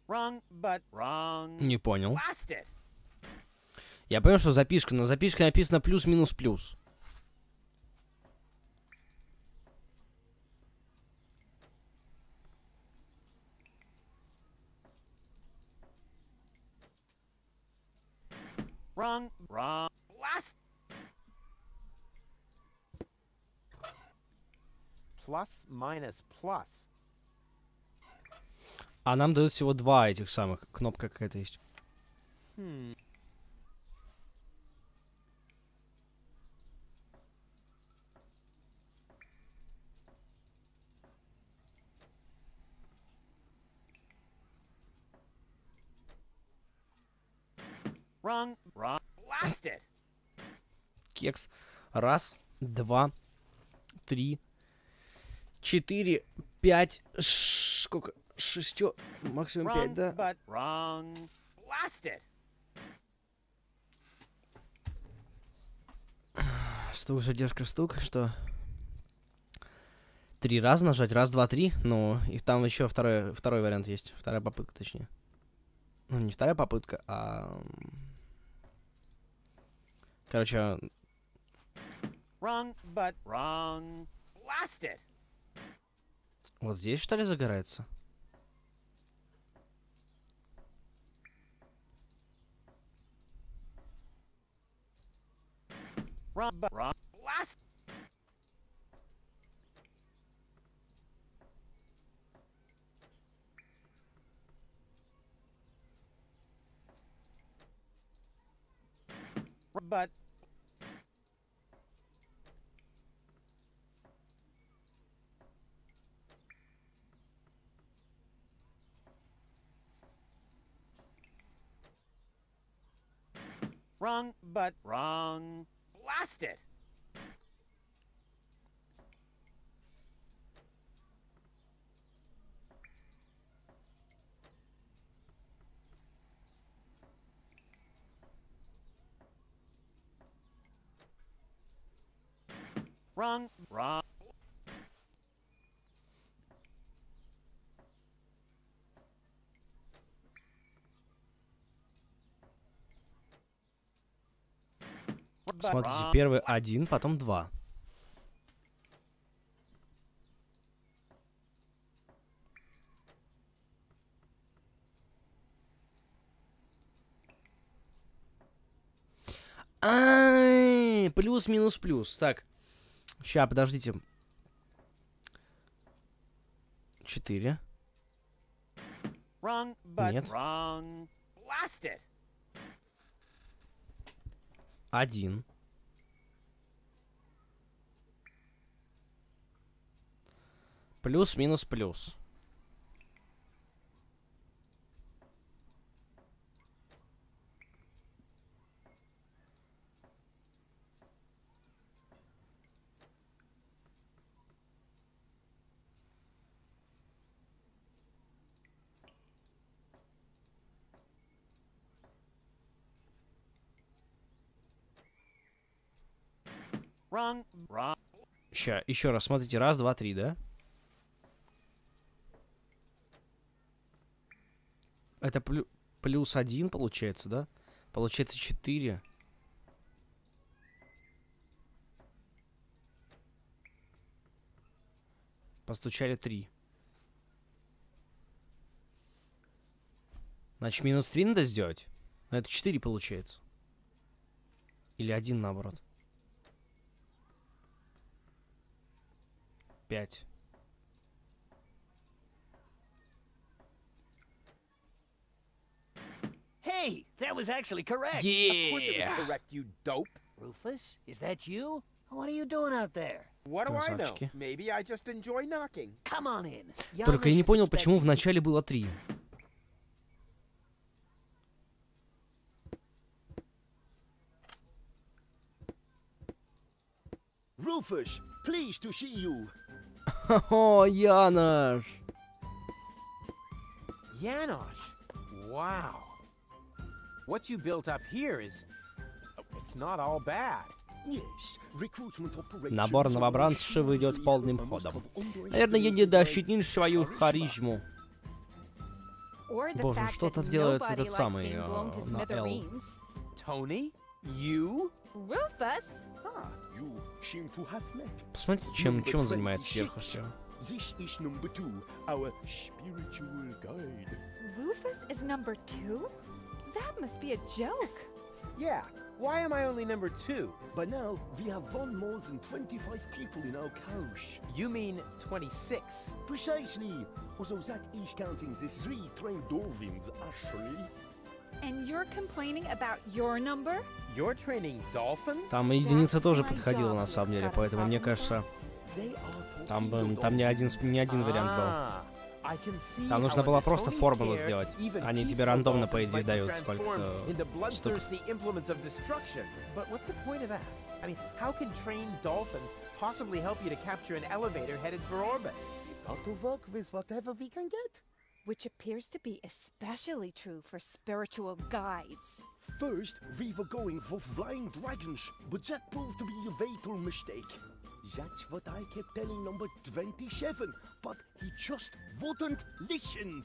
Wrong, but wrong. Не понял. Blast it. Я понял, что записка. На записке написано плюс-минус-плюс. Wrong. Blast. Plus, minus, plus. А нам дают всего два этих самых. Кнопка какая-то есть. Wrong. Blast it. Кекс. Раз, два, три, четыре, пять. Сколько? Шестё. Максимум пять, да? But wrong. Blast it. Стук, задержка, стук. Что? 3 раза нажать. Раз, два, три. Ну, и там еще второй вариант есть. Вторая попытка, точнее. Ну, не вторая попытка, а... Короче... Wrong, but wrong. Blast it. Вот здесь, что ли, загорается? Wrong, but wrong. Blast. But wrong, but wrong. Blast it. Wrong. Смотрите, первый 1, потом 2. Ай, плюс, минус, плюс. Так, ща, подождите. 4. Wrong, but Нет. wrong. Blast it. 1. Плюс, минус, плюс. Wrong. Ща, еще раз, смотрите, раз, два, три, да? Это плюс 1 получается, да? Получается 4. Постучали 3. Значит, минус 3 надо сделать? Но это 4 получается. Или 1 наоборот. 5. Hey, that was actually correct. Of course it was correct, you dope. Rufus, is that you? What are you doing out there? What do I know? Красавчики. Maybe I just enjoy knocking. Come on in. Только я не понял, почему в начале было 3. Rufus, pleased to see you. О, Янош! Janosch. Wow. What you built up here is... It's not all bad. Yes, recruitment operations. Набор новобранцев идет полным ходом. Наверное, я недооценил свою харизму. Боже, что там делает этот самый на L? Tony? You? Rufus? You seem to have met. Посмотрите, чем он занимается сверху все. This is number 2, our spiritual guide. Rufus is number 2? That must be a joke. Yeah, why am I only number 2? By now, we have won more than 25 people in our couch. You mean 26? Precisely. Although that is counting the 3 trained dolphins, actually. And you're complaining about your number? You're training dolphins? Там единица тоже подходила на самом деле, поэтому мне кажется, там не один вариант был. Там нужно было просто формулу сделать. Они тебе рандомно, по идее, дают сколько-то штук. But what's the point of that? I mean, how can trained dolphins possibly help you to capture an elevator headed for orbit? We've got to work with whatever we can get. Which appears to be especially true for spiritual guides. First, we were going for flying dragons, but that proved to be a fatal mistake. That's what I kept telling number 27, but he just wouldn't listen.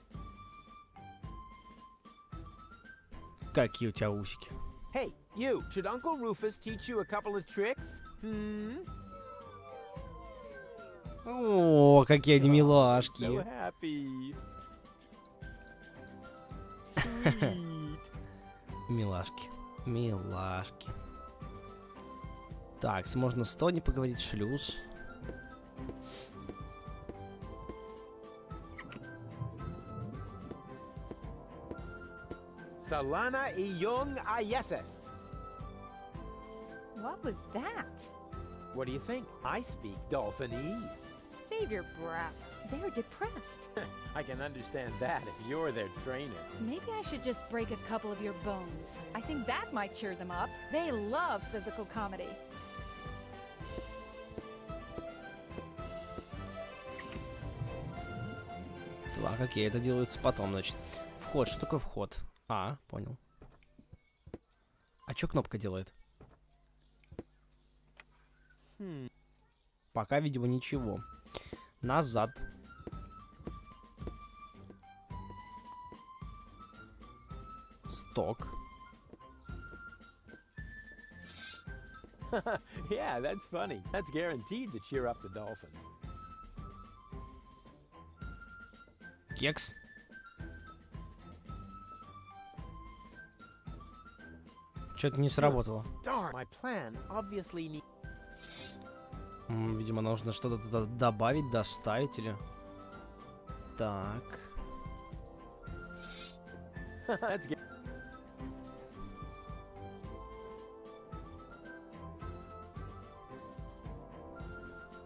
Какие у тебя усики? Hey, you! Should Uncle Rufus teach you a couple of tricks? О, какие они милашки. So happy. Милашки. Милашки. Так, можно с Тони поговорить, шлюз. Salana iyong ayeses. What was that? What do you think? I speak Dolphinese. Save your breath. They're depressed. I can understand that if you're their trainer. Maybe I should just break a couple of your bones. I think that might cheer them up. They love physical comedy. Так, окей, это делается потом, значит. Вход, что такое вход? А, понял. А что кнопка делает? Пока, видимо, ничего. Назад. Сток. Yeah, that's funny. That's guaranteed to cheer up the dolphins. Кекс. Что-то не сработало. My plan obviously needs... Видимо, нужно что-то туда добавить, доставить или... Так.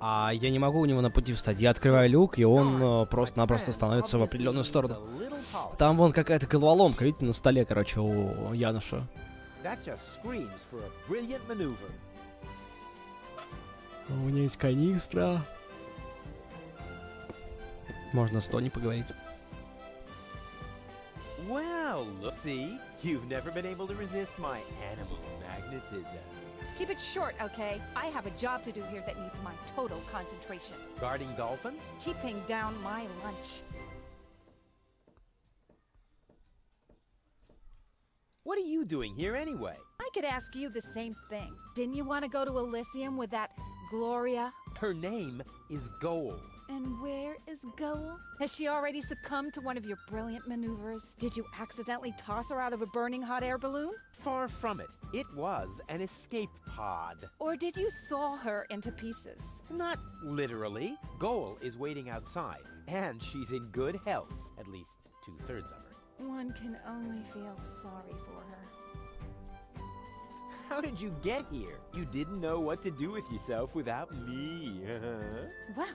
А я не могу у него на пути встать. Я открываю люк, и он просто-напросто становится в определенную сторону. Там вон какая-то головоломка, видите, на столе, короче, у Януша. У меня есть канистра. Можно с Тони поговорить. Well, see, you've never been able to resist my animal magnetism. Keep it short, okay? I have a job to do here that needs my total concentration. Guarding dolphins? Keeping down my lunch. What are you doing here anyway? I could ask you the same thing. Didn't you want to go to Elysium with that Gloria? Her name is Goal. And where is Goal? Has she already succumbed to one of your brilliant maneuvers? Did you accidentally toss her out of a burning hot air balloon? Far from it. It was an escape pod. Or did you saw her into pieces? Not literally. Goal is waiting outside, and she's in good health. At least 2/3 of her. One can only feel sorry for her. How did you get here? You didn't know what to do with yourself without me. Well,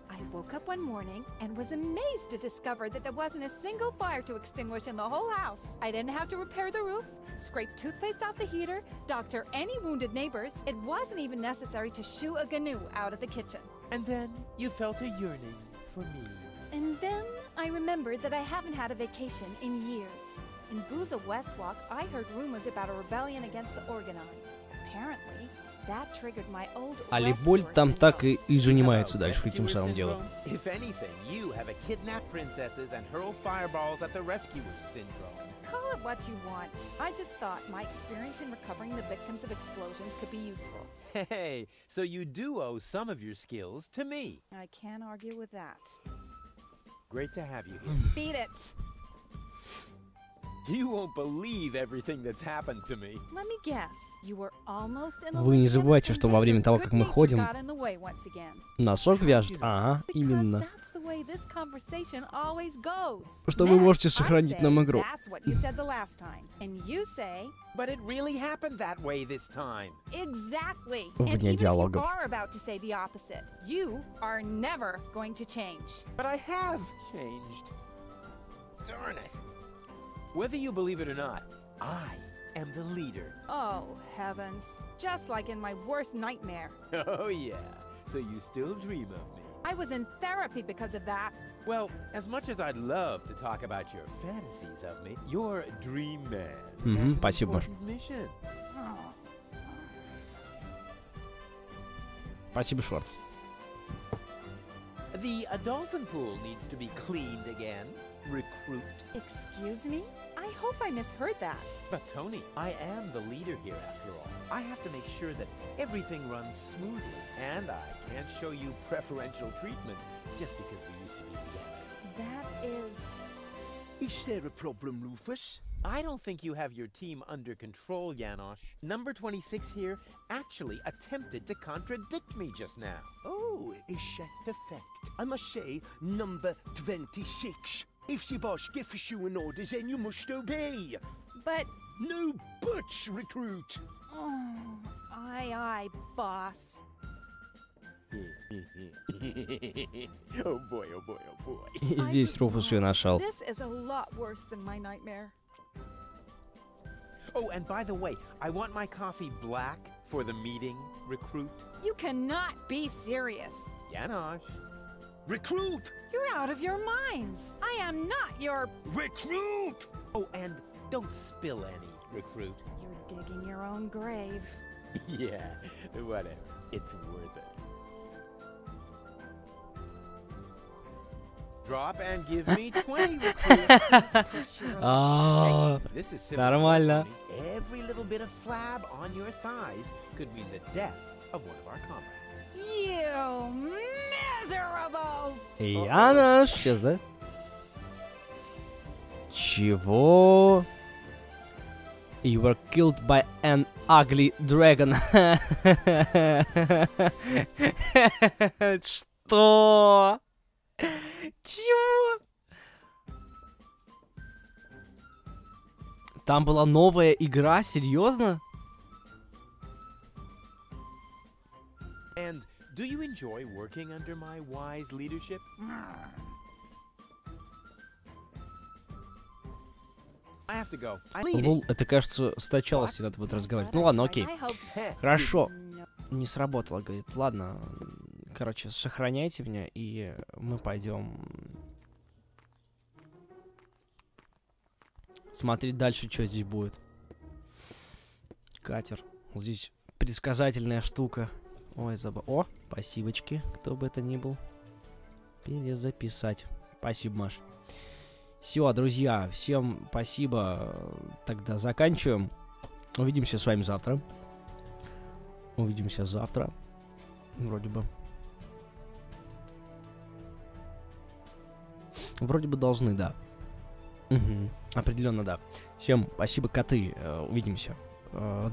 I woke up one morning and was amazed to discover that there wasn't a single fire to extinguish in the whole house. I didn't have to repair the roof, scrape toothpaste off the heater, doctor any wounded neighbors. It wasn't even necessary to shoo a GNU out of the kitchen. And then you felt a yearning for me. And then I remembered that I haven't had a vacation in years. In Booza Westwalk, I heard rumors about a rebellion against the Organon. Apparently, that triggered my old Алибольд там так и занимается дальше этим самым делом. If anything, you have a kidnapped princesses and hurl fireballs at the rescuers syndrome. Call it what you want. I just thought my experience in recovering the victims of explosions could be useful. Hey, so you do owe some of your skills to me. I can't argue with that. Great to have you here. Beat it. You won't believe everything that's happened to me. Let me guess. You were almost in Вы не забывайте, что во время того, как мы ходим, got in the way once again. носок вяжет. Ага, именно. That's the way this conversation always goes. Что вы можете сохранить нам игру. That's what you said the last time. And you say, but it really happened that way this time. Exactly. Вне And even if диалогов. you are about to say the opposite, you are never going to change. But I have changed. Darn it. Whether you believe it or not, I am the leader. Oh, heavens. Just like in my worst nightmare. Oh, yeah. So you still dream of me. I was in therapy because of that. Well, as much as I'd love to talk about your fantasies of me, your dream man. Спасибо. Mission. Спасибо, Шварц. The dolphin pool needs to be cleaned again. Recruit. Excuse me? I hope I misheard that. But Tony, I am the leader here after all. I have to make sure that everything runs smoothly, and I can't show you preferential treatment just because we used to be together. That is... Is there a problem, Rufus? I don't think you have your team under control, Janosch. Number 26 here actually attempted to contradict me just now. Oh, is that the fact? I must say, number 26. If the boss gives you an order, then you must obey. But... No buts, recruit. Oh, aye, boss. Oh boy, oh boy, oh boy. И здесь Руфус ее нашел. This is a lot worse than my nightmare. Oh, and by the way, I want my coffee black for the meeting, recruit. You cannot be serious. Janosch. Recruit! You're out of your minds. I am not your... Recruit! Oh, and don't spill any, recruit. You're digging your own grave. Yeah, whatever. It's worth it. Drop and give me 20, recruit. This is simple. Нормально. Every little bit of flab on your thighs could mean the death of one of our comrades. You miserable! Янош, сейчас, да? Чего? You were killed by an ugly dragon. Что? Чего? Там была новая игра? Серьезно? And Do you enjoy working under my wise leadership? I have to go. Лол, это, кажется, с началости надо будет разговаривать. Ну ладно, окей. Хорошо. Не сработало, говорит. Ладно. Короче, сохраняйте меня, и мы пойдем смотреть дальше, что здесь будет. Катер. Здесь предсказательная штука. Ой, О, спасибочки, кто бы это ни был. Перезаписать. Спасибо, Маш. Все, друзья, всем спасибо. Тогда заканчиваем. Увидимся с вами завтра. Увидимся завтра. Вроде бы. Вроде бы должны, да. Угу. Определенно, да. Всем спасибо, коты. Увидимся.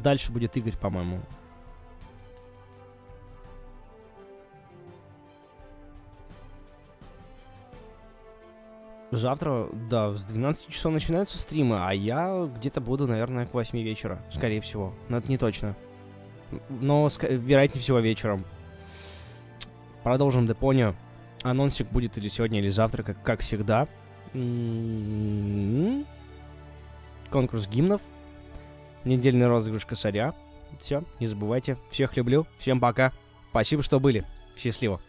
Дальше будет Игорь, по-моему. Завтра, да, с 12 часов начинаются стримы, а я где-то буду, наверное, к 8 вечера, скорее всего. Но это не точно. Но, вероятнее всего, вечером. Продолжим Депонию. Анонсик будет или сегодня, или завтра, как всегда. Конкурс гимнов. Недельный розыгрыш косаря. Все, не забывайте. Всех люблю. Всем пока. Спасибо, что были. Счастливо.